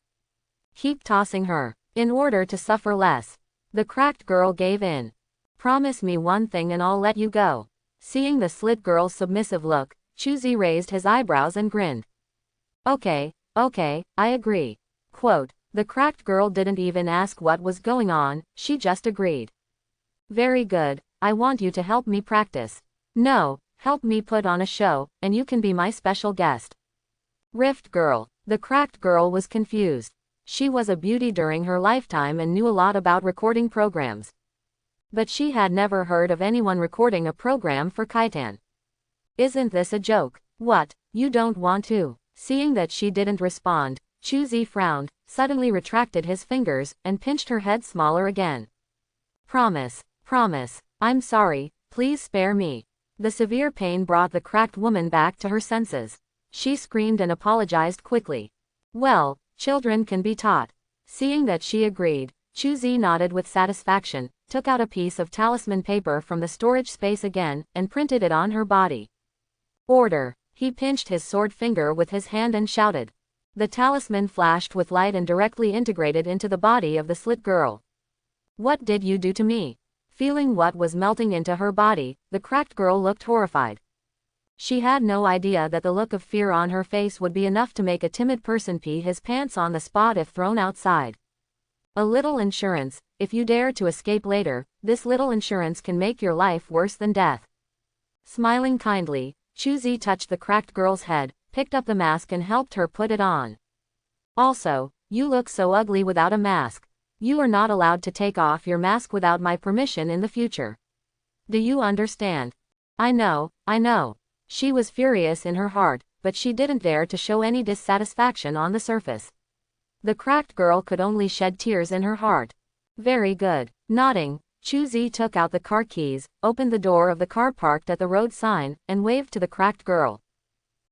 Keep tossing her, in order to suffer less. The cracked girl gave in. Promise me one thing and I'll let you go. Seeing the slit girl's submissive look, Chuzi raised his eyebrows and grinned. Okay, I agree. Quote, the cracked girl didn't even ask what was going on, she just agreed. Very good, I want you to help me practice. No, help me put on a show, and you can be my special guest. Rift girl. The cracked girl was confused. She was a beauty during her lifetime and knew a lot about recording programs. But she had never heard of anyone recording a program for Kaitan. Isn't this a joke? What, you don't want to? Seeing that she didn't respond, Chuzi frowned, suddenly retracted his fingers, and pinched her head smaller again. Promise, I'm sorry, please spare me. The severe pain brought the cracked woman back to her senses. She screamed and apologized quickly. Well, children can be taught. Seeing that she agreed, Chuzi nodded with satisfaction, took out a piece of talisman paper from the storage space again, and printed it on her body. Order. He pinched his sword finger with his hand and shouted. The talisman flashed with light and directly integrated into the body of the slit girl. What did you do to me? Feeling what was melting into her body, the cracked girl looked horrified. She had no idea that the look of fear on her face would be enough to make a timid person pee his pants on the spot if thrown outside. A little insurance. If you dare to escape later, this little insurance can make your life worse than death. Smiling kindly, Chuzi touched the cracked girl's head, picked up the mask and helped her put it on. Also, you look so ugly without a mask. You are not allowed to take off your mask without my permission in the future. Do you understand? I know. She was furious in her heart, but she didn't dare to show any dissatisfaction on the surface. The cracked girl could only shed tears in her heart. Very good. Nodding, Chuzi took out the car keys, opened the door of the car parked at the road sign, and waved to the cracked girl.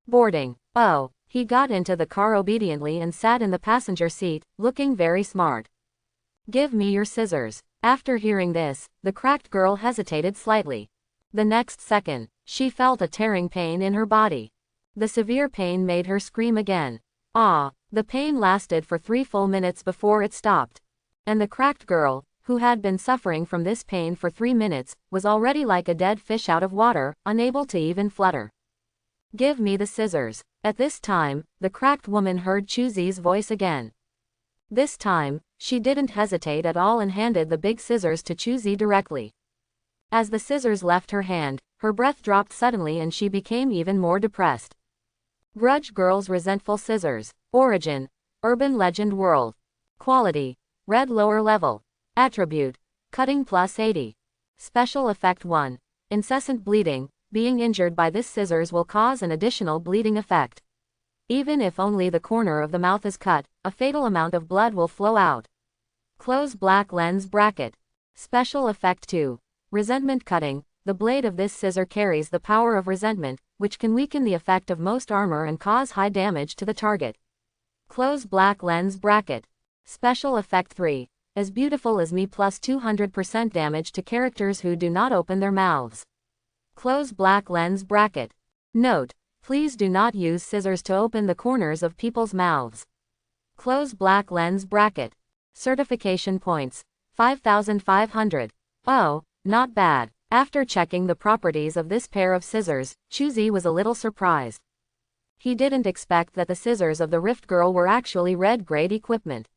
Boarding. Oh, he got into the car obediently and sat in the passenger seat, looking very smart. Give me your scissors. After hearing this, the cracked girl hesitated slightly. The next second, she felt a tearing pain in her body. The severe pain made her scream again. Ah! The pain lasted for 3 full minutes before it stopped. And the cracked girl, who had been suffering from this pain for 3 minutes, was already like a dead fish out of water, unable to even flutter. Give me the scissors. At this time, the cracked woman heard Chuzi's voice again. This time, she didn't hesitate at all and handed the big scissors to Chuzi directly. As the scissors left her hand, her breath dropped suddenly and she became even more depressed. Grudge Girl's Resentful Scissors. Origin: Urban Legend World. Quality: Red lower level. Attribute: Cutting plus 80. Special Effect 1. Incessant bleeding. Being injured by this scissors will cause an additional bleeding effect. Even if only the corner of the mouth is cut, a fatal amount of blood will flow out. Close black lens bracket. Special Effect 2. Resentment Cutting. The blade of this scissor carries the power of resentment, which can weaken the effect of most armor and cause high damage to the target. Close black lens bracket. Special Effect 3. As Beautiful as Me plus 200% damage to characters who do not open their mouths. Close black lens bracket. Note: please do not use scissors to open the corners of people's mouths. Close black lens bracket. Certification points: 5,500. Oh, not bad. After checking the properties of this pair of scissors, Chuzi was a little surprised. He didn't expect that the scissors of the Rift Girl were actually red-grade equipment.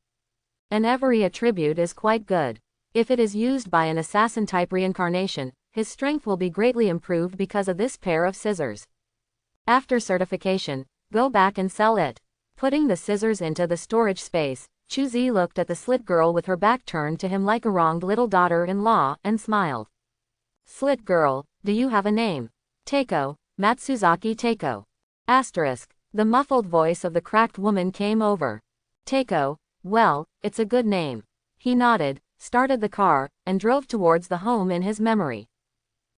And every attribute is quite good. If it is used by an assassin-type reincarnation, his strength will be greatly improved because of this pair of scissors. After certification, go back and sell it. Putting the scissors into the storage space, Chuzi looked at the slit girl with her back turned to him like a wronged little daughter-in-law, and smiled. Slit girl, do you have a name? Teiko, Matsuzaki Teiko. Asterisk. The muffled voice of the cracked woman came over. Teiko, well, it's a good name. He nodded, started the car, and drove towards the home in his memory.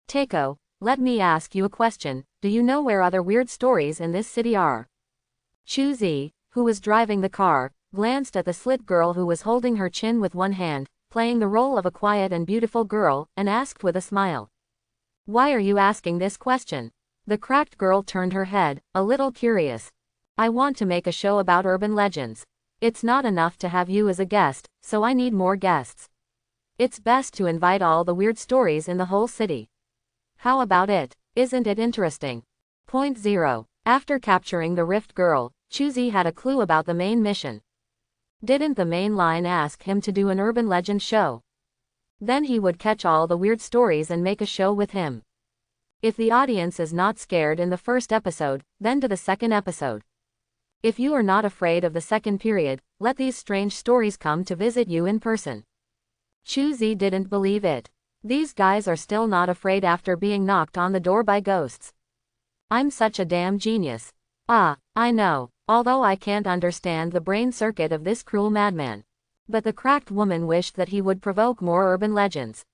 Teiko, let me ask you a question. Do you know where other weird stories in this city are? Chuzi, who was driving the car, glanced at the slit girl who was holding her chin with one hand, playing the role of a quiet and beautiful girl, and asked with a smile. Why are you asking this question? The cracked girl turned her head, a little curious. I want to make a show about urban legends. It's not enough to have you as a guest, so I need more guests. It's best to invite all the weird stories in the whole city. How about it? Isn't it interesting? Point 0. After capturing the Rift Girl, Chuzi had a clue about the main mission. Didn't the main line ask him to do an urban legend show? Then he would catch all the weird stories and make a show with him. If the audience is not scared in the first episode, then to the second episode. If you are not afraid of the second period, let these strange stories come to visit you in person. Chuzi didn't believe it. These guys are still not afraid after being knocked on the door by ghosts. I'm such a damn genius. Ah, I know, although I can't understand the brain circuit of this cruel madman. But the cracked woman wished that he would provoke more urban legends.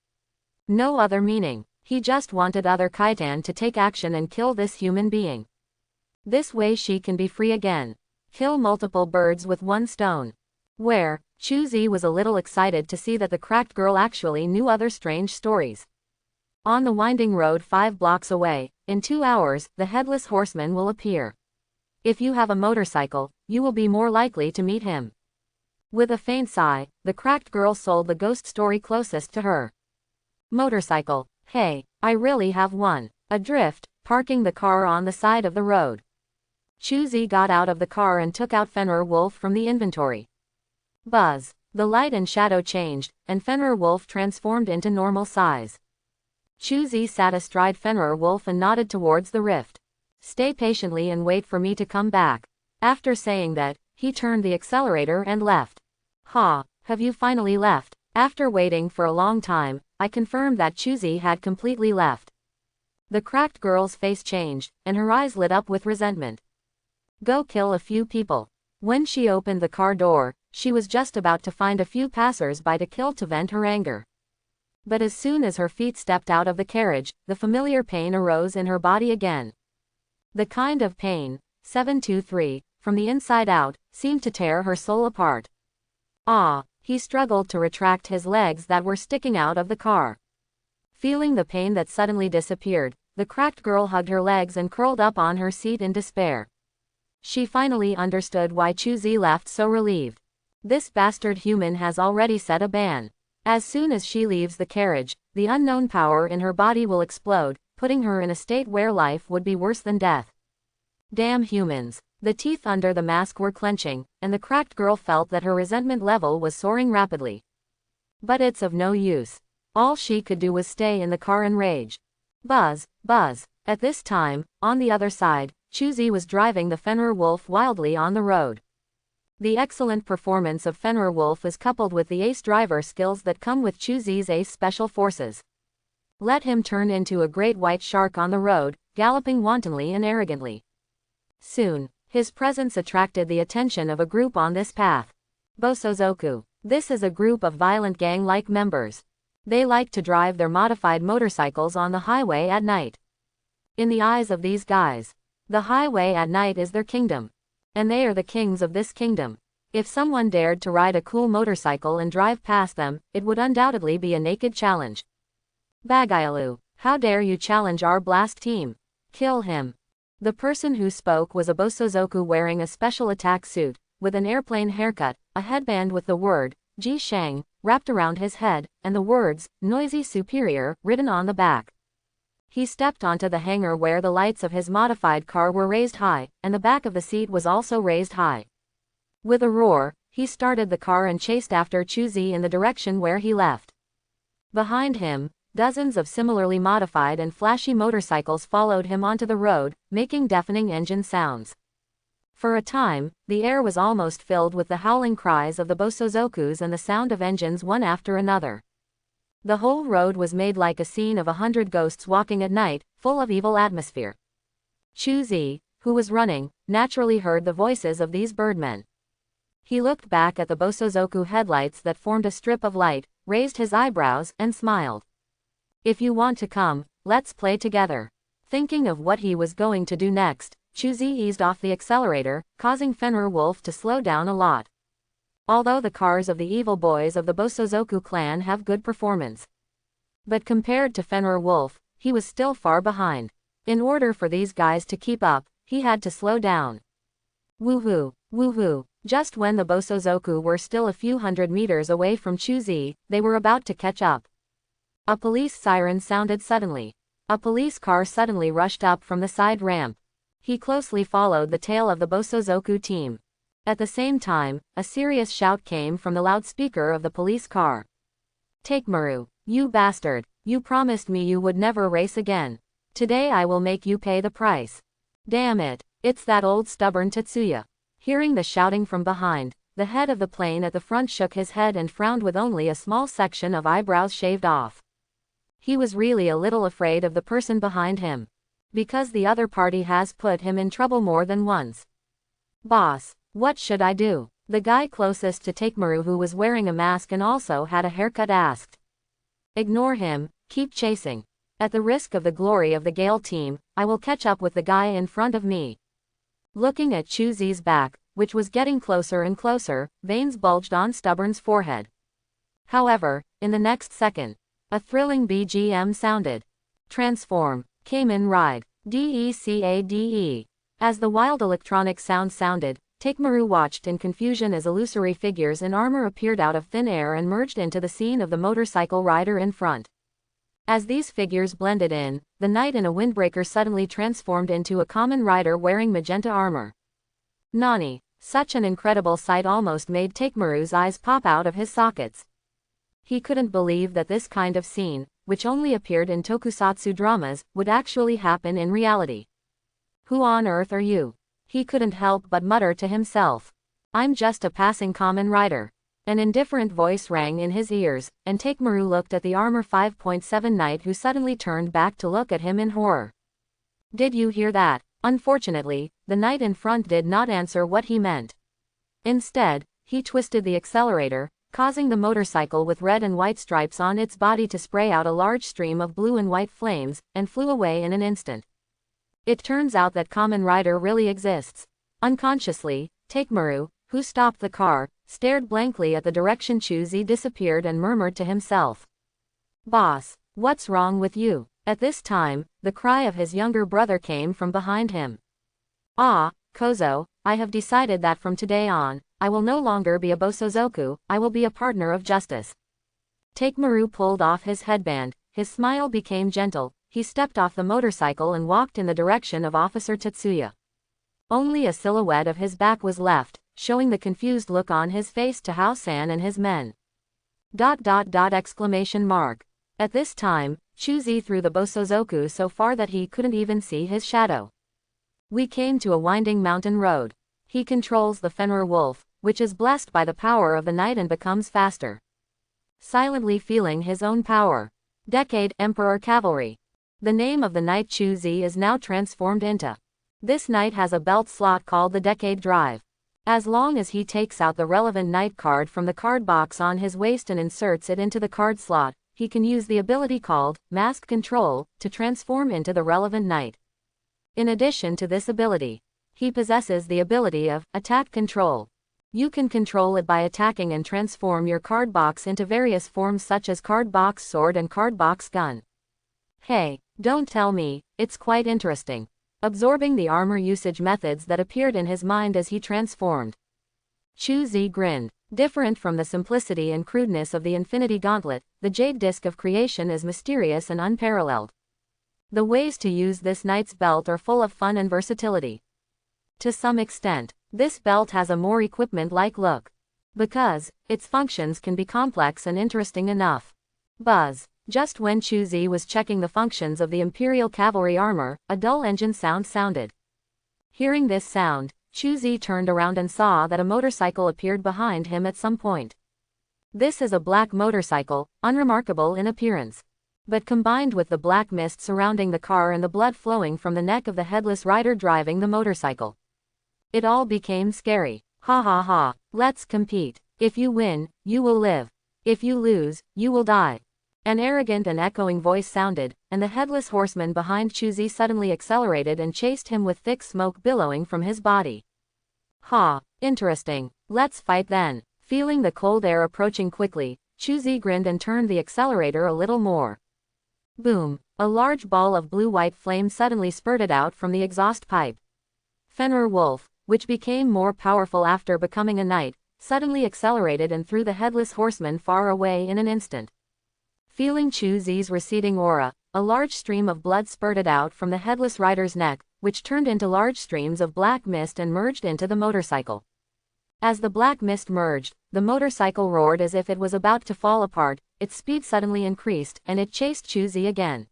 No other meaning. He just wanted other Kaitan to take action and kill this human being. This way she can be free again. Kill multiple birds with one stone. Where, Chuzi was a little excited to see that the cracked girl actually knew other strange stories. On the winding road 5 blocks away, in 2 hours, the headless horseman will appear. If you have a motorcycle, you will be more likely to meet him. With a faint sigh, the cracked girl sold the ghost story closest to her. Motorcycle. Hey, I really have one. Adrift, parking the car on the side of the road. Chuzi got out of the car and took out Fenrir Wolf from the inventory. Buzz. The light and shadow changed, and Fenrir Wolf transformed into normal size. Chuzi sat astride Fenrir Wolf and nodded towards the rift. Stay patiently and wait for me to come back. After saying that, he turned the accelerator and left. Ha, have you finally left? After waiting for a long time, I confirmed that Chuzi had completely left. The cracked girl's face changed, and her eyes lit up with resentment. Go kill a few people. When she opened the car door, she was just about to find a few passers-by to kill to vent her anger. But as soon as her feet stepped out of the carriage, the familiar pain arose in her body again. The kind of pain, 723, from the inside out, seemed to tear her soul apart. Ah, he struggled to retract his legs that were sticking out of the car. Feeling the pain that suddenly disappeared, the cracked girl hugged her legs and curled up on her seat in despair. She finally understood why Chuzi left so relieved. This bastard human has already set a ban. As soon as she leaves the carriage, the unknown power in her body will explode, putting her in a state where life would be worse than death. Damn humans. The teeth under the mask were clenching, and the cracked girl felt that her resentment level was soaring rapidly. But it's of no use. All she could do was stay in the car and rage. Buzz, buzz. At this time, on the other side, Chuzi was driving the Fenrir Wolf wildly on the road. The excellent performance of Fenrir Wolf is coupled with the ace driver skills that come with Chuzi's ace special forces. Let him turn into a great white shark on the road, galloping wantonly and arrogantly. Soon, his presence attracted the attention of a group on this path. Bosozoku. This is a group of violent gang-like members. They like to drive their modified motorcycles on the highway at night. In the eyes of these guys, the highway at night is their kingdom. And they are the kings of this kingdom. If someone dared to ride a cool motorcycle and drive past them, it would undoubtedly be a naked challenge. Bagayalu, how dare you challenge our blast team? Kill him. The person who spoke was a Bosozoku wearing a special attack suit, with an airplane haircut, a headband with the word, Ji Shang, wrapped around his head, and the words, Noisy Superior, written on the back. He stepped onto the hangar where the lights of his modified car were raised high, and the back of the seat was also raised high. With a roar, he started the car and chased after Chuzi in the direction where he left. Behind him, dozens of similarly modified and flashy motorcycles followed him onto the road, making deafening engine sounds. For a time, the air was almost filled with the howling cries of the Bosozokus and the sound of engines one after another. The whole road was made like a scene of 100 ghosts walking at night, full of evil atmosphere. Chuzi, who was running, naturally heard the voices of these birdmen. He looked back at the Bosozoku headlights that formed a strip of light, raised his eyebrows, and smiled. If you want to come, let's play together. Thinking of what he was going to do next, Chuzi eased off the accelerator, causing Fenrir Wolf to slow down a lot. Although the cars of the evil boys of the Bosozoku clan have good performance. But compared to Fenrir Wolf, he was still far behind. In order for these guys to keep up, he had to slow down. Woohoo, woohoo. Just when the Bosozoku were still a few hundred meters away from Chuzi, they were about to catch up. A police siren sounded suddenly. A police car suddenly rushed up from the side ramp. He closely followed the tail of the Bosozoku team. At the same time, a serious shout came from the loudspeaker of the police car. Takemaru, you bastard, you promised me you would never race again. Today I will make you pay the price. Damn it, it's that old stubborn Tetsuya. Hearing the shouting from behind, the head of the plane at the front shook his head and frowned with only a small section of eyebrows shaved off. He was really a little afraid of the person behind him. Because the other party has put him in trouble more than once. Boss, what should I do? The guy closest to Takemaru, who was wearing a mask and also had a haircut, asked. Ignore him, keep chasing. At the risk of the glory of the Gale team, I will catch up with the guy in front of me. Looking at Chuzi's back, which was getting closer and closer, veins bulged on Stubborn's forehead. However, in the next second, a thrilling BGM sounded. Transform, Kamen Ride, DECADE. As the wild electronic sound sounded, Takemaru watched in confusion as illusory figures in armor appeared out of thin air and merged into the scene of the motorcycle rider in front. As these figures blended in, the knight in a windbreaker suddenly transformed into a common rider wearing magenta armor. Nani, Such an incredible sight almost made Takemaru's eyes pop out of his sockets. He couldn't believe that this kind of scene, which only appeared in tokusatsu dramas, would actually happen in reality. Who on earth are you? He couldn't help but mutter to himself. I'm just a passing common rider. An indifferent voice rang in his ears, and Takemaru looked at the armor 5.7 knight, who suddenly turned back to look at him in horror. Did you hear that? Unfortunately, the knight in front did not answer what he meant. Instead, he twisted the accelerator, causing the motorcycle with red and white stripes on its body to spray out a large stream of blue and white flames, and flew away in an instant. It turns out that Kamen Rider really exists. Unconsciously, Takemaru, who stopped the car, stared blankly at the direction Chuzi disappeared and murmured to himself. Boss, what's wrong with you? At this time, the cry of his younger brother came from behind him. Ah, Kozo, I have decided that from today on, I will no longer be a bosozoku, I will be a partner of justice. Takemaru pulled off his headband, his smile became gentle, he stepped off the motorcycle and walked in the direction of Officer Tetsuya. Only a silhouette of his back was left, showing the confused look on his face to Hao-san and his men. ... Exclamation mark. At this time, Chuzi threw the bosozoku so far that he couldn't even see his shadow. We came to a winding mountain road. He controls the Fenrir wolf, which is blessed by the power of the night and becomes faster. Silently feeling his own power. Decade Emperor Cavalry. The name of the knight Chuzi is now transformed into. This knight has a belt slot called the Decade Drive. As long as he takes out the relevant knight card from the card box on his waist and inserts it into the card slot, he can use the ability called Mask Control to transform into the relevant knight. In addition to this ability, he possesses the ability of Attack Control. You can control it by attacking and transform your card box into various forms such as card box sword and card box gun. Hey, don't tell me, it's quite interesting. Absorbing the armor usage methods that appeared in his mind as he transformed, Chuzi grinned. Different from the simplicity and crudeness of the Infinity Gauntlet, the Jade Disc of Creation is mysterious and unparalleled. The ways to use this knight's belt are full of fun and versatility. To some extent, this belt has a more equipment-like look. Because, its functions can be complex and interesting enough. Buzz. Just when Chuzi was checking the functions of the Imperial Cavalry armor, a dull engine sound sounded. Hearing this sound, Chuzi turned around and saw that a motorcycle appeared behind him at some point. This is a black motorcycle, unremarkable in appearance. But combined with the black mist surrounding the car and the blood flowing from the neck of the headless rider driving the motorcycle, it all became scary. Ha ha ha, let's compete. If you win, you will live. If you lose, you will die. An arrogant and echoing voice sounded, and the headless horseman behind Chuzi suddenly accelerated and chased him with thick smoke billowing from his body. Ha, interesting. Let's fight then. Feeling the cold air approaching quickly, Chuzi grinned and turned the accelerator a little more. Boom, a large ball of blue-white flame suddenly spurted out from the exhaust pipe. Fenrir Wolf, which became more powerful after becoming a knight, suddenly accelerated and threw the headless horseman far away in an instant. Feeling Chuzi's receding aura, a large stream of blood spurted out from the headless rider's neck, which turned into large streams of black mist and merged into the motorcycle. As the black mist merged, the motorcycle roared as if it was about to fall apart, its speed suddenly increased, and it chased Chuzi again.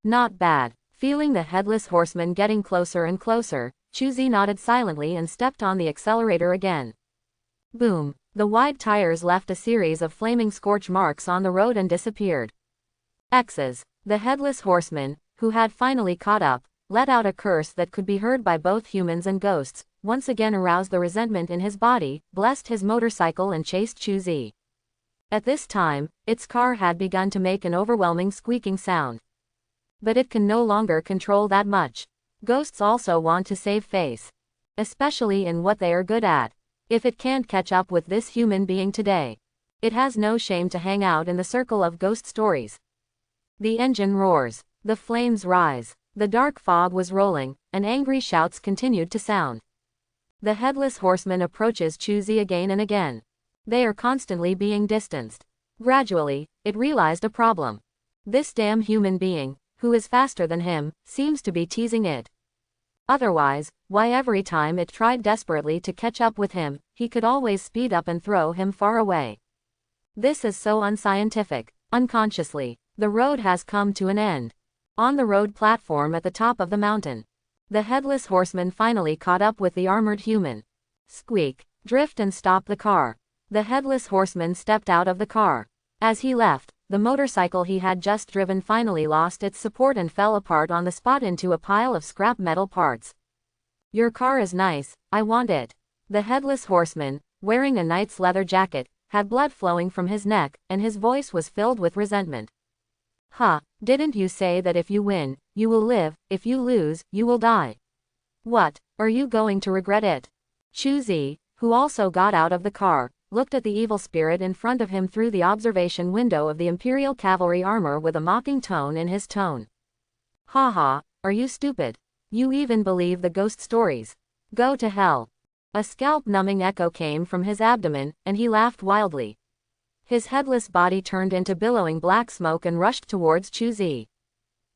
Not bad. Feeling the headless horseman getting closer and closer, Chuzi nodded silently and stepped on the accelerator again. Boom. The wide tires left a series of flaming scorch marks on the road and disappeared. X's. The headless horseman, who had finally caught up, let out a curse that could be heard by both humans and ghosts, once again aroused the resentment in his body, blessed his motorcycle and chased Chuzi. At this time, its car had begun to make an overwhelming squeaking sound. But it can no longer control that much. Ghosts also want to save face. Especially in what they are good at. If it can't catch up with this human being today, it has no shame to hang out in the circle of ghost stories. The engine roars. The flames rise. The dark fog was rolling, and angry shouts continued to sound. The headless horseman approaches Chuzi again and again. They are constantly being distanced. Gradually, it realized a problem. This damn human being, who is faster than him, seems to be teasing it. Otherwise, why every time it tried desperately to catch up with him, he could always speed up and throw him far away. This is so unscientific. Unconsciously, the road has come to an end. On the road platform at the top of the mountain, the headless horseman finally caught up with the armored human. Squeak, drift and stop the car. The headless horseman stepped out of the car. As he left, the motorcycle he had just driven finally lost its support and fell apart on the spot into a pile of scrap metal parts. Your car is nice, I want it. The headless horseman, wearing a knight's leather jacket, had blood flowing from his neck, and his voice was filled with resentment. Huh, didn't you say that if you win, you will live, if you lose, you will die? What, are you going to regret it? Chuzi, who also got out of the car, looked at the evil spirit in front of him through the observation window of the Imperial Cavalry armor with a mocking tone in his tone. Haha, are you stupid? You even believe the ghost stories? Go to hell. A scalp-numbing echo came from his abdomen, and he laughed wildly. His headless body turned into billowing black smoke and rushed towards Chuzi.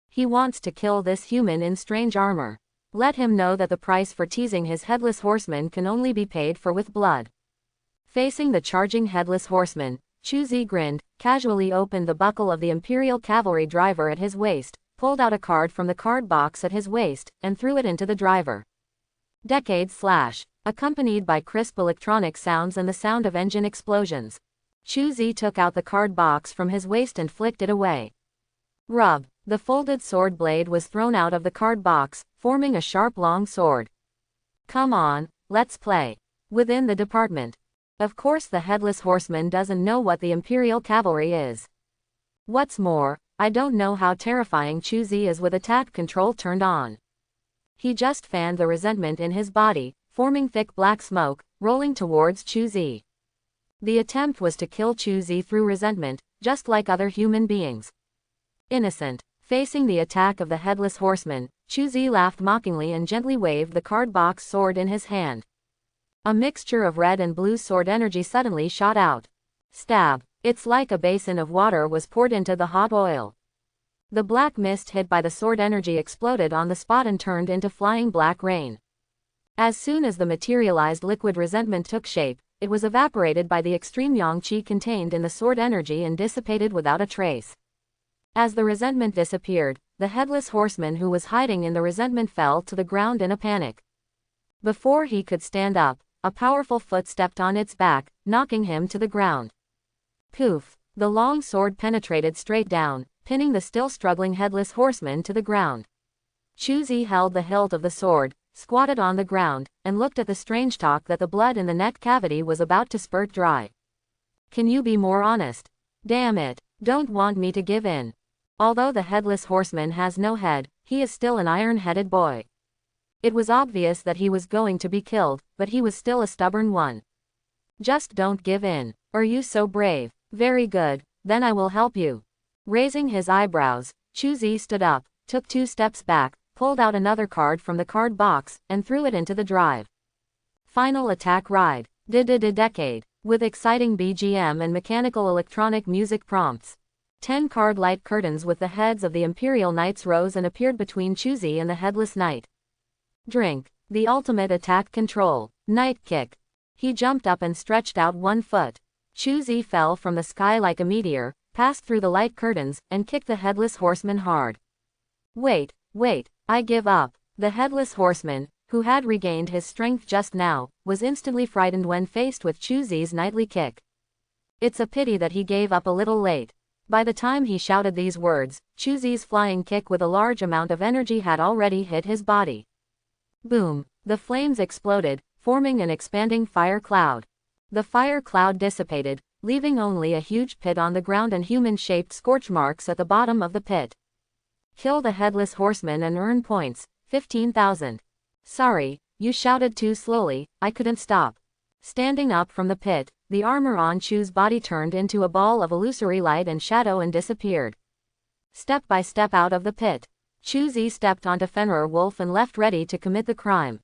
He wants to kill this human in strange armor. Let him know that the price for teasing his headless horseman can only be paid for with blood. Facing the charging headless horseman, Chuzi grinned, casually opened the buckle of the Imperial Cavalry driver at his waist, pulled out a card from the card box at his waist, and threw it into the driver. Decade slash, accompanied by crisp electronic sounds and the sound of engine explosions. Chuzi took out the card box from his waist and flicked it away. Rub, the folded sword blade was thrown out of the card box, forming a sharp long sword. Come on, let's play. Within the department. Of course the headless horseman doesn't know what the Imperial Cavalry is. What's more, I don't know how terrifying Chuzi is with attack control turned on. He just fanned the resentment in his body, forming thick black smoke, rolling towards Chuzi. The attempt was to kill Chuzi through resentment, just like other human beings. Innocent. Facing the attack of the headless horseman, Chuzi laughed mockingly and gently waved the card box sword in his hand. A mixture of red and blue sword energy suddenly shot out. Stab. It's like a basin of water was poured into the hot oil. The black mist hit by the sword energy exploded on the spot and turned into flying black rain. As soon as the materialized liquid resentment took shape, it was evaporated by the extreme yang qi contained in the sword energy and dissipated without a trace. As the resentment disappeared, the headless horseman who was hiding in the resentment fell to the ground in a panic. Before he could stand up, a powerful foot stepped on its back, knocking him to the ground. Poof! The long sword penetrated straight down, pinning the still struggling headless horseman to the ground. Chuzi held the hilt of the sword, squatted on the ground, and looked at the strange talk that the blood in the neck cavity was about to spurt dry. Can you be more honest? Damn it, don't want me to give in. Although the headless horseman has no head, he is still an iron-headed boy. It was obvious that he was going to be killed, but he was still a stubborn one. Just don't give in. Are you so brave? Very good, then I will help you. Raising his eyebrows, Chuzi stood up, took 2 steps back, pulled out another card from the card box, and threw it into the drive. Final attack ride. Decade. With exciting BGM and mechanical electronic music prompts. 10 card light curtains with the heads of the Imperial Knights rose and appeared between Chuzi and the headless knight. Drink. The ultimate attack control. Night kick. He jumped up and stretched out 1 foot. Chuzi fell from the sky like a meteor, passed through the light curtains, and kicked the headless horseman hard. Wait, I give up. The headless horseman, who had regained his strength just now, was instantly frightened when faced with Chuzi's knightly kick. It's a pity that he gave up a little late. By the time he shouted these words, Chuzi's flying kick with a large amount of energy had already hit his body. Boom! The flames exploded, forming an expanding fire cloud. The fire cloud dissipated, leaving only a huge pit on the ground and human-shaped scorch marks at the bottom of the pit. Kill the headless horseman and earn points, 15,000. Sorry, you shouted too slowly, I couldn't stop. Standing up from the pit, the armor on Chu's body turned into a ball of illusory light and shadow and disappeared. Step by step out of the pit, Chuzi stepped onto Fenrir Wolf and left ready to commit the crime.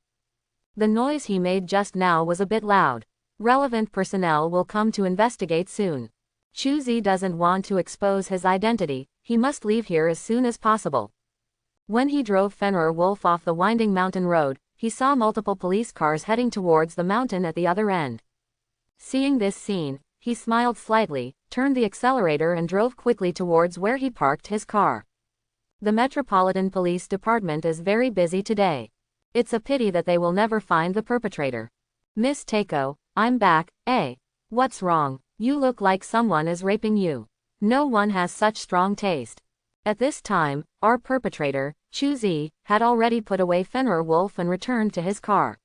The noise he made just now was a bit loud. Relevant personnel will come to investigate soon. Chuzi doesn't want to expose his identity, he must leave here as soon as possible. When he drove Fenrir Wolf off the winding mountain road, he saw multiple police cars heading towards the mountain at the other end. Seeing this scene, he smiled slightly, turned the accelerator and drove quickly towards where he parked his car. The Metropolitan Police Department is very busy today. It's a pity that they will never find the perpetrator. Miss Takeo, I'm back, eh? What's wrong? You look like someone is raping you. No one has such strong taste. At this time, our perpetrator, Chuzi, had already put away Fenrir Wolf and returned to his car.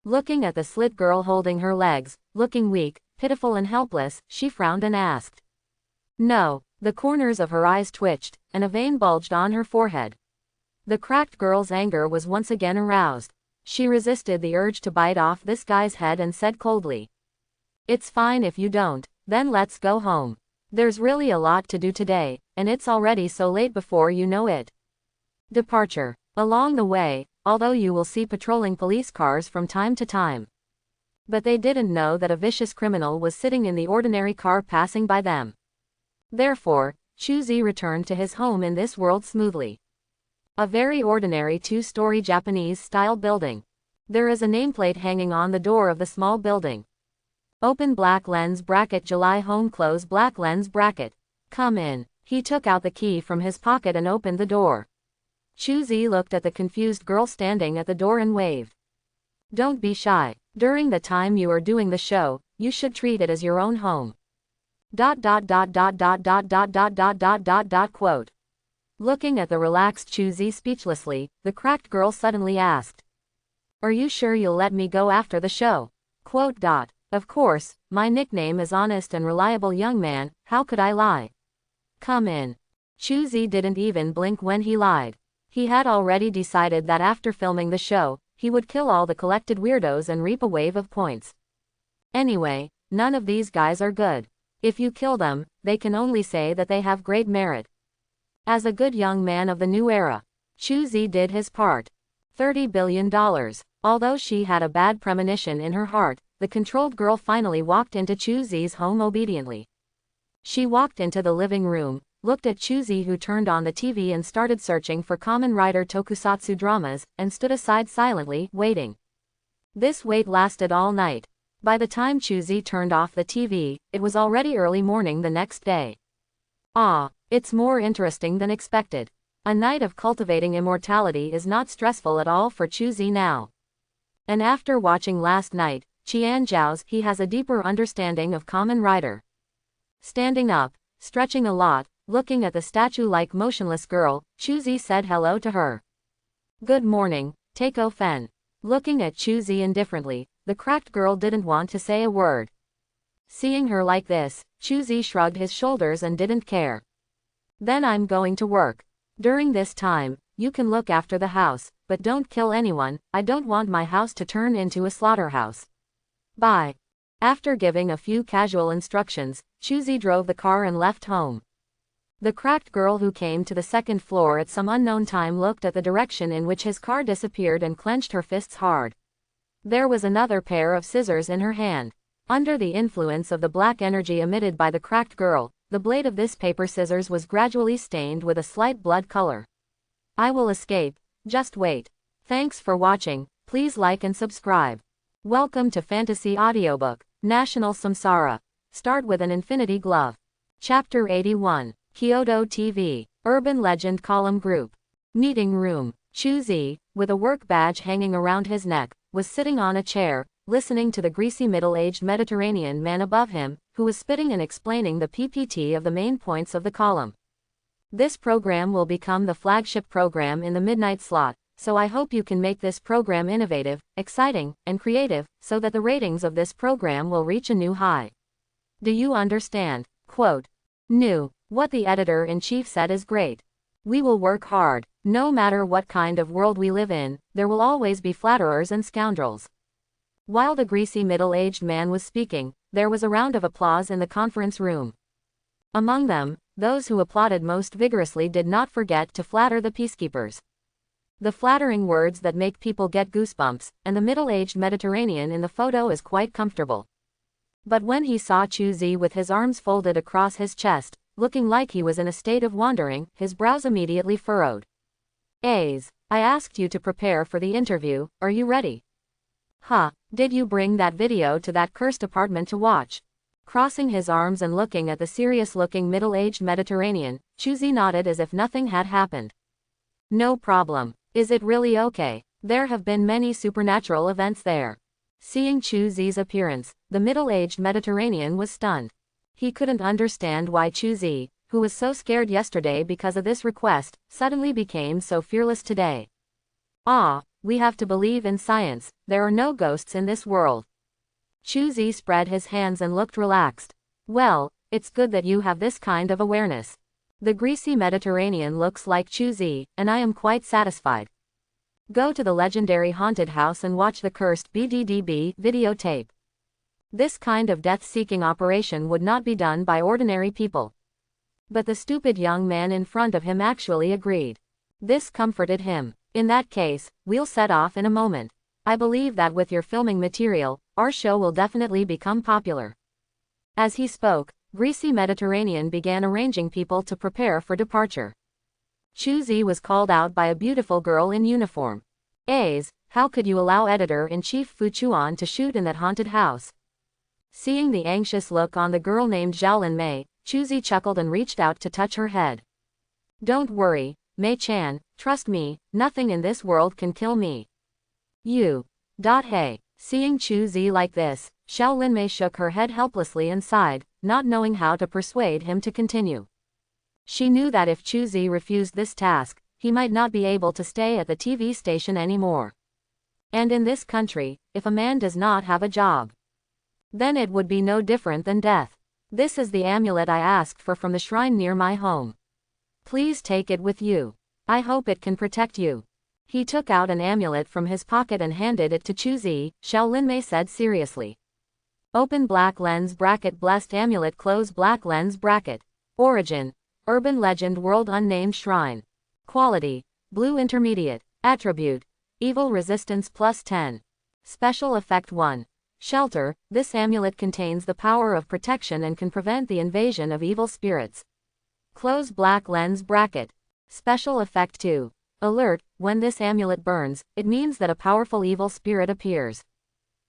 Looking at the slit girl holding her legs, looking weak, pitiful and helpless, she frowned and asked. No. The corners of her eyes twitched, and a vein bulged on her forehead. The cracked girl's anger was once again aroused. She resisted the urge to bite off this guy's head and said coldly. It's fine if you don't, then let's go home. There's really a lot to do today, and it's already so late before you know it. Departure. Along the way, although you will see patrolling police cars from time to time. But they didn't know that a vicious criminal was sitting in the ordinary car passing by them. Therefore, Chuzi returned to his home in this world smoothly. A very ordinary two-story Japanese-style building. There is a nameplate hanging on the door of the small building. Open black lens bracket July home close black lens bracket. Come in. He took out the key from his pocket and opened the door. Chuzi looked at the confused girl standing at the door and waved. Don't be shy. During the time you are doing the show, you should treat it as your own home. Quote. Looking at the relaxed Chuzi speechlessly, the cracked girl suddenly asked. Are you sure you'll let me go after the show? Quote. Of course, my nickname is Honest and Reliable Young Man, how could I lie? Come in. Chuzi didn't even blink when he lied. He had already decided that after filming the show, he would kill all the collected weirdos and reap a wave of points. Anyway, none of these guys are good. If you kill them, they can only say that they have great merit. As a good young man of the new era, Chuzi did his part. $30 billion. Although she had a bad premonition in her heart, the controlled girl finally walked into Chuzi's home obediently. She walked into the living room, looked at Chuzi who turned on the TV and started searching for Kamen Rider tokusatsu dramas, and stood aside silently, waiting. This wait lasted all night. By the time Chuzi turned off the TV, it was already early morning the next day. Ah, it's more interesting than expected. A night of cultivating immortality is not stressful at all for Chuzi now. And after watching last night, Qian Zhao's, he has a deeper understanding of Kamen Rider. Standing up, stretching a lot, looking at the statue-like motionless girl, Chuzi said hello to her. Good morning, Takeo Fen. Looking at Chuzi indifferently, the cracked girl didn't want to say a word. Seeing her like this, Chuzi shrugged his shoulders and didn't care. Then I'm going to work. During this time, you can look after the house, but don't kill anyone. I don't want my house to turn into a slaughterhouse. Bye. After giving a few casual instructions, Chuzi drove the car and left home. The cracked girl who came to the second floor at some unknown time looked at the direction in which his car disappeared and clenched her fists hard. There was another pair of scissors in her hand. Under the influence of the black energy emitted by the cracked girl, the blade of this paper scissors was gradually stained with a slight blood color. I will escape, just wait. Thanks for watching, please like and subscribe. Welcome to Fantasy Audiobook, National Samsara. Start with an Infinity Glove. Chapter 81, Kyoto TV, Urban Legend Column Group. Meeting Room. Chuzi, with a work badge hanging around his neck, was sitting on a chair, listening to the greasy middle-aged Mediterranean man above him, who was spitting and explaining the PPT of the main points of the column. This program will become the flagship program in the midnight slot, so I hope you can make this program innovative, exciting, and creative, so that the ratings of this program will reach a new high. Do you understand? Quote. New. What the editor-in-chief said is great. We will work hard. No matter what kind of world we live in, there will always be flatterers and scoundrels. While the greasy middle-aged man was speaking, there was a round of applause in the conference room. Among them, those who applauded most vigorously did not forget to flatter the peacekeepers. The flattering words that make people get goosebumps, and the middle-aged Mediterranean in the photo is quite comfortable. But when he saw Chuzi with his arms folded across his chest, looking like he was in a state of wandering, his brows immediately furrowed. A's, I asked you to prepare for the interview, are you ready? Huh, did you bring that video to that cursed apartment to watch? Crossing his arms and looking at the serious-looking middle-aged Mediterranean, Chuzi nodded as if nothing had happened. No problem. Is it really okay? There have been many supernatural events there. Seeing Chuzi's appearance, the middle-aged Mediterranean was stunned. He couldn't understand why Chuzi, who was so scared yesterday because of this request, suddenly became so fearless today. Ah, we have to believe in science, there are no ghosts in this world. Chuzi spread his hands and looked relaxed. Well, it's good that you have this kind of awareness. The greasy Mediterranean looks like Chuzi, and I am quite satisfied. Go to the legendary haunted house and watch the cursed BDDB videotape. This kind of death-seeking operation would not be done by ordinary people. But the stupid young man in front of him actually agreed. This comforted him. In that case, we'll set off in a moment. I believe that with your filming material, our show will definitely become popular. As he spoke, Greasy Mediterranean began arranging people to prepare for departure. Chuzi was called out by a beautiful girl in uniform. A's, how could you allow Editor-in-Chief Fu Chuan to shoot in that haunted house? Seeing the anxious look on the girl named Xiaolin Mei, Chuzi chuckled and reached out to touch her head. Don't worry, Mei-chan, trust me, nothing in this world can kill me. You. Hey. Seeing Chuzi like this, Xiaolin Mei shook her head helplessly and sighed, not knowing how to persuade him to continue. She knew that if Chuzi refused this task, he might not be able to stay at the TV station anymore. And in this country, if a man does not have a job, then it would be no different than death. This is the amulet I asked for from the shrine near my home. Please take it with you. I hope it can protect you. He took out an amulet from his pocket and handed it to Chuzi, Xiaolin Mei said seriously. Open black lens bracket blessed amulet close black lens bracket. Origin. Urban legend world unnamed shrine. Quality. Blue intermediate. Attribute. Evil resistance plus 10. Special effect 1. Shelter. This amulet contains the power of protection and can prevent the invasion of evil spirits. Close black lens bracket. Special effect 2. Alert, when this amulet burns, it means that a powerful evil spirit appears.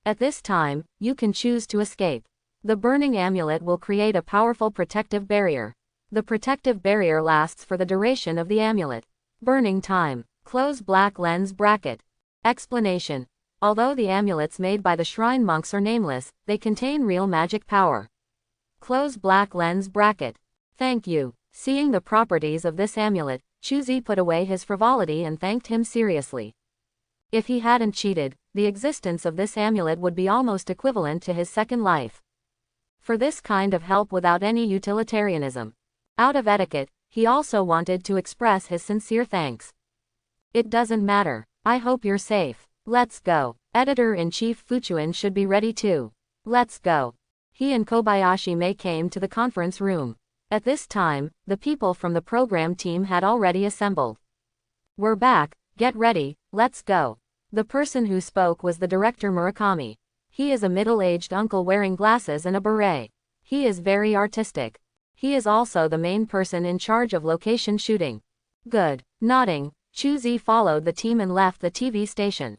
At this time, you can choose to escape. The burning amulet will create a powerful protective barrier. The protective barrier lasts for the duration of the amulet. Burning time. Close black lens bracket. Explanation. Although the amulets made by the shrine monks are nameless, they contain real magic power. Close black lens bracket. Thank you. Seeing the properties of this amulet, Chuzi put away his frivolity and thanked him seriously. If he hadn't cheated, the existence of this amulet would be almost equivalent to his second life. For this kind of help without any utilitarianism. Out of etiquette, he also wanted to express his sincere thanks. It doesn't matter. I hope you're safe. Let's go. Editor-in-Chief Fuchuan should be ready too. Let's go. He and Kobayashi Mei came to the conference room. At this time, the people from the program team had already assembled. We're back, get ready, let's go. The person who spoke was the director Murakami. He is a middle-aged uncle wearing glasses and a beret. He is very artistic. He is also the main person in charge of location shooting. Good. Nodding, Chuzi followed the team and left the TV station.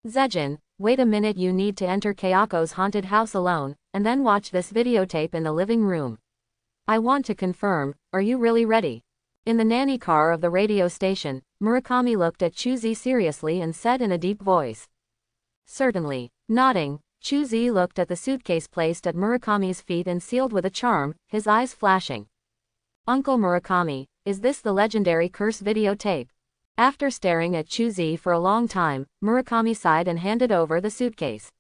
Zejin, wait a minute, you need to enter Kayako's haunted house alone, and then watch this videotape in the living room. I want to confirm, are you really ready? In the nanny car of the radio station, Murakami looked at Chuzi seriously and said in a deep voice. Certainly. Nodding, Chuzi looked at the suitcase placed at Murakami's feet and sealed with a charm, his eyes flashing. Uncle Murakami, is this the legendary curse videotape? After staring at Chuzi for a long time, Murakami sighed and handed over the suitcase.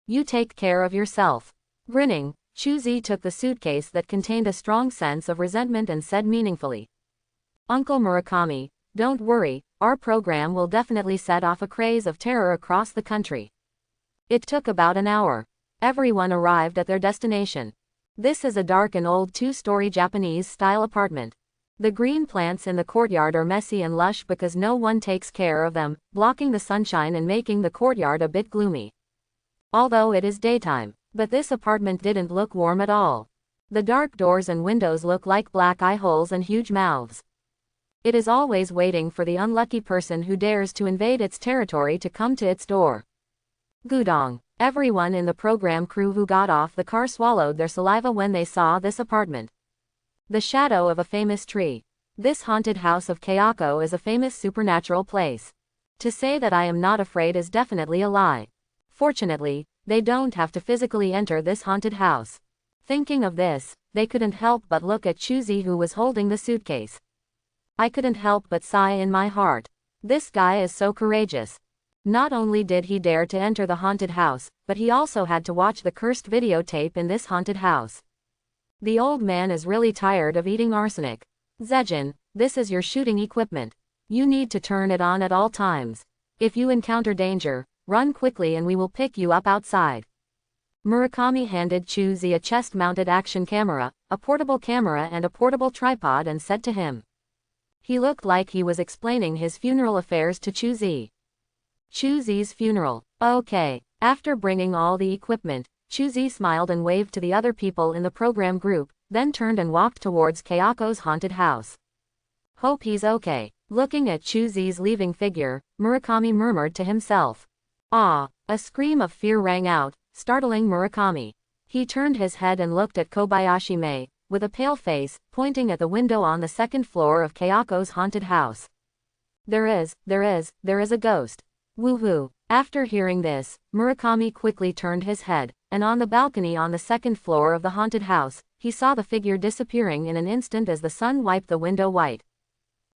You take care of yourself. Grinning, Chuzi took the suitcase that contained a strong sense of resentment and said meaningfully. Uncle Murakami, don't worry, our program will definitely set off a craze of terror across the country. It took about an hour. Everyone arrived at their destination. This is a dark and old two-story Japanese-style apartment. The green plants in the courtyard are messy and lush because no one takes care of them, blocking the sunshine and making the courtyard a bit gloomy. Although it is daytime. But this apartment didn't look warm at all. The dark doors and windows look like black eye holes and huge mouths. It is always waiting for the unlucky person who dares to invade its territory to come to its door. Gudong. Everyone in the program crew who got off the car swallowed their saliva when they saw this apartment. The shadow of a famous tree. This haunted house of Kayako is a famous supernatural place. To say that I am not afraid is definitely a lie. Fortunately, they don't have to physically enter this haunted house. Thinking of this, they couldn't help but look at Chuzi who was holding the suitcase. I couldn't help but sigh in my heart. This guy is so courageous. Not only did he dare to enter the haunted house, but he also had to watch the cursed videotape in this haunted house. The old man is really tired of eating arsenic. Zejin, this is your shooting equipment. You need to turn it on at all times. If you encounter danger, run quickly and we will pick you up outside. Murakami handed Chuzi a chest-mounted action camera, a portable camera and a portable tripod and said to him. He looked like he was explaining his funeral affairs to Chuzi. Chuzi's funeral. Okay. After bringing all the equipment, Chuzi smiled and waved to the other people in the program group, then turned and walked towards Kayako's haunted house. Hope he's okay. Looking at Chuzi's leaving figure, Murakami murmured to himself. Ah! A scream of fear rang out, startling Murakami. He turned his head and looked at Kobayashi Mei, with a pale face, pointing at the window on the second floor of Kayako's haunted house. There is a ghost. Woohoo! After hearing this, Murakami quickly turned his head, and on the balcony on the second floor of the haunted house, he saw the figure disappearing in an instant as the sun wiped the window white.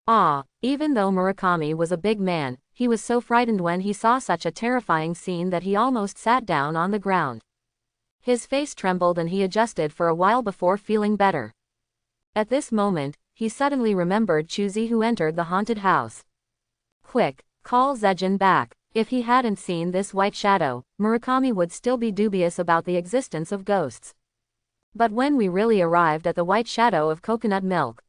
Ah! Even though Murakami was a big man, he was so frightened when he saw such a terrifying scene that he almost sat down on the ground. His face trembled and he adjusted for a while before feeling better. At this moment, he suddenly remembered Chuzi who entered the haunted house. Quick! Call Zejin back. If he hadn't seen this white shadow, Murakami would still be dubious about the existence of ghosts. But when we really arrived at the white shadow of coconut milk,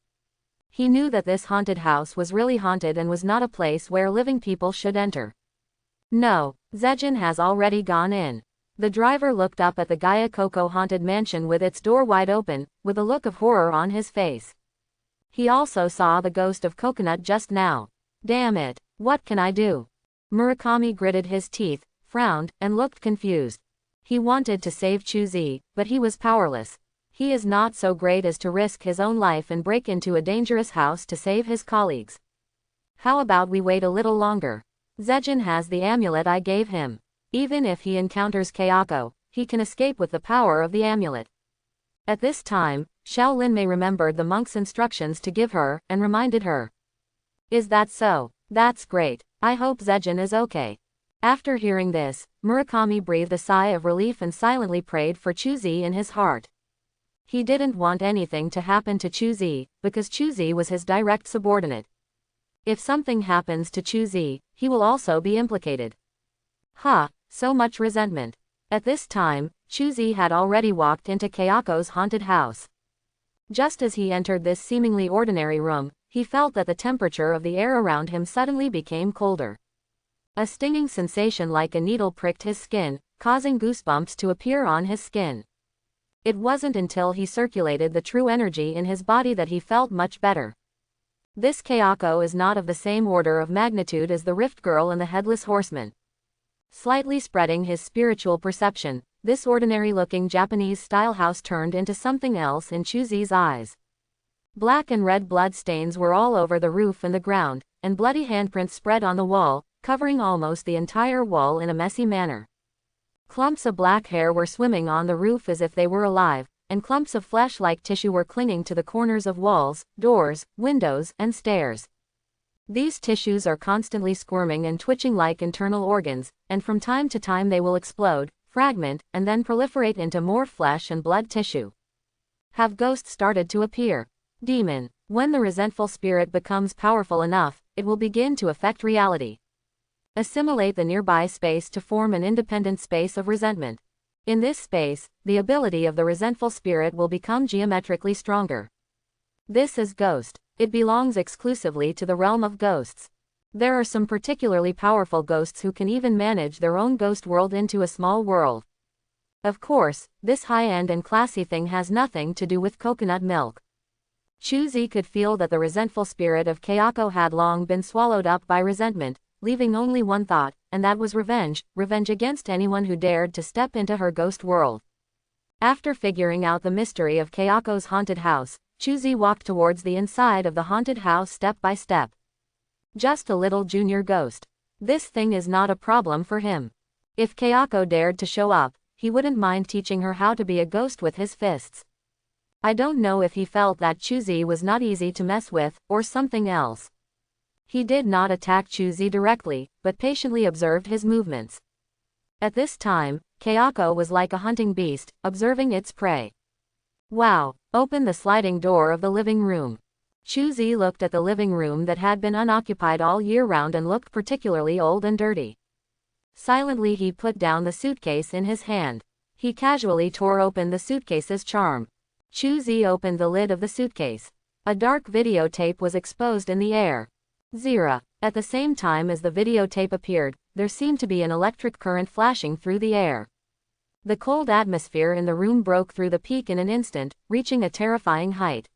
he knew that this haunted house was really haunted and was not a place where living people should enter. No, Zejin has already gone in. The driver looked up at the Gaia Coco haunted mansion with its door wide open, with a look of horror on his face. He also saw the ghost of coconut just now. Damn it, what can I do? Murakami gritted his teeth, frowned, and looked confused. He wanted to save Chuzi, but he was powerless. He is not so great as to risk his own life and break into a dangerous house to save his colleagues. How about we wait a little longer? Zejin has the amulet I gave him. Even if he encounters Kayako, he can escape with the power of the amulet. At this time, Xiao Linmei remembered the monk's instructions to give her, and reminded her. Is that so? That's great. I hope Zejin is okay. After hearing this, Murakami breathed a sigh of relief and silently prayed for Chuzi in his heart. He didn't want anything to happen to Chuzi, because Chuzi was his direct subordinate. If something happens to Chuzi, he will also be implicated. So much resentment. At this time, Chuzi had already walked into Kayako's haunted house. Just as he entered this seemingly ordinary room, he felt that the temperature of the air around him suddenly became colder. A stinging sensation like a needle pricked his skin, causing goosebumps to appear on his skin. It wasn't until he circulated the true energy in his body that he felt much better. This Kayako is not of the same order of magnitude as the Rift Girl and the Headless Horseman. Slightly spreading his spiritual perception, this ordinary-looking Japanese-style house turned into something else in Chuzi's eyes. Black and red blood stains were all over the roof and the ground, and bloody handprints spread on the wall, covering almost the entire wall in a messy manner. Clumps of black hair were swimming on the roof as if they were alive, and clumps of flesh-like tissue were clinging to the corners of walls, doors, windows, and stairs. These tissues are constantly squirming and twitching like internal organs, and from time to time they will explode, fragment, and then proliferate into more flesh and blood tissue. Have ghosts started to appear? Demon. When the resentful spirit becomes powerful enough, it will begin to affect reality. Assimilate the nearby space to form an independent space of resentment. In this space, the ability of the resentful spirit will become geometrically stronger. This is Ghost. It belongs exclusively to the realm of ghosts. There are some particularly powerful ghosts who can even manage their own ghost world into a small world. Of course, this high-end and classy thing has nothing to do with coconut milk. Chuzi could feel that the resentful spirit of Kayako had long been swallowed up by resentment, leaving only one thought, and that was revenge, revenge against anyone who dared to step into her ghost world. After figuring out the mystery of Kayako's haunted house, Chuzi walked towards the inside of the haunted house step by step. Just a little junior ghost. This thing is not a problem for him. If Kayako dared to show up, he wouldn't mind teaching her how to be a ghost with his fists. I don't know if he felt that Chuzi was not easy to mess with, or something else. He did not attack Chuzi directly, but patiently observed his movements. At this time, Kayako was like a hunting beast, observing its prey. Wow! Open the sliding door of the living room. Chuzi looked at the living room that had been unoccupied all year round and looked particularly old and dirty. Silently he put down the suitcase in his hand. He casually tore open the suitcase's charm. Chuzi opened the lid of the suitcase. A dark videotape was exposed in the air. Zira. At the same time as the videotape appeared, there seemed to be an electric current flashing through the air. The cold atmosphere in the room broke through the peak in an instant, reaching a terrifying height.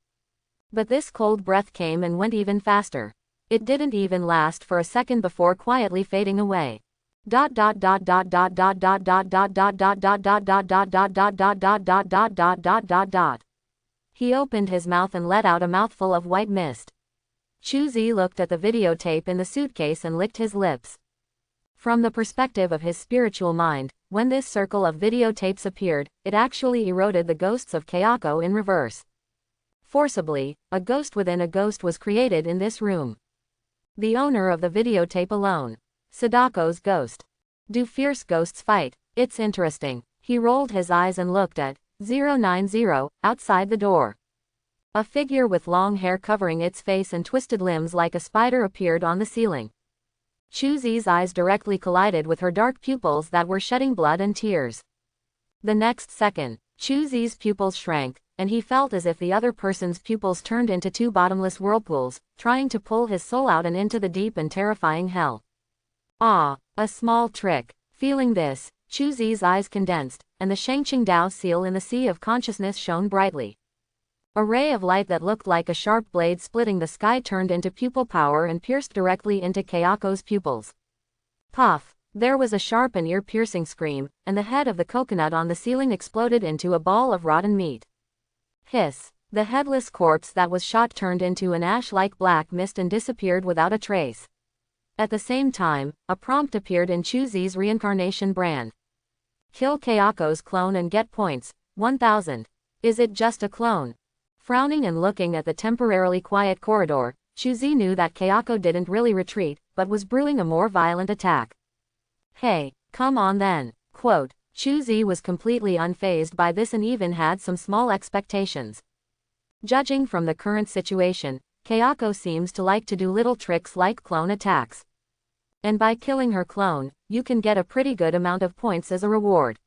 But this cold breath came and went even faster. It didn't even last for a second before quietly fading away. He opened his mouth and let out a mouthful of white mist. Chuzi looked at the videotape in the suitcase and licked his lips. From the perspective of his spiritual mind, when this circle of videotapes appeared, it actually eroded the ghosts of Kayako in reverse. Forcibly, a ghost within a ghost was created in this room. The owner of the videotape alone. Sadako's ghost. Do fierce ghosts fight? It's interesting. He rolled his eyes and looked at 090 outside the door. A figure with long hair covering its face and twisted limbs like a spider appeared on the ceiling. Chuzi's eyes directly collided with her dark pupils that were shedding blood and tears. The next second, Chuzi's pupils shrank, and he felt as if the other person's pupils turned into two bottomless whirlpools, trying to pull his soul out and into the deep and terrifying hell. Ah, a small trick. Feeling this, Chuzi's eyes condensed, and the Shangqing Dao seal in the sea of consciousness shone brightly. A ray of light that looked like a sharp blade splitting the sky turned into pupil power and pierced directly into Kayako's pupils. Puff! There was a sharp and ear-piercing scream, and the head of the coconut on the ceiling exploded into a ball of rotten meat. Hiss! The headless corpse that was shot turned into an ash-like black mist and disappeared without a trace. At the same time, a prompt appeared in Chuzi's reincarnation brand. Kill Kayako's clone and get points, 1000. Is it just a clone? Frowning and looking at the temporarily quiet corridor, Chuzi knew that Kayako didn't really retreat, but was brewing a more violent attack. Hey, come on then. Quote, Chuzi was completely unfazed by this and even had some small expectations. Judging from the current situation, Kayako seems to like to do little tricks like clone attacks. And by killing her clone, you can get a pretty good amount of points as a reward.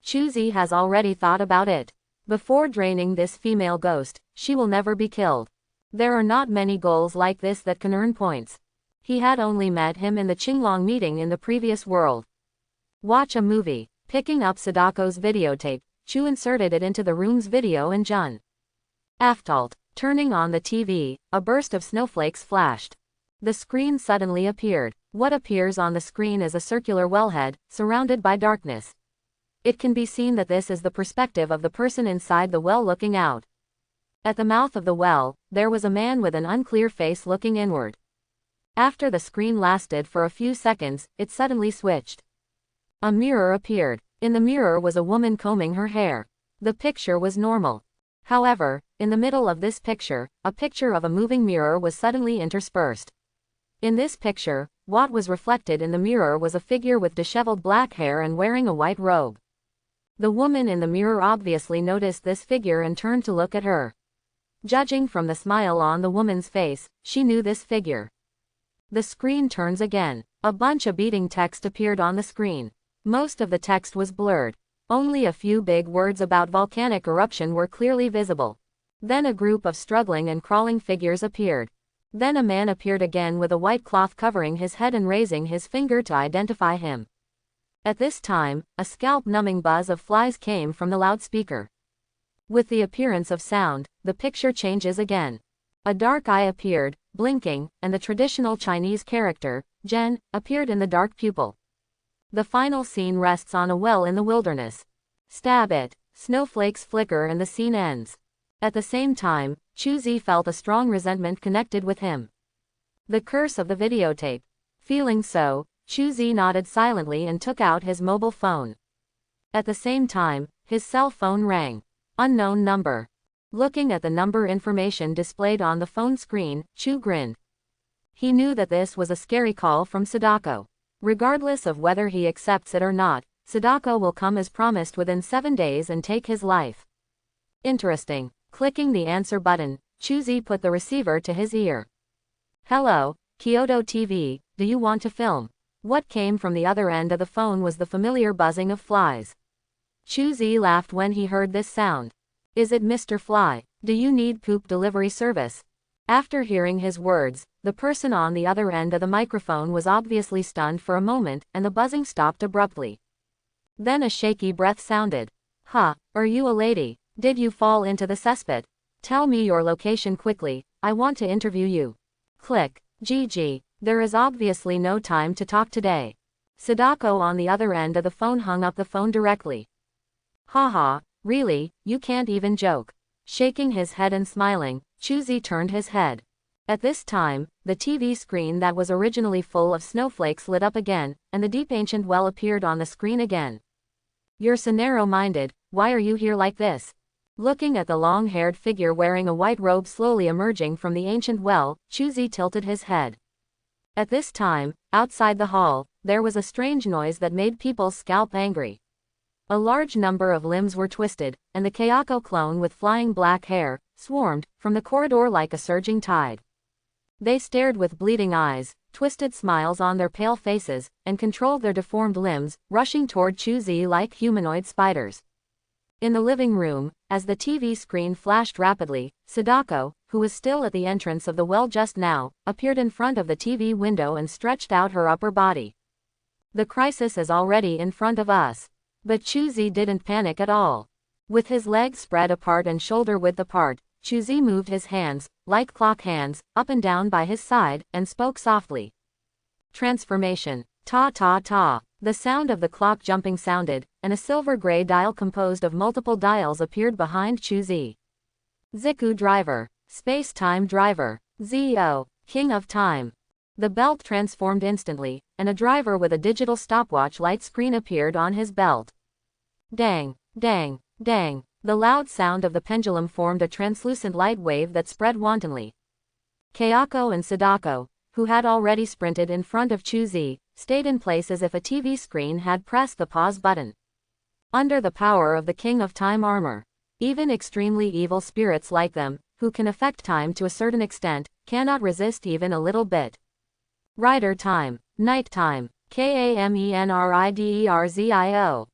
Chuzi has already thought about it. Before draining this female ghost, she will never be killed. There are not many goals like this that can earn points. He had only met him in the Qinglong meeting in the previous world. Watch a movie. Picking up Sadako's videotape, Chu inserted it into the room's video and Jun. Aftalt. Turning on the TV, a burst of snowflakes flashed. The screen suddenly appeared. What appears on the screen is a circular wellhead, surrounded by darkness. It can be seen that this is the perspective of the person inside the well looking out. At the mouth of the well, there was a man with an unclear face looking inward. After the screen lasted for a few seconds, it suddenly switched. A mirror appeared. In the mirror was a woman combing her hair. The picture was normal. However, in the middle of this picture, a picture of a moving mirror was suddenly interspersed. In this picture, what was reflected in the mirror was a figure with disheveled black hair and wearing a white robe. The woman in the mirror obviously noticed this figure and turned to look at her. Judging from the smile on the woman's face, she knew this figure. The screen turns again. A bunch of beating text appeared on the screen. Most of the text was blurred. Only a few big words about volcanic eruption were clearly visible. Then a group of struggling and crawling figures appeared. Then a man appeared again with a white cloth covering his head and raising his finger to identify him. At this time, a scalp-numbing buzz of flies came from the loudspeaker. With the appearance of sound, the picture changes again. A dark eye appeared, blinking, and the traditional Chinese character, Zhen, appeared in the dark pupil. The final scene rests on a well in the wilderness. Stab it. Snowflakes flicker and the scene ends. At the same time, Chuzi felt a strong resentment connected with him. The curse of the videotape. Feeling so, Chuzi nodded silently and took out his mobile phone. At the same time, his cell phone rang. Unknown number. Looking at the number information displayed on the phone screen, Chu grinned. He knew that this was a scary call from Sadako. Regardless of whether he accepts it or not, Sadako will come as promised within 7 days and take his life. Interesting. Clicking the answer button, Chuzi put the receiver to his ear. Hello, Kyoto TV, do you want to film? What came from the other end of the phone was the familiar buzzing of flies. Chuzi laughed when he heard this sound. Is it Mr. Fly? Do you need poop delivery service? After hearing his words, the person on the other end of the microphone was obviously stunned for a moment and the buzzing stopped abruptly. Then a shaky breath sounded. Huh, are you a lady? Did you fall into the cesspit? Tell me your location quickly, I want to interview you. Click. GG, there is obviously no time to talk today. Sadako on the other end of the phone hung up the phone directly. Haha, really, you can't even joke. Shaking his head and smiling, Chuzi turned his head. At this time, the TV screen that was originally full of snowflakes lit up again, and the deep ancient well appeared on the screen again. You're so narrow-minded, why are you here like this? Looking at the long-haired figure wearing a white robe slowly emerging from the ancient well, Chuzi tilted his head. At this time, outside the hall, there was a strange noise that made people's scalp angry. A large number of limbs were twisted, and the Kayako clone with flying black hair swarmed from the corridor like a surging tide. They stared with bleeding eyes, twisted smiles on their pale faces, and controlled their deformed limbs, rushing toward Chuzi like humanoid spiders. In the living room, as the TV screen flashed rapidly, Sadako, who was still at the entrance of the well just now, appeared in front of the TV window and stretched out her upper body. The crisis is already in front of us. But Chuzi didn't panic at all. With his legs spread apart and shoulder width apart, Chuzi moved his hands, like clock hands, up and down by his side, and spoke softly. Transformation. Ta-ta-ta. The sound of the clock jumping sounded, and a silver-gray dial composed of multiple dials appeared behind Chuzi. Ziku Driver. Space-Time Driver. Zo. King of Time. The belt transformed instantly, and a driver with a digital stopwatch light screen appeared on his belt. Dang, dang, dang. The loud sound of the pendulum formed a translucent light wave that spread wantonly. Kayako and Sadako, who had already sprinted in front of Chuzi, stayed in place as if a TV screen had pressed the pause button. Under the power of the King of Time armor, even extremely evil spirits like them, who can affect time to a certain extent, cannot resist even a little bit. Rider Time. Night Time. Kamenriderzio.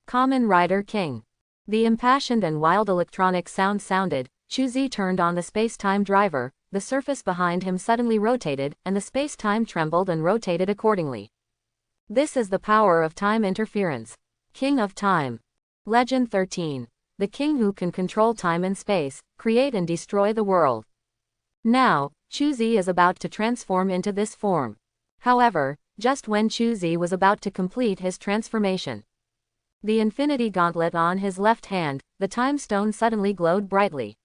Kamen Rider King. The impassioned and wild electronic sound sounded. Chuzi turned on the space-time driver, the surface behind him suddenly rotated, and the space-time trembled and rotated accordingly. This is the power of time interference. King of Time. Legend 13. The king who can control time and space, create and destroy the world. Now, Chuzi is about to transform into this form. However, just when Chuzi was about to complete his transformation, the infinity gauntlet on his left hand, the time stone suddenly glowed brightly.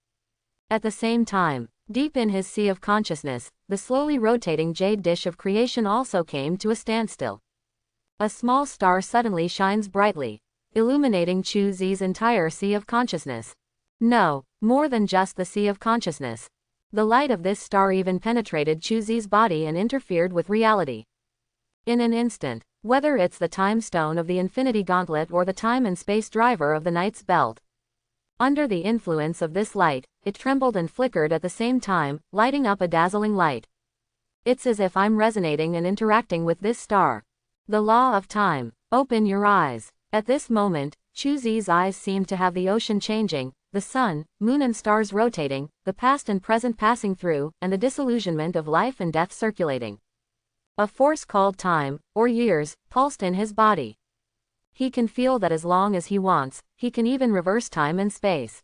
At the same time, deep in his sea of consciousness, the slowly rotating jade dish of creation also came to a standstill. A small star suddenly shines brightly, illuminating Chuzi's entire sea of consciousness. No, more than just the sea of consciousness. The light of this star even penetrated Chuzi's body and interfered with reality. In an instant, whether it's the time stone of the infinity gauntlet or the time and space driver of the knight's belt. Under the influence of this light, it trembled and flickered at the same time, lighting up a dazzling light. It's as if I'm resonating and interacting with this star. The law of time. Open your eyes. At this moment, Chuzi's eyes seemed to have the ocean changing, the sun, moon and stars rotating, the past and present passing through, and the disillusionment of life and death circulating. A force called time, or years, pulsed in his body. He can feel that as long as he wants, he can even reverse time and space.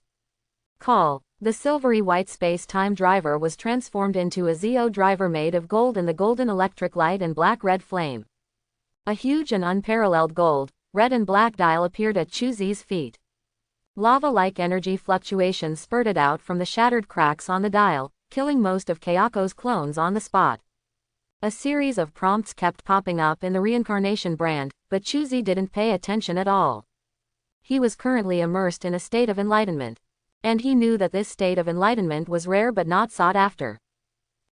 Call. The silvery white space-time driver was transformed into a Zeo driver made of gold in the golden electric light and black-red flame. A huge and unparalleled gold, red and black dial appeared at Chuzi's feet. Lava-like energy fluctuations spurted out from the shattered cracks on the dial, killing most of Kayako's clones on the spot. A series of prompts kept popping up in the reincarnation brand, but Chuzi didn't pay attention at all. He was currently immersed in a state of enlightenment. And he knew that this state of enlightenment was rare but not sought after.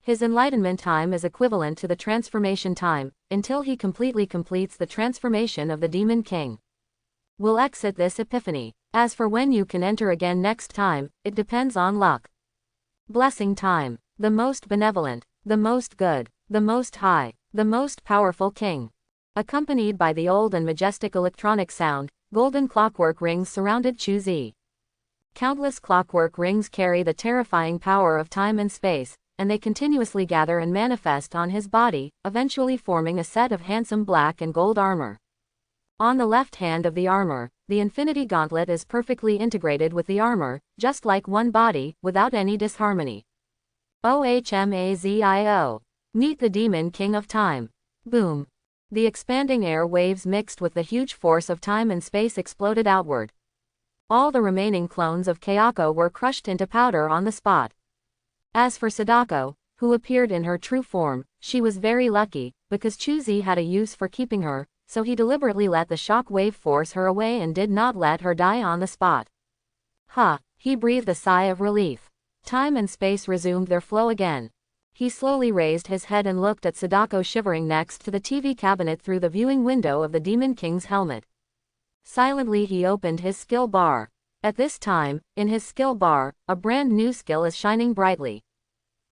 His enlightenment time is equivalent to the transformation time, until he completely completes the transformation of the Demon King. Will exit this epiphany. As for when you can enter again next time, it depends on luck. Blessing time. The most benevolent, the most good, the most high, the most powerful king. Accompanied by the old and majestic electronic sound, golden clockwork rings surrounded Chuzi. Countless clockwork rings carry the terrifying power of time and space, and they continuously gather and manifest on his body, eventually forming a set of handsome black and gold armor. On the left hand of the armor, the Infinity Gauntlet is perfectly integrated with the armor, just like one body, without any disharmony. OHMAZIO. Meet the Demon King of Time. Boom. The expanding air waves mixed with the huge force of time and space exploded outward. All the remaining clones of Kayako were crushed into powder on the spot. As for Sadako, who appeared in her true form, she was very lucky, because Chuzi had a use for keeping her, so he deliberately let the shock wave force her away and did not let her die on the spot. He breathed a sigh of relief. Time and space resumed their flow again. He slowly raised his head and looked at Sadako shivering next to the TV cabinet through the viewing window of the Demon King's helmet. Silently he opened his skill bar. At this time, in his skill bar, a brand new skill is shining brightly.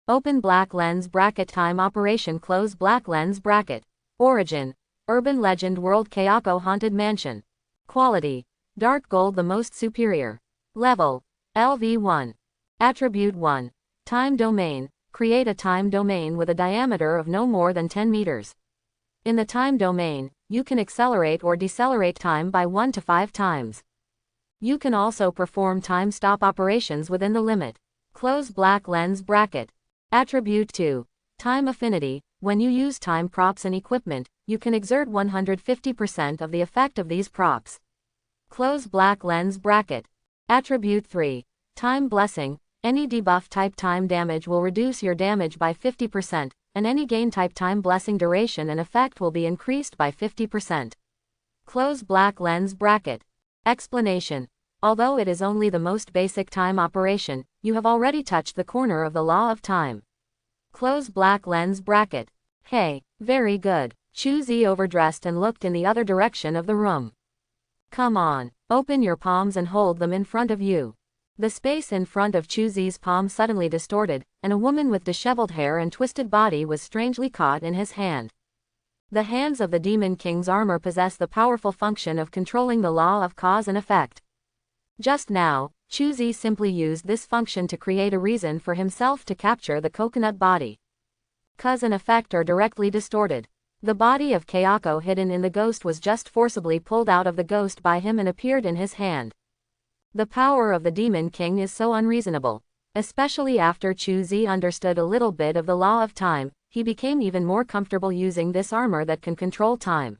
Open black lens bracket time operation close black lens bracket. Origin. Urban legend world Kayako haunted mansion. Quality. Dark gold the most superior. Level. LV1. Attribute 1. Time domain. Create a time domain with a diameter of no more than 10 meters. In the time domain, you can accelerate or decelerate time by 1 to 5 times. You can also perform time stop operations within the limit. Close black lens bracket. Attribute 2. Time affinity. When you use time props and equipment, you can exert 150% of the effect of these props. Close black lens bracket. Attribute 3. Time blessing. Any debuff type time damage will reduce your damage by 50%. And any gain type time blessing duration and effect will be increased by 50%. Close black lens bracket. Explanation. Although it is only the most basic time operation, you have already touched the corner of the law of time. Close black lens bracket. Hey, very good. Chuzi overdressed and looked in the other direction of the room. Come on, open your palms and hold them in front of you. The space in front of Chuzi's palm suddenly distorted, and a woman with disheveled hair and twisted body was strangely caught in his hand. The hands of the Demon King's armor possess the powerful function of controlling the law of cause and effect. Just now, Chuzi simply used this function to create a reason for himself to capture the coconut body. Cause and effect are directly distorted. The body of Kayako hidden in the ghost was just forcibly pulled out of the ghost by him and appeared in his hand. The power of the Demon King is so unreasonable. Especially after Chuzi understood a little bit of the law of time, he became even more comfortable using this armor that can control time.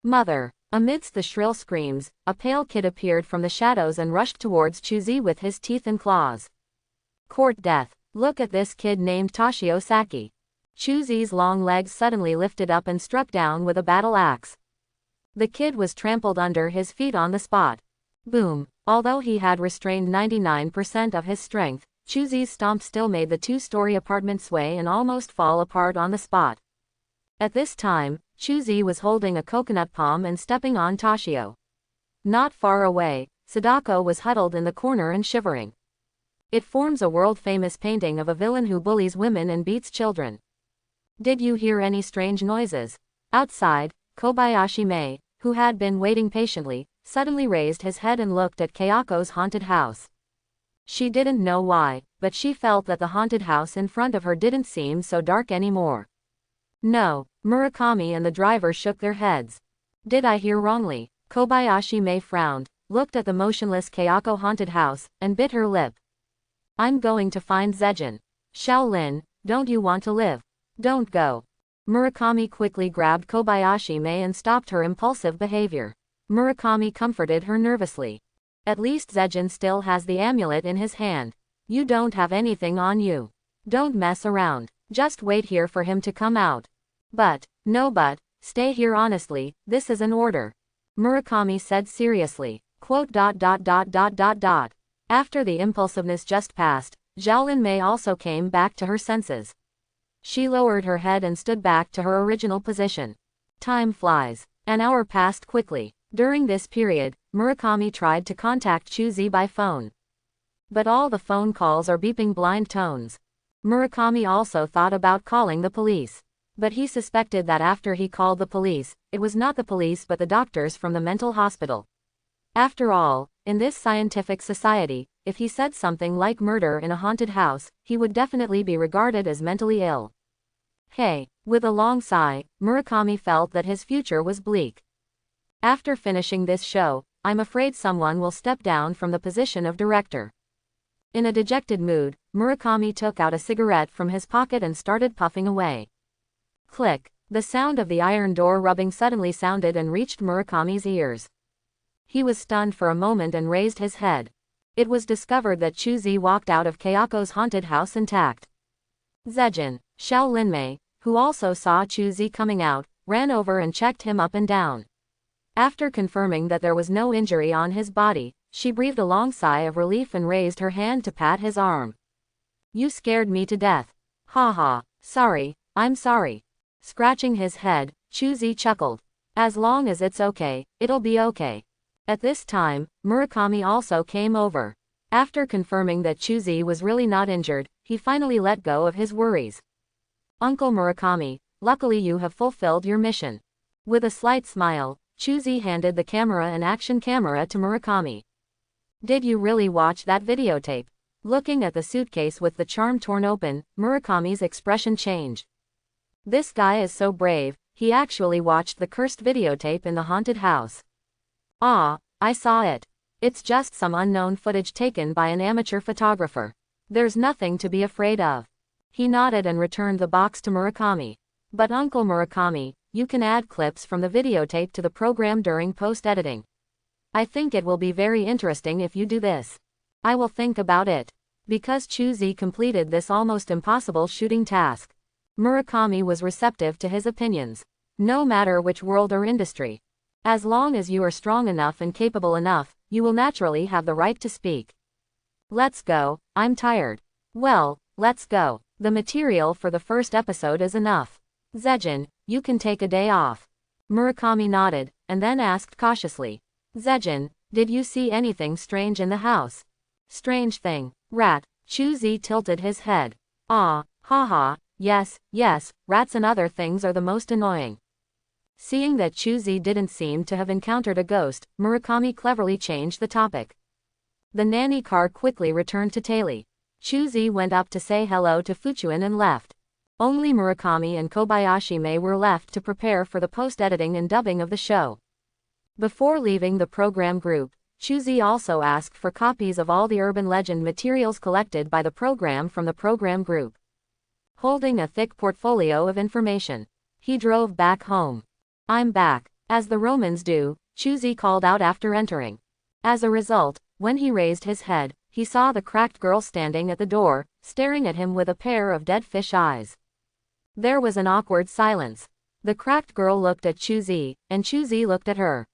Mother! Amidst the shrill screams, a pale kid appeared from the shadows and rushed towards Chuzi with his teeth and claws. Court death. Look at this kid named Toshio Saki. Chuzi's long legs suddenly lifted up and struck down with a battle axe. The kid was trampled under his feet on the spot. Boom. Although he had restrained 99% of his strength, Chuzi's stomp still made the two-story apartment sway and almost fall apart on the spot. At this time, Chuzi was holding a coconut palm and stepping on Toshio. Not far away, Sadako was huddled in the corner and shivering. It forms a world-famous painting of a villain who bullies women and beats children. Did you hear any strange noises? Outside, Kobayashi Mei, who had been waiting patiently, suddenly raised his head and looked at Kayako's haunted house. She didn't know why, but she felt that the haunted house in front of her didn't seem so dark anymore. No, Murakami and the driver shook their heads. Did I hear wrongly? Kobayashi Mei frowned, looked at the motionless Kayako haunted house, and bit her lip. I'm going to find Zejin. Shaolin, don't you want to live? Don't go. Murakami quickly grabbed Kobayashi Mei and stopped her impulsive behavior. Murakami comforted her nervously. At least Zejin still has the amulet in his hand. You don't have anything on you. Don't mess around. Just wait here for him to come out. No but, stay here honestly, this is an order. Murakami said seriously. After the impulsiveness just passed, Xiaolin Mei also came back to her senses. She lowered her head and stood back to her original position. Time flies. An hour passed quickly. During this period, Murakami tried to contact Chuzi by phone. But all the phone calls are beeping blind tones. Murakami also thought about calling the police. But he suspected that after he called the police, it was not the police but the doctors from the mental hospital. After all, in this scientific society, if he said something like murder in a haunted house, he would definitely be regarded as mentally ill. Hey, with a long sigh, Murakami felt that his future was bleak. After finishing this show, I'm afraid someone will step down from the position of director. In a dejected mood, Murakami took out a cigarette from his pocket and started puffing away. Click. The sound of the iron door rubbing suddenly sounded and reached Murakami's ears. He was stunned for a moment and raised his head. It was discovered that Chuzi walked out of Kayako's haunted house intact. Zejin, Xiaolin Mei, who also saw Chuzi coming out, ran over and checked him up and down. After confirming that there was no injury on his body, she breathed a long sigh of relief and raised her hand to pat his arm. You scared me to death. Ha ha, sorry, I'm sorry. Scratching his head, Chuzi chuckled. As long as it's okay, it'll be okay. At this time, Murakami also came over. After confirming that Chuzi was really not injured, he finally let go of his worries. Uncle Murakami, luckily you have fulfilled your mission. With a slight smile, Chuzi handed the camera and action camera to Murakami. Did you really watch that videotape? Looking at the suitcase with the charm torn open, Murakami's expression changed. This guy is so brave, he actually watched the cursed videotape in the haunted house. Ah, I saw it. It's just some unknown footage taken by an amateur photographer. There's nothing to be afraid of. He nodded and returned the box to Murakami. But Uncle Murakami, you can add clips from the videotape to the program during post-editing. I think it will be very interesting if you do this. I will think about it. Because Chuzi completed this almost impossible shooting task. Murakami was receptive to his opinions. No matter which world or industry. As long as you are strong enough and capable enough, you will naturally have the right to speak. Let's go, I'm tired. Well, let's go. The material for the first episode is enough. Zejin, you can take a day off. Murakami nodded, and then asked cautiously. Zejin, did you see anything strange in the house? Strange thing. Rat. Chuzi tilted his head. Ah, haha, yes, rats and other things are the most annoying. Seeing that Chuzi didn't seem to have encountered a ghost, Murakami cleverly changed the topic. The nanny car quickly returned to Taili. Chuzi went up to say hello to Fuchuin and left. Only Murakami and Kobayashi Mei were left to prepare for the post-editing and dubbing of the show. Before leaving the program group, Chuzi also asked for copies of all the urban legend materials collected by the program from the program group. Holding a thick portfolio of information, he drove back home. I'm back. As the Romans do, Chuzi called out after entering. As a result, when he raised his head, he saw the cracked girl standing at the door, staring at him with a pair of dead fish eyes. There was an awkward silence. The cracked girl looked at Chuzi, and Chuzi looked at her.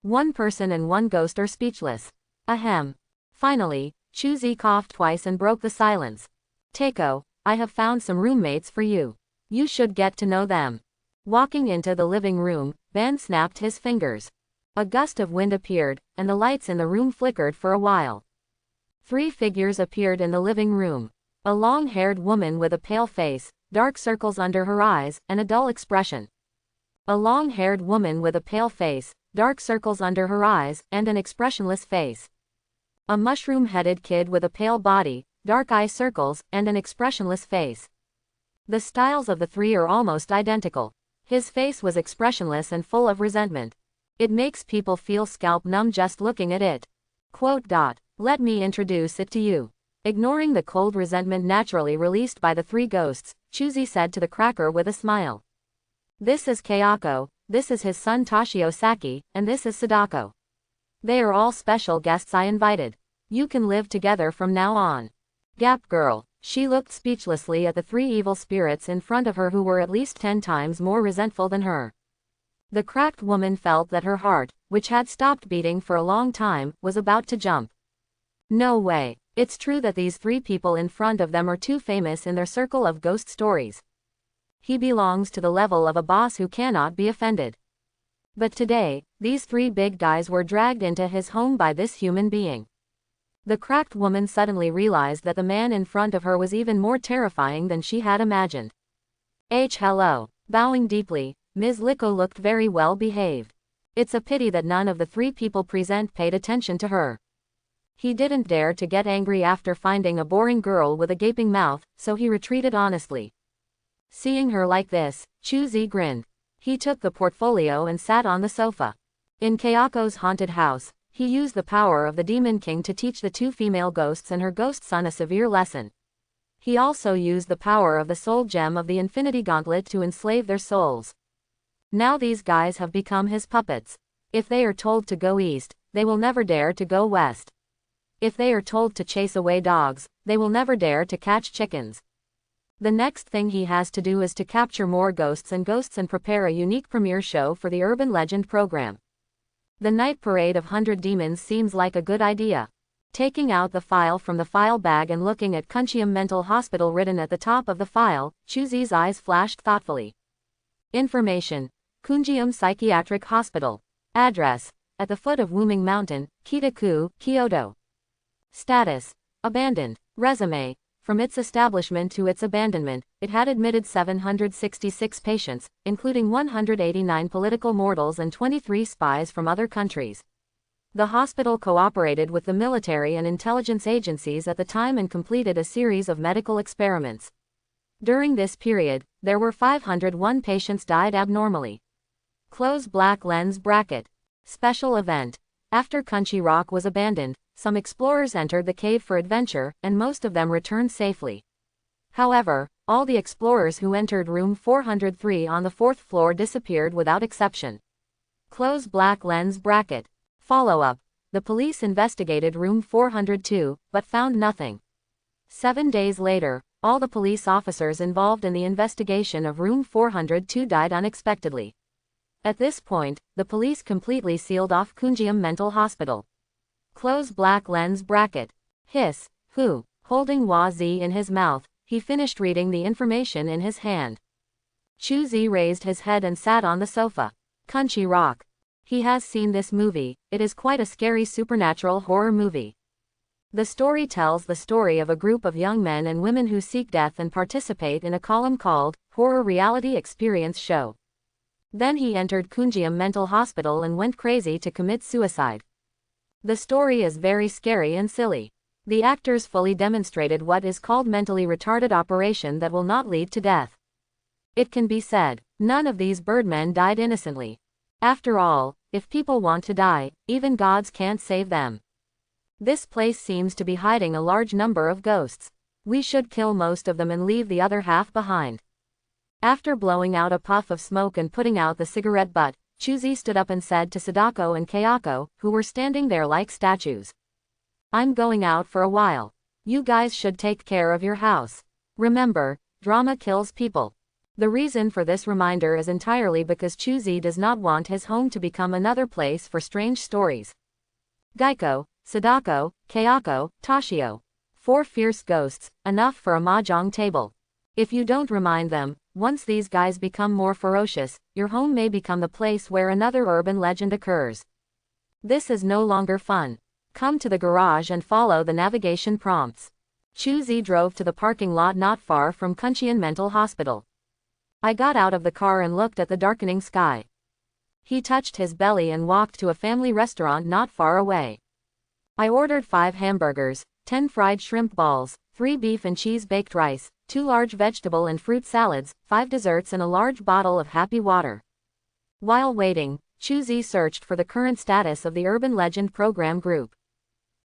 One person and one ghost are speechless. Ahem. Finally, Chuzi coughed twice and broke the silence. Teiko, I have found some roommates for you. You should get to know them. Walking into the living room, Ben snapped his fingers. A gust of wind appeared, and the lights in the room flickered for a while. 3 figures appeared in the living room. A long-haired woman with a pale face, dark circles under her eyes, and a dull expression. A long-haired woman with a pale face, dark circles under her eyes, and an expressionless face. A mushroom-headed kid with a pale body, dark eye circles, and an expressionless face. The styles of the 3 are almost identical. His face was expressionless and full of resentment. It makes people feel scalp numb just looking at it. Let me introduce it to you. Ignoring the cold resentment naturally released by the three ghosts, Chuzi said to the cracker with a smile. This is Kayako, this is his son Toshio Saki, and this is Sadako. They are all special guests I invited. You can live together from now on. Gap girl. She looked speechlessly at the three evil spirits in front of her who were at least 10 times more resentful than her. The cracked woman felt that her heart, which had stopped beating for a long time, was about to jump. No way. It's true that these three people in front of them are too famous in their circle of ghost stories. He belongs to the level of a boss who cannot be offended. But today, these three big guys were dragged into his home by this human being. The cracked woman suddenly realized that the man in front of her was even more terrifying than she had imagined. Hello. Bowing deeply, Ms. Liko looked very well behaved. It's a pity that none of the three people present paid attention to her. He didn't dare to get angry after finding a boring girl with a gaping mouth, so he retreated honestly. Seeing her like this, Chuzi grinned. He took the portfolio and sat on the sofa. In Kayako's haunted house, he used the power of the Demon King to teach the two female ghosts and her ghost son a severe lesson. He also used the power of the soul gem of the Infinity Gauntlet to enslave their souls. Now these guys have become his puppets. If they are told to go east, they will never dare to go west. If they are told to chase away dogs, they will never dare to catch chickens. The next thing he has to do is to capture more ghosts and prepare a unique premiere show for the Urban Legend program. The night parade of 100 demons seems like a good idea. Taking out the file from the file bag and looking at Kunchium Mental Hospital written at the top of the file, Chuzi's eyes flashed thoughtfully. Information: Kunjium Psychiatric Hospital. Address: at the foot of Wuming Mountain, Kitaku, Kyoto. Status: abandoned. Resume: from its establishment to its abandonment, it had admitted 766 patients, including 189 political mortals and 23 spies from other countries. The hospital cooperated with the military and intelligence agencies at the time and completed a series of medical experiments. During this period, there were 501 patients died abnormally. Close black lens bracket. Special event. After Kunchi Rock was abandoned, some explorers entered the cave for adventure, and most of them returned safely. However, all the explorers who entered room 403 on the 4th floor disappeared without exception. Close black lens bracket. Follow-up. The police investigated room 402, but found nothing. 7 days later, all the police officers involved in the investigation of room 402 died unexpectedly. At this point, the police completely sealed off Kunjium Mental Hospital. Close black lens bracket. Hiss. Who? Holding Wazi in his mouth, he finished reading the information in his hand. Chuzi raised his head and sat on the sofa. Kunchi Rock. He has seen this movie. It is quite a scary supernatural horror movie. The story tells the story of a group of young men and women who seek death and participate in a column called Horror Reality Experience Show. Then he entered Kunjium Mental Hospital and went crazy to commit suicide. The story is very scary and silly. The actors fully demonstrated what is called mentally retarded operation that will not lead to death. It can be said, none of these birdmen died innocently. After all, if people want to die, even gods can't save them. This place seems to be hiding a large number of ghosts. We should kill most of them and leave the other half behind. After blowing out a puff of smoke and putting out the cigarette butt, Chuzi stood up and said to Sadako and Kayako, who were standing there like statues. I'm going out for a while. You guys should take care of your house. Remember, drama kills people. The reason for this reminder is entirely because Chuzi does not want his home to become another place for strange stories. Gaiko, Sadako, Kayako, Toshio. 4 fierce ghosts, enough for a mahjong table. If you don't remind them, once these guys become more ferocious, your home may become the place where another urban legend occurs. This is no longer fun. Come to the garage and follow the navigation prompts. Chuzi drove to the parking lot not far from Kunchion Mental Hospital. I got out of the car and looked at the darkening sky. He touched his belly and walked to a family restaurant not far away. I ordered 5 hamburgers, 10 fried shrimp balls, 3 beef and cheese baked rice, 2 large vegetable and fruit salads, 5 desserts and a large bottle of happy water. While waiting, Chuzi searched for the current status of the Urban Legend Program group.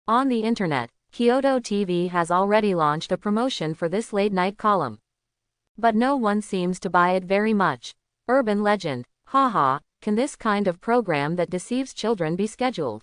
On the internet, Kyoto TV has already launched a promotion for this late-night column. But no one seems to buy it very much. Urban legend. Haha, can this kind of program that deceives children be scheduled?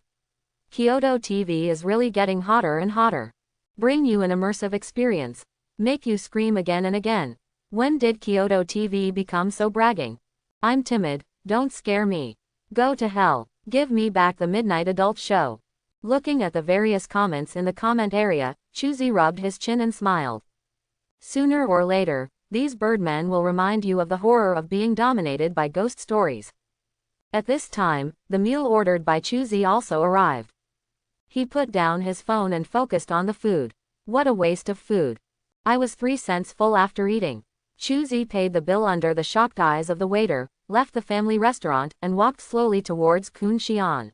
Kyoto TV is really getting hotter and hotter. Bring you an immersive experience. Make you scream again and again. When did Kyoto TV become so bragging? I'm timid, don't scare me. Go to hell. Give me back the midnight adult show. Looking at the various comments in the comment area, Chuzi rubbed his chin and smiled. Sooner or later, these birdmen will remind you of the horror of being dominated by ghost stories. At this time, the meal ordered by Chuzi also arrived. He put down his phone and focused on the food. What a waste of food. I was 3 cents full after eating. Chuzi paid the bill under the shocked eyes of the waiter, left the family restaurant, and walked slowly towards Kunshian.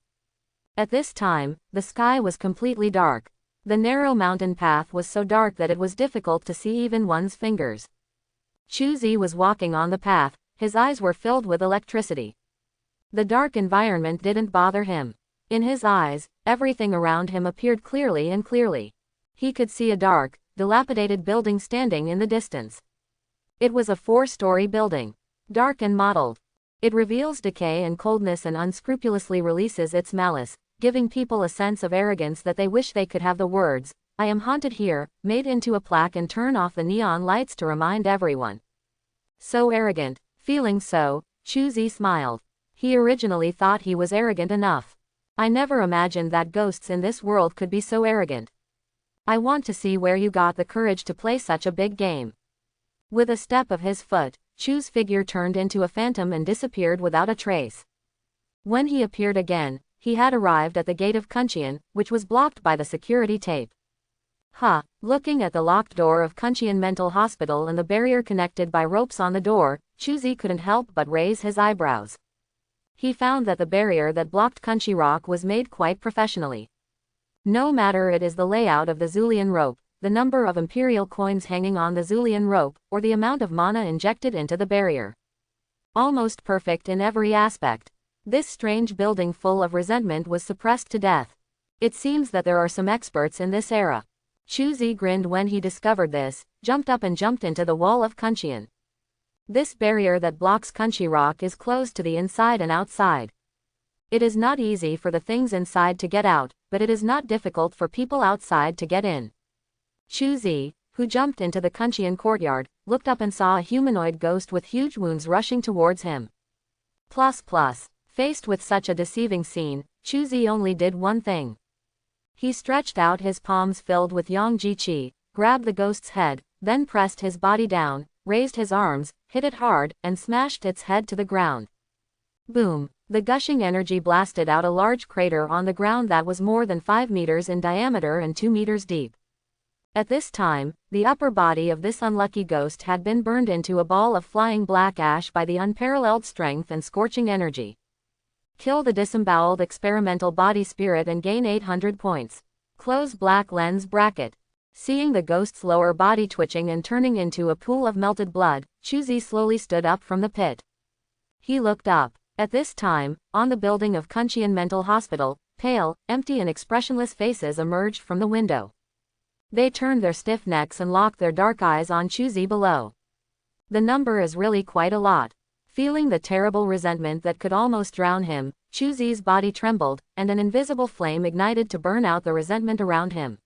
At this time, the sky was completely dark. The narrow mountain path was so dark that it was difficult to see even one's fingers. Chuzi was walking on the path, his eyes were filled with electricity. The dark environment didn't bother him. In his eyes, everything around him appeared clearly and clearly. He could see a dark, dilapidated building standing in the distance. It was a 4-story building. Dark and mottled. It reveals decay and coldness and unscrupulously releases its malice, giving people a sense of arrogance that they wish they could have the words, "I am haunted here," made into a plaque and turn off the neon lights to remind everyone. So arrogant. Feeling so, Chuzi smiled. He originally thought he was arrogant enough. I never imagined that ghosts in this world could be so arrogant. I want to see where you got the courage to play such a big game. With a step of his foot, Chu's figure turned into a phantom and disappeared without a trace. When he appeared again, he had arrived at the gate of Kunshian, which was blocked by the security tape. Looking at the locked door of Kunshian Mental Hospital and the barrier connected by ropes on the door, Chuzi couldn't help but raise his eyebrows. He found that the barrier that blocked Kunshi Rock was made quite professionally. No matter it is the layout of the Zulian rope, the number of imperial coins hanging on the Zulian rope, or the amount of mana injected into the barrier. Almost perfect in every aspect. This strange building full of resentment was suppressed to death. It seems that there are some experts in this era. Chuzi grinned when he discovered this, jumped up and jumped into the wall of Kunshian. This barrier that blocks Kunshi Rock is closed to the inside and outside. It is not easy for the things inside to get out, but it is not difficult for people outside to get in. Chuzi, who jumped into the Kunshian courtyard, looked up and saw a humanoid ghost with huge wounds rushing towards him. Faced with such a deceiving scene, Chuzi only did one thing. He stretched out his palms filled with Yongji Qi, grabbed the ghost's head, then pressed his body down, raised his arms, hit it hard, and smashed its head to the ground. Boom! The gushing energy blasted out a large crater on the ground that was more than 5 meters in diameter and 2 meters deep. At this time, the upper body of this unlucky ghost had been burned into a ball of flying black ash by the unparalleled strength and scorching energy. Kill the disemboweled experimental body spirit and gain 800 points. Close black lens bracket. Seeing the ghost's lower body twitching and turning into a pool of melted blood, Chuzi slowly stood up from the pit. He looked up. At this time, on the building of Kunshian Mental Hospital, pale, empty and expressionless faces emerged from the window. They turned their stiff necks and locked their dark eyes on Chuzi below. The number is really quite a lot. Feeling the terrible resentment that could almost drown him, Chuzi's body trembled, and an invisible flame ignited to burn out the resentment around him.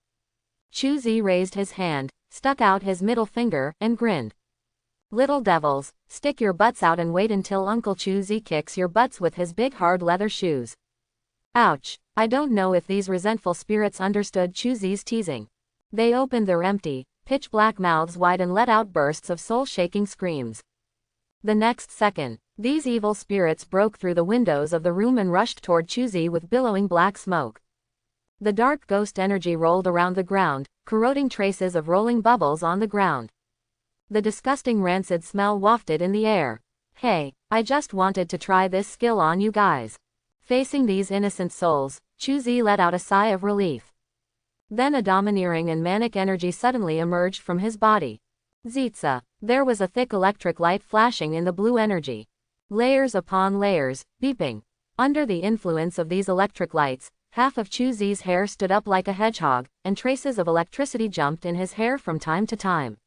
Chuzi raised his hand, stuck out his middle finger, and grinned. Little devils, stick your butts out and wait until Uncle Chuzi kicks your butts with his big hard leather shoes. Ouch! I don't know if these resentful spirits understood Chuzi's teasing. They opened their empty, pitch-black mouths wide and let out bursts of soul-shaking screams. The next second, these evil spirits broke through the windows of the room and rushed toward Chuzi with billowing black smoke. The dark ghost energy rolled around the ground, corroding traces of rolling bubbles on the ground. The disgusting rancid smell wafted in the air. Hey, I just wanted to try this skill on you guys. Facing these innocent souls, Chuzi let out a sigh of relief. Then a domineering and manic energy suddenly emerged from his body. Zitsa. There was a thick electric light flashing in the blue energy. Layers upon layers, beeping. Under the influence of these electric lights, Half of Chu Zi's hair stood up like a hedgehog, and traces of electricity jumped in his hair from time to time.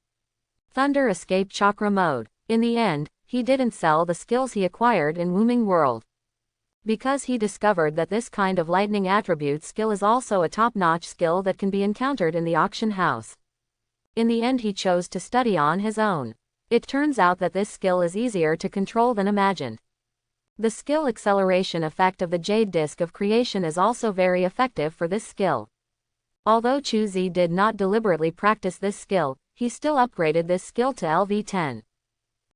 Thunder escaped chakra mode. In the end, he didn't sell the skills he acquired in Wooming World, because he discovered that this kind of lightning attribute skill is also a top-notch skill that can be encountered in the auction house. In the end he chose to study on his own. It turns out that this skill is easier to control than imagined. The skill acceleration effect of the Jade Disc of Creation is also very effective for this skill. Although Chu Zi did not deliberately practice this skill, he still upgraded this skill to LV10.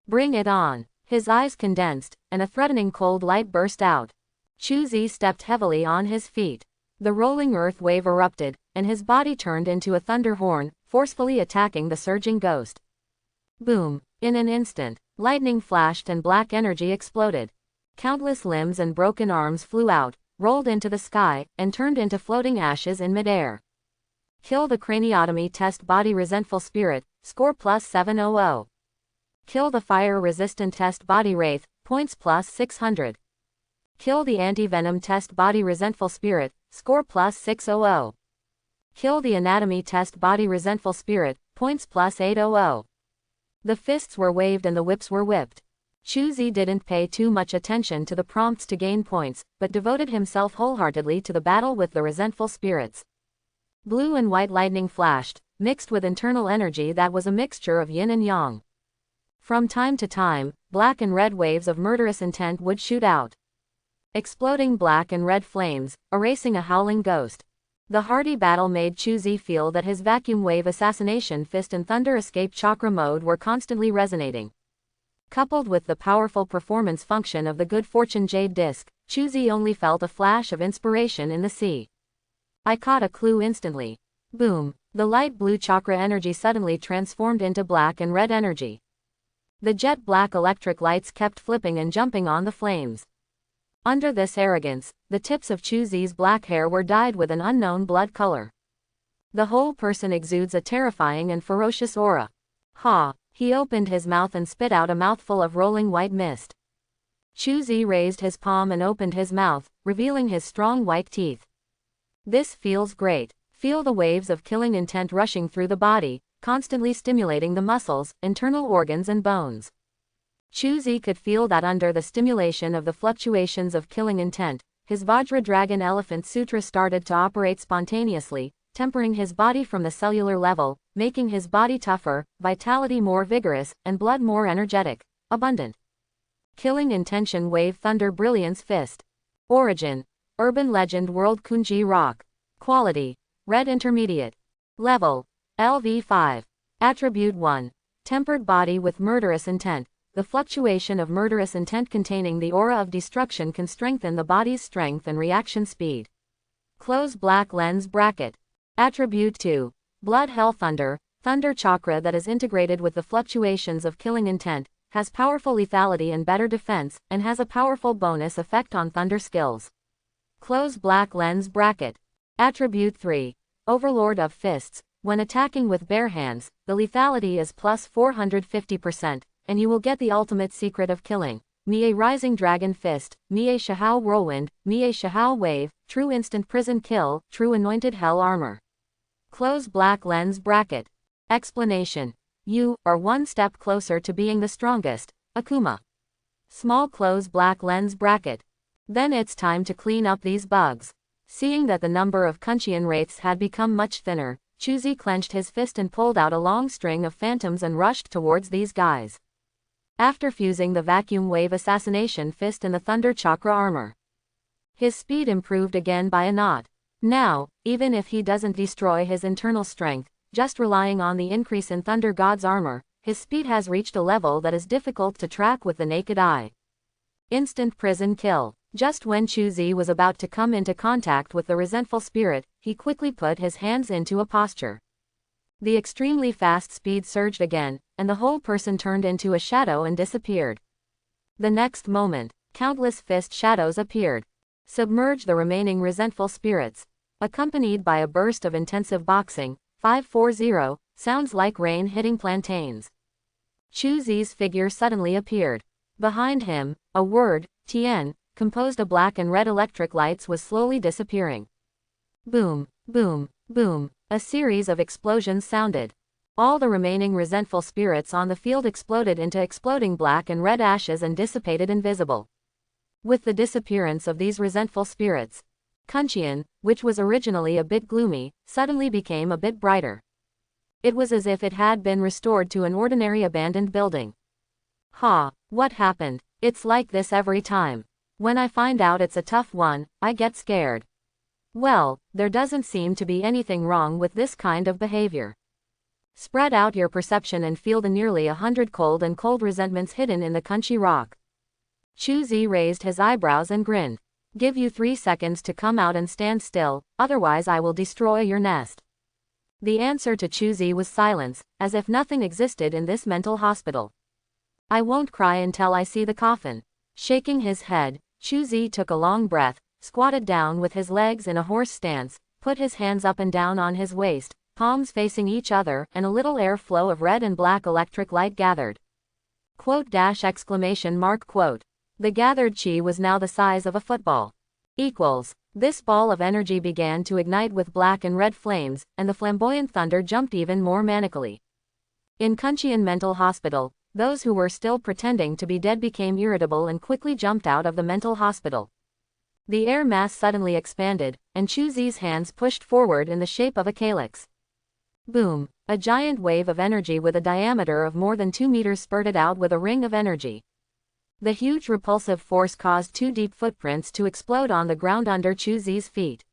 Bring it on. His eyes condensed, and a threatening cold light burst out. Chu Zi stepped heavily on his feet. The rolling earth wave erupted, and his body turned into a thunder horn, forcefully attacking the surging ghost. Boom! In an instant, lightning flashed and black energy exploded. Countless limbs and broken arms flew out, rolled into the sky, and turned into floating ashes in midair. Kill the craniotomy test body resentful spirit, score plus 700. Kill the fire-resistant test body wraith, points plus 600. Kill the anti-venom test body resentful spirit, score plus 600. Kill the anatomy test body resentful spirit, points plus 800. The fists were waved and the whips were whipped. Chu Zi didn't pay too much attention to the prompts to gain points, but devoted himself wholeheartedly to the battle with the resentful spirits. Blue and white lightning flashed, mixed with internal energy that was a mixture of yin and yang. From time to time, black and red waves of murderous intent would shoot out, exploding black and red flames, erasing a howling ghost. The hearty battle made Chu Zi feel that his vacuum wave assassination fist and thunder escape chakra mode were constantly resonating. Coupled with the powerful performance function of the good fortune jade disc, Chu Zi only felt a flash of inspiration in the sea. I caught a clue instantly. Boom! The light blue chakra energy suddenly transformed into black and red energy. The jet black electric lights kept flipping and jumping on the flames. Under this arrogance, the tips of Chu Zi's black hair were dyed with an unknown blood color. The whole person exudes a terrifying and ferocious aura. Ha! He opened his mouth and spit out a mouthful of rolling white mist. Chu Zi raised his palm and opened his mouth, revealing his strong white teeth. This feels great. Feel the waves of killing intent rushing through the body, constantly stimulating the muscles, internal organs and bones. Chu Zi could feel that under the stimulation of the fluctuations of killing intent, his Vajra Dragon Elephant Sutra started to operate spontaneously, tempering his body from the cellular level, making his body tougher, vitality more vigorous, and blood more energetic, abundant. Killing Intention Wave Thunder Brilliance Fist. Origin: Urban Legend World Kunji Rock. Quality: Red Intermediate. Level: LV5. Attribute 1. Tempered body with murderous intent. The fluctuation of murderous intent containing the aura of destruction can strengthen the body's strength and reaction speed. Close black lens bracket. Attribute 2. Blood Hell Thunder. Thunder chakra that is integrated with the fluctuations of killing intent, has powerful lethality and better defense, and has a powerful bonus effect on thunder skills. Close black lens bracket. Attribute 3. Overlord of Fists. When attacking with bare hands, the lethality is plus 450%, and you will get the ultimate secret of killing. Mie Rising Dragon Fist, Mie Shahao Whirlwind, Mie Shahao Wave, True Instant Prison Kill, True Anointed Hell Armor. Close black lens bracket. Explanation: you are one step closer to being the strongest, Akuma. Small close black lens bracket. Then it's time to clean up these bugs. Seeing that the number of Kunchian wraiths had become much thinner, Chu Zi clenched his fist and pulled out a long string of phantoms and rushed towards these guys. After fusing the vacuum wave assassination fist and the thunder chakra armor, his speed improved again by a knot. Now, even if he doesn't destroy his internal strength, just relying on the increase in Thunder God's armor, his speed has reached a level that is difficult to track with the naked eye. Instant prison kill. Just when Chu Zi was about to come into contact with the resentful spirit, he quickly put his hands into a posture. The extremely fast speed surged again, and the whole person turned into a shadow and disappeared. The next moment, countless fist shadows appeared. Submerge the remaining resentful spirits. Accompanied by a burst of intensive boxing, 540, sounds like rain hitting plantains. Chu Zi's figure suddenly appeared. Behind him, a word, Tien, composed of black and red electric lights was slowly disappearing. Boom, boom, boom. A series of explosions sounded. All the remaining resentful spirits on the field exploded into exploding black and red ashes and dissipated invisible. With the disappearance of these resentful spirits, Kunchion, which was originally a bit gloomy, suddenly became a bit brighter. It was as if it had been restored to an ordinary abandoned building. Ha, what happened? It's like this every time. When I find out it's a tough one, I get scared. Well, there doesn't seem to be anything wrong with this kind of behavior. Spread out your perception and feel the nearly 100 cold and cold resentments hidden in the Kunchi rock. Chu-Zi raised his eyebrows and grinned. Give you 3 seconds to come out and stand still, otherwise I will destroy your nest. The answer to Chu-Zi was silence, as if nothing existed in this mental hospital. I won't cry until I see the coffin. Shaking his head, Chu-Zi took a long breath, squatted down with his legs in a horse stance, put his hands up and down on his waist, palms facing each other, and a little air flow of red and black electric light gathered. Quote. The gathered chi was now the size of a football. This ball of energy began to ignite with black and red flames, and the flamboyant thunder jumped even more manically. In Kunchion Mental Hospital, those who were still pretending to be dead became irritable and quickly jumped out of the mental hospital. The air mass suddenly expanded, and Chu-Zi's hands pushed forward in the shape of a calyx. Boom! A giant wave of energy with a diameter of more than 2 meters spurted out with a ring of energy. The huge repulsive force caused 2 deep footprints to explode on the ground under Chu-Zi's feet.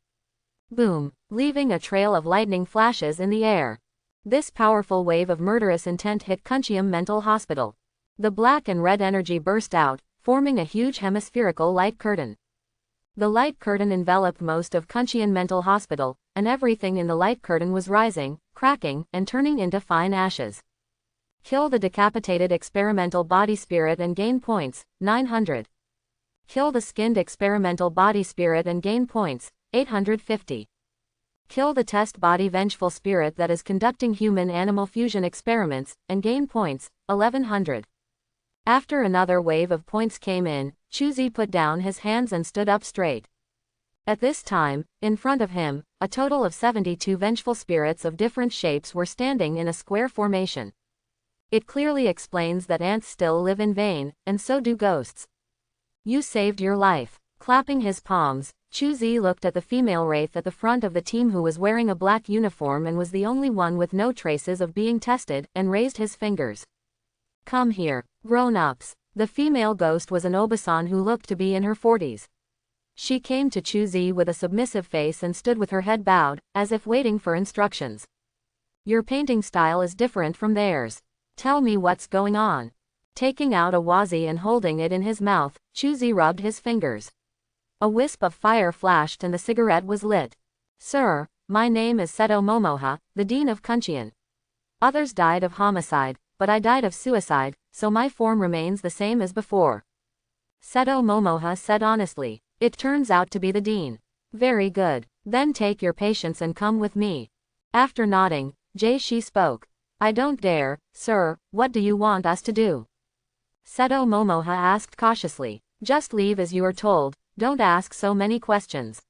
Boom! Leaving a trail of lightning flashes in the air. This powerful wave of murderous intent hit Kunchion Mental Hospital. The black and red energy burst out, forming a huge hemispherical light curtain. The light curtain enveloped most of Kunchion Mental Hospital, and everything in the light curtain was rising, cracking, and turning into fine ashes. Kill the decapitated experimental body spirit and gain points, 900. Kill the skinned experimental body spirit and gain points, 850. Kill the test body vengeful spirit that is conducting human-animal fusion experiments, and gain points, 1100. After another wave of points came in, Chu-Zi put down his hands and stood up straight. At this time, in front of him, a total of 72 vengeful spirits of different shapes were standing in a square formation. It clearly explains that ants still live in vain, and so do ghosts. You saved your life. Clapping his palms, Chu-Zi looked at the female wraith at the front of the team who was wearing a black uniform and was the only one with no traces of being tested, and raised his fingers. Come here, grown-ups. The female ghost was an Obasan who looked to be in her 40s. She came to Chu-Zi with a submissive face and stood with her head bowed, as if waiting for instructions. Your painting style is different from theirs. Tell me what's going on. Taking out a wazi and holding it in his mouth, Chu-Zi rubbed his fingers. A wisp of fire flashed and the cigarette was lit. Sir, my name is Seto Momoha, the Dean of Kunchion. Others died of homicide, but I died of suicide, so my form remains the same as before. Seto Momoha said honestly. It turns out to be the Dean. Very good. Then take your patients and come with me. After nodding, Jie-Shi spoke. I don't dare, sir, what do you want us to do? Seto Momoha asked cautiously. Just leave as you are told, don't ask so many questions.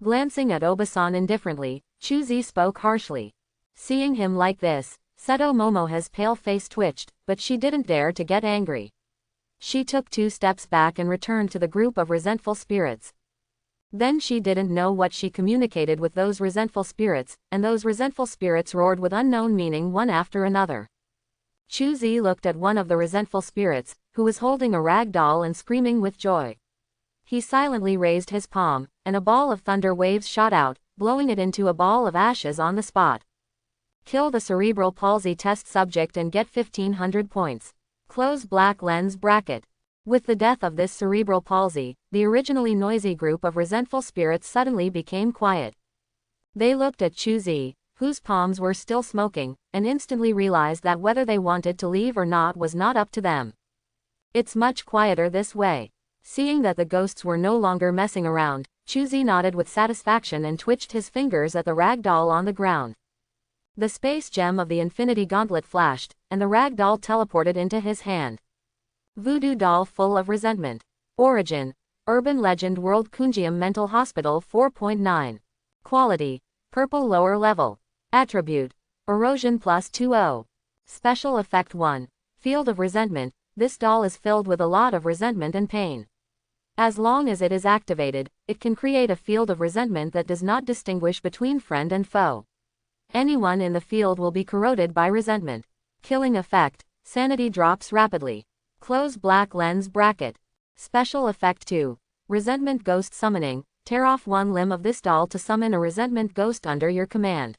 Glancing at Obasan indifferently, Chu-Zi spoke harshly. Seeing him like this, Seto Momoha's pale face twitched, but she didn't dare to get angry. She took 2 steps back and returned to the group of resentful spirits. Then she didn't know what she communicated with those resentful spirits, and those resentful spirits roared with unknown meaning one after another. Chu-Zi looked at one of the resentful spirits, who was holding a rag doll and screaming with joy. He silently raised his palm, and a ball of thunder waves shot out, blowing it into a ball of ashes on the spot. Kill the cerebral palsy test subject and get 1500 points. Close black lens bracket. With the death of this cerebral palsy, the originally noisy group of resentful spirits suddenly became quiet. They looked at Chu-Zi, whose palms were still smoking, and instantly realized that whether they wanted to leave or not was not up to them. It's much quieter this way. Seeing that the ghosts were no longer messing around, Chu-Zi nodded with satisfaction and twitched his fingers at the rag doll on the ground. The space gem of the infinity gauntlet flashed, and the rag doll teleported into his hand. Voodoo doll full of resentment. Origin: Urban Legend World Kunjiam Mental Hospital 4.9. Quality: purple lower level. Attribute: erosion plus 20. Special effect 1. Field of resentment. This doll is filled with a lot of resentment and pain. As long as it is activated, it can create a field of resentment that does not distinguish between friend and foe. Anyone in the field will be corroded by resentment. Killing effect: sanity drops rapidly. Close black lens bracket. Special effect 2. Resentment ghost summoning. Tear off one limb of this doll to summon a resentment ghost under your command.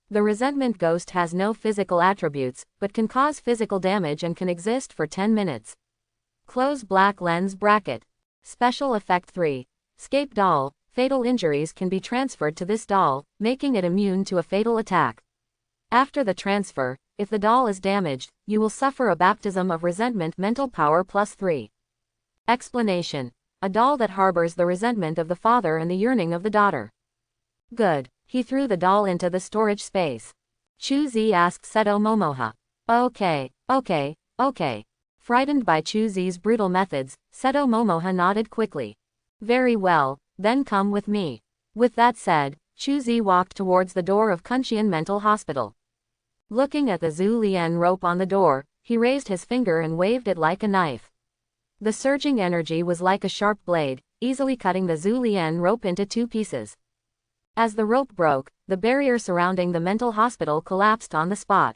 The resentment ghost has no physical attributes, but can cause physical damage and can exist for 10 minutes. Close black lens bracket. Special effect 3. Scape doll. Fatal injuries can be transferred to this doll, making it immune to a fatal attack. After the transfer, if the doll is damaged, you will suffer a baptism of resentment mental power plus 3. Explanation: a doll that harbors the resentment of the father and the yearning of the daughter. Good. He threw the doll into the storage space. Chuzi asked Seto Momoha. Okay. Frightened by Chuzi's brutal methods, Seto Momoha nodded quickly. Very well, then come with me. With that said, Chuzi walked towards the door of Kunshian Mental Hospital. Looking at the Zhu Lian rope on the door, he raised his finger and waved it like a knife. The surging energy was like a sharp blade, easily cutting the Zhu Lian rope into 2 pieces. As the rope broke, the barrier surrounding the mental hospital collapsed on the spot.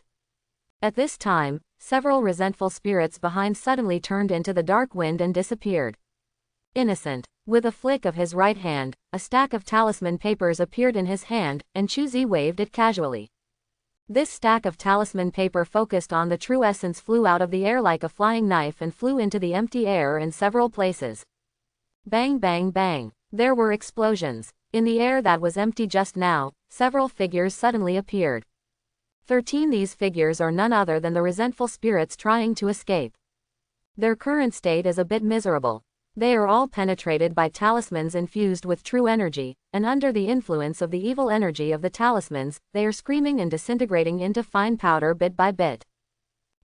At this time, several resentful spirits behind suddenly turned into the dark wind and disappeared. Innocent. With a flick of his right hand, a stack of talisman papers appeared in his hand, and Chuzi waved it casually. This stack of talisman paper focused on the true essence flew out of the air like a flying knife and flew into the empty air in several places. Bang bang bang. There were explosions. In the air that was empty just now, several figures suddenly appeared. 13. These figures are none other than the resentful spirits trying to escape. Their current state is a bit miserable. They are all penetrated by talismans infused with true energy, and under the influence of the evil energy of the talismans, they are screaming and disintegrating into fine powder bit by bit.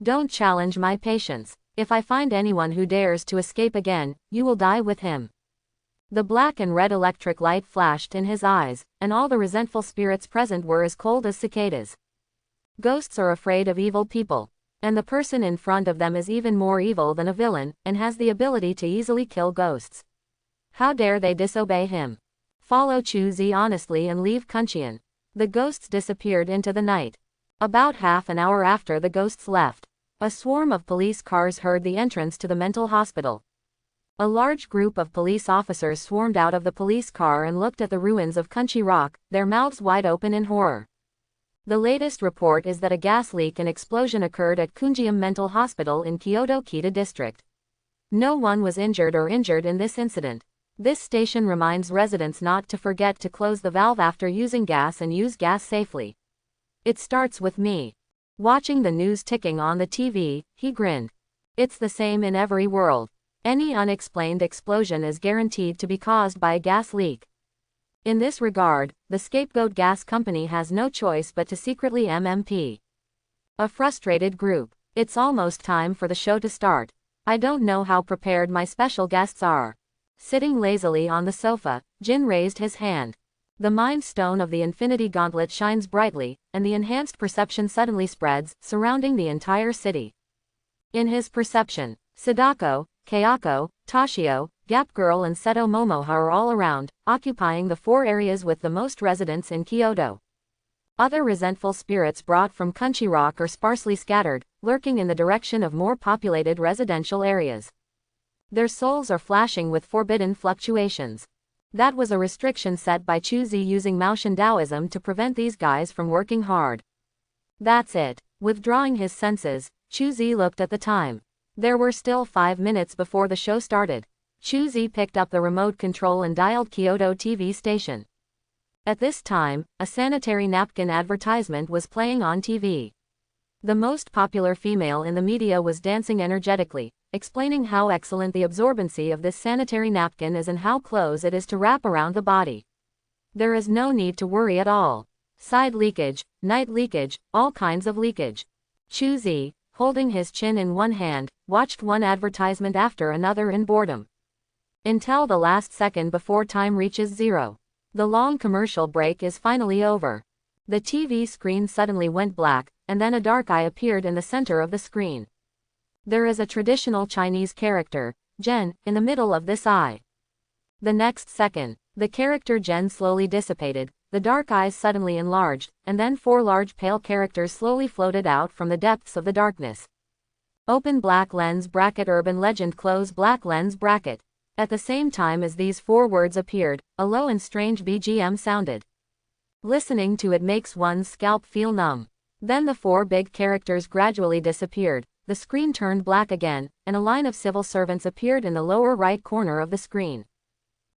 Don't challenge my patience. If I find anyone who dares to escape again, you will die with him. The black and red electric light flashed in his eyes, and all the resentful spirits present were as cold as cicadas. Ghosts are afraid of evil people, and the person in front of them is even more evil than a villain, and has the ability to easily kill ghosts. How dare they disobey him? Follow Chuzi honestly and leave Kunshian. The ghosts disappeared into the night. About half an hour after the ghosts left, a swarm of police cars heard the entrance to the mental hospital. A large group of police officers swarmed out of the police car and looked at the ruins of Kunshi Rock, their mouths wide open in horror. The latest report is that a gas leak and explosion occurred at Kunjiam Mental Hospital in Kyoto Kita District. No one was injured in this incident. This station reminds residents not to forget to close the valve after using gas and use gas safely. It starts with me. Watching the news ticking on the TV, he grinned. It's the same in every world. Any unexplained explosion is guaranteed to be caused by a gas leak. In this regard, the scapegoat gas company has no choice but to secretly MMP. A frustrated group. It's almost time for the show to start. I don't know how prepared my special guests are. Sitting lazily on the sofa, Jin raised his hand. The Mind Stone of the Infinity Gauntlet shines brightly, and the enhanced perception suddenly spreads, surrounding the entire city. In his perception, Sadako, Kayako, Toshio, Gap Girl and Seto Momoha are all around, occupying the 4 areas with the most residents in Kyoto. Other resentful spirits brought from Kunshi Rock are sparsely scattered, lurking in the direction of more populated residential areas. Their souls are flashing with forbidden fluctuations. That was a restriction set by Chuzi using Maoshan Taoism to prevent these guys from working hard. That's it. Withdrawing his senses, Chuzi looked at the time. There were still 5 minutes before the show started. Chuzi picked up the remote control and dialed Kyoto TV station. At this time, a sanitary napkin advertisement was playing on TV. The most popular female in the media was dancing energetically, explaining how excellent the absorbency of this sanitary napkin is and how close it is to wrap around the body. There is no need to worry at all. Side leakage, night leakage, all kinds of leakage. Chuzi, holding his chin in one hand, watched one advertisement after another in boredom. Until the last second before time reaches 0. The long commercial break is finally over. The TV screen suddenly went black, and then a dark eye appeared in the center of the screen. There is a traditional Chinese character, Zhen, in the middle of this eye. The next second, the character Zhen slowly dissipated, the dark eyes suddenly enlarged, and then 4 large pale characters slowly floated out from the depths of the darkness. Open black lens bracket urban legend close black lens bracket. At the same time as these 4 words appeared, a low and strange BGM sounded. Listening to it makes one's scalp feel numb. Then the 4 big characters gradually disappeared, the screen turned black again, and a line of civil servants appeared in the lower right corner of the screen.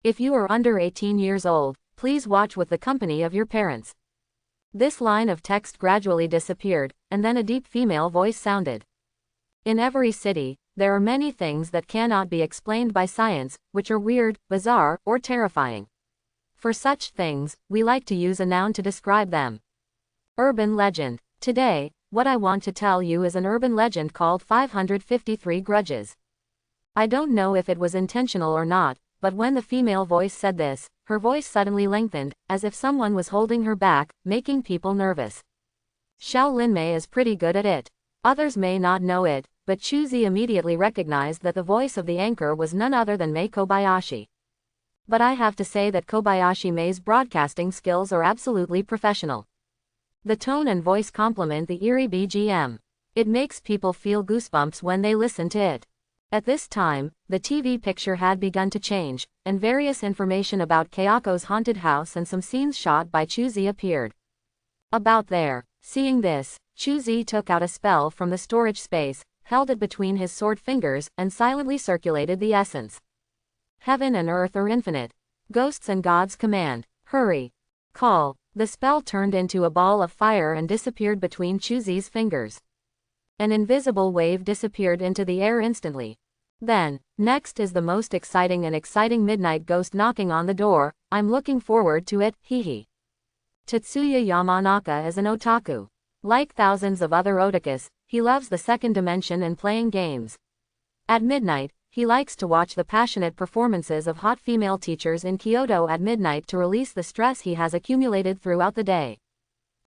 If you are under 18 years old, please watch with the company of your parents. This line of text gradually disappeared, and then a deep female voice sounded. In every city, there are many things that cannot be explained by science, which are weird, bizarre, or terrifying. For such things, we like to use a noun to describe them. Urban legend. Today, what I want to tell you is an urban legend called 553 Grudges. I don't know if it was intentional or not, but when the female voice said this, her voice suddenly lengthened, as if someone was holding her back, making people nervous. Xiao Linmei is pretty good at it. Others may not know it, but Chuzi immediately recognized that the voice of the anchor was none other than Mei Kobayashi. But I have to say that Kobayashi Mei's broadcasting skills are absolutely professional. The tone and voice complement the eerie BGM. It makes people feel goosebumps when they listen to it. At this time, the TV picture had begun to change, and various information about Kayako's haunted house and some scenes shot by Chuzi appeared. About there. Seeing this, Chuzi took out a spell from the storage space, held it between his sword fingers, and silently circulated the essence. Heaven and earth are infinite. Ghosts and gods command. Hurry. Call. The spell turned into a ball of fire and disappeared between Chuzi's fingers. An invisible wave disappeared into the air instantly. Then, next is the most exciting midnight ghost knocking on the door. I'm looking forward to it, hehe. Tetsuya Yamanaka is an otaku. Like thousands of other otakus, he loves the second dimension and playing games. At midnight, he likes to watch the passionate performances of hot female teachers in Kyoto at midnight to release the stress he has accumulated throughout the day.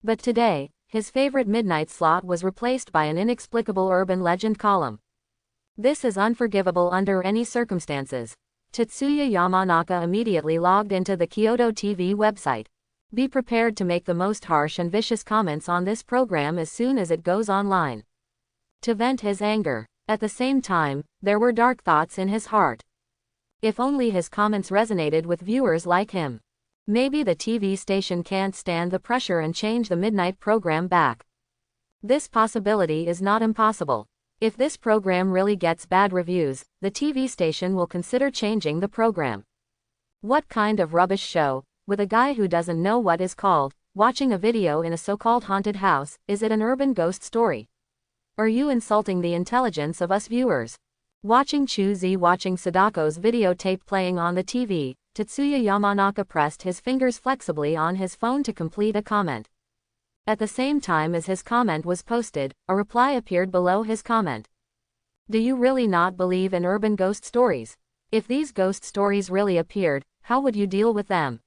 But today, his favorite midnight slot was replaced by an inexplicable urban legend column. This is unforgivable under any circumstances. Tetsuya Yamanaka immediately logged into the Kyoto TV website. Be prepared to make the most harsh and vicious comments on this program as soon as it goes online. To vent his anger. At the same time, there were dark thoughts in his heart. If only his comments resonated with viewers like him. Maybe the TV station can't stand the pressure and change the midnight program back. This possibility is not impossible. If this program really gets bad reviews, the TV station will consider changing the program. What kind of rubbish show, with a guy who doesn't know what is called, watching a video in a so-called haunted house? Is it an urban ghost story? Are you insulting the intelligence of us viewers? Watching Sadako's videotape playing on the TV, Tetsuya Yamanaka pressed his fingers flexibly on his phone to complete a comment. At the same time as his comment was posted, a reply appeared below his comment. Do you really not believe in urban ghost stories? If these ghost stories really appeared, how would you deal with them?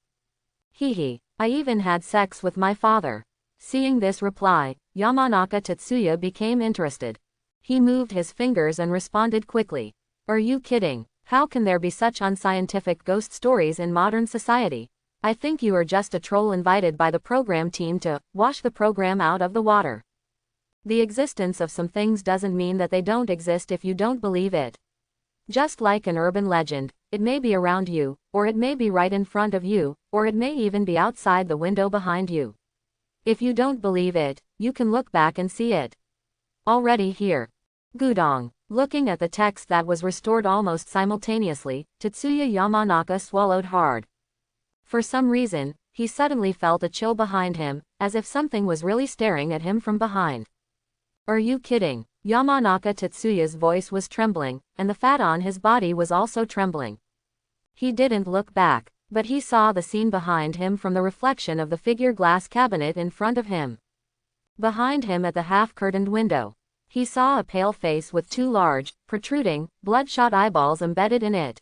Hehe, I even had sex with my father. Seeing this reply, Yamanaka Tetsuya became interested. He moved his fingers and responded quickly. Are you kidding? How can there be such unscientific ghost stories in modern society? I think you are just a troll invited by the program team to wash the program out of the water. The existence of some things doesn't mean that they don't exist if you don't believe it. Just like an urban legend, it may be around you, or it may be right in front of you, or it may even be outside the window behind you. If you don't believe it, you can look back and see it. Already here. Gudong. Looking at the text that was restored almost simultaneously, Tetsuya Yamanaka swallowed hard. For some reason, he suddenly felt a chill behind him, as if something was really staring at him from behind. Are you kidding? Yamanaka Tetsuya's voice was trembling, and the fat on his body was also trembling. He didn't look back, but he saw the scene behind him from the reflection of the figure glass cabinet in front of him. Behind him at the half-curtained window, he saw a pale face with 2 large, protruding, bloodshot eyeballs embedded in it.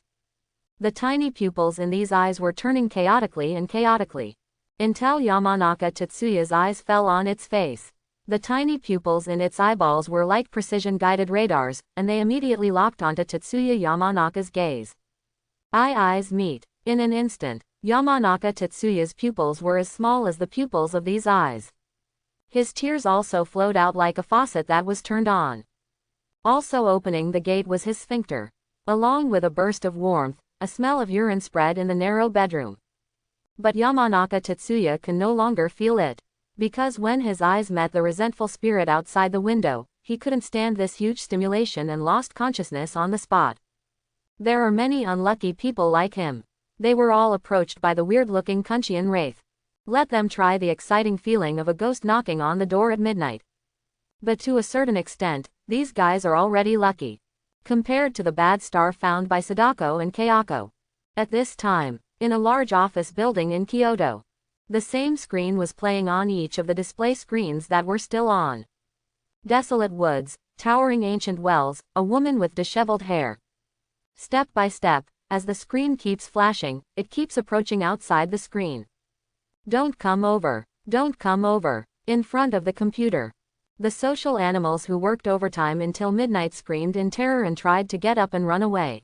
The tiny pupils in these eyes were turning chaotically and chaotically. Until Yamanaka Tetsuya's eyes fell on its face. The tiny pupils in its eyeballs were like precision-guided radars, and they immediately locked onto Tetsuya Yamanaka's gaze. Eyes meet. In an instant, Yamanaka Tetsuya's pupils were as small as the pupils of these eyes. His tears also flowed out like a faucet that was turned on. Also opening the gate was his sphincter. Along with a burst of warmth, a smell of urine spread in the narrow bedroom. But Yamanaka Tetsuya can no longer feel it. Because when his eyes met the resentful spirit outside the window, he couldn't stand this huge stimulation and lost consciousness on the spot. There are many unlucky people like him. They were all approached by the weird-looking Kunchian wraith. Let them try the exciting feeling of a ghost knocking on the door at midnight. But to a certain extent, these guys are already lucky. Compared to the bad star found by Sadako and Kayako. At this time, in a large office building in Kyoto, the same screen was playing on each of the display screens that were still on. Desolate woods, towering ancient wells, a woman with disheveled hair. Step by step, as the screen keeps flashing, it keeps approaching outside the screen. Don't come over. Don't come over. In front of the computer. The social animals who worked overtime until midnight screamed in terror and tried to get up and run away.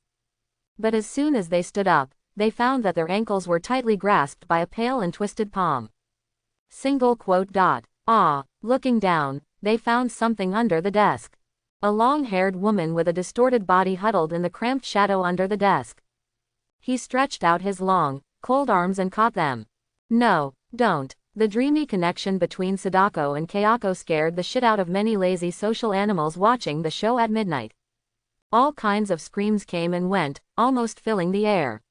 But as soon as they stood up, they found that their ankles were tightly grasped by a pale and twisted palm. Looking down, they found something under the desk. A long-haired woman with a distorted body huddled in the cramped shadow under the desk. He stretched out his long, cold arms and caught them. No, don't. The dreamy connection between Sadako and Kayako scared the shit out of many lazy social animals watching the show at midnight. All kinds of screams came and went, almost filling the air.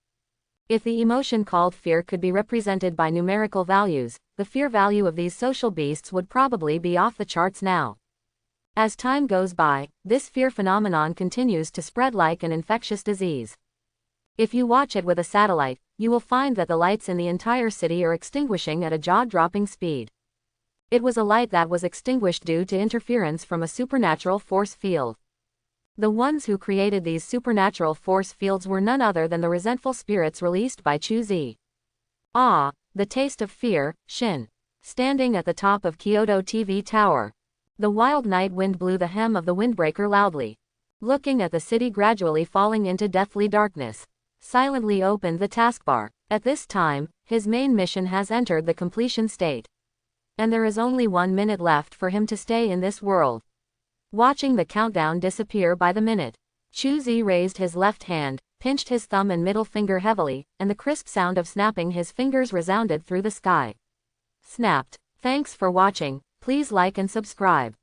If the emotion called fear could be represented by numerical values, the fear value of these social beasts would probably be off the charts now. As time goes by, this fear phenomenon continues to spread like an infectious disease. If you watch it with a satellite, you will find that the lights in the entire city are extinguishing at a jaw-dropping speed. It was a light that was extinguished due to interference from a supernatural force field. The ones who created these supernatural force fields were none other than the resentful spirits released by Chu-Zi. The taste of fear, Shin. Standing at the top of Kyoto TV Tower. The wild night wind blew the hem of the windbreaker loudly. Looking at the city gradually falling into deathly darkness. Silently opened the taskbar. At this time, his main mission has entered the completion state. And there is only 1 minute left for him to stay in this world. Watching the countdown disappear by the minute, Chu-Zi raised his left hand, pinched his thumb and middle finger heavily, and the crisp sound of snapping his fingers resounded through the sky. Snapped. Thanks for watching, please like and subscribe.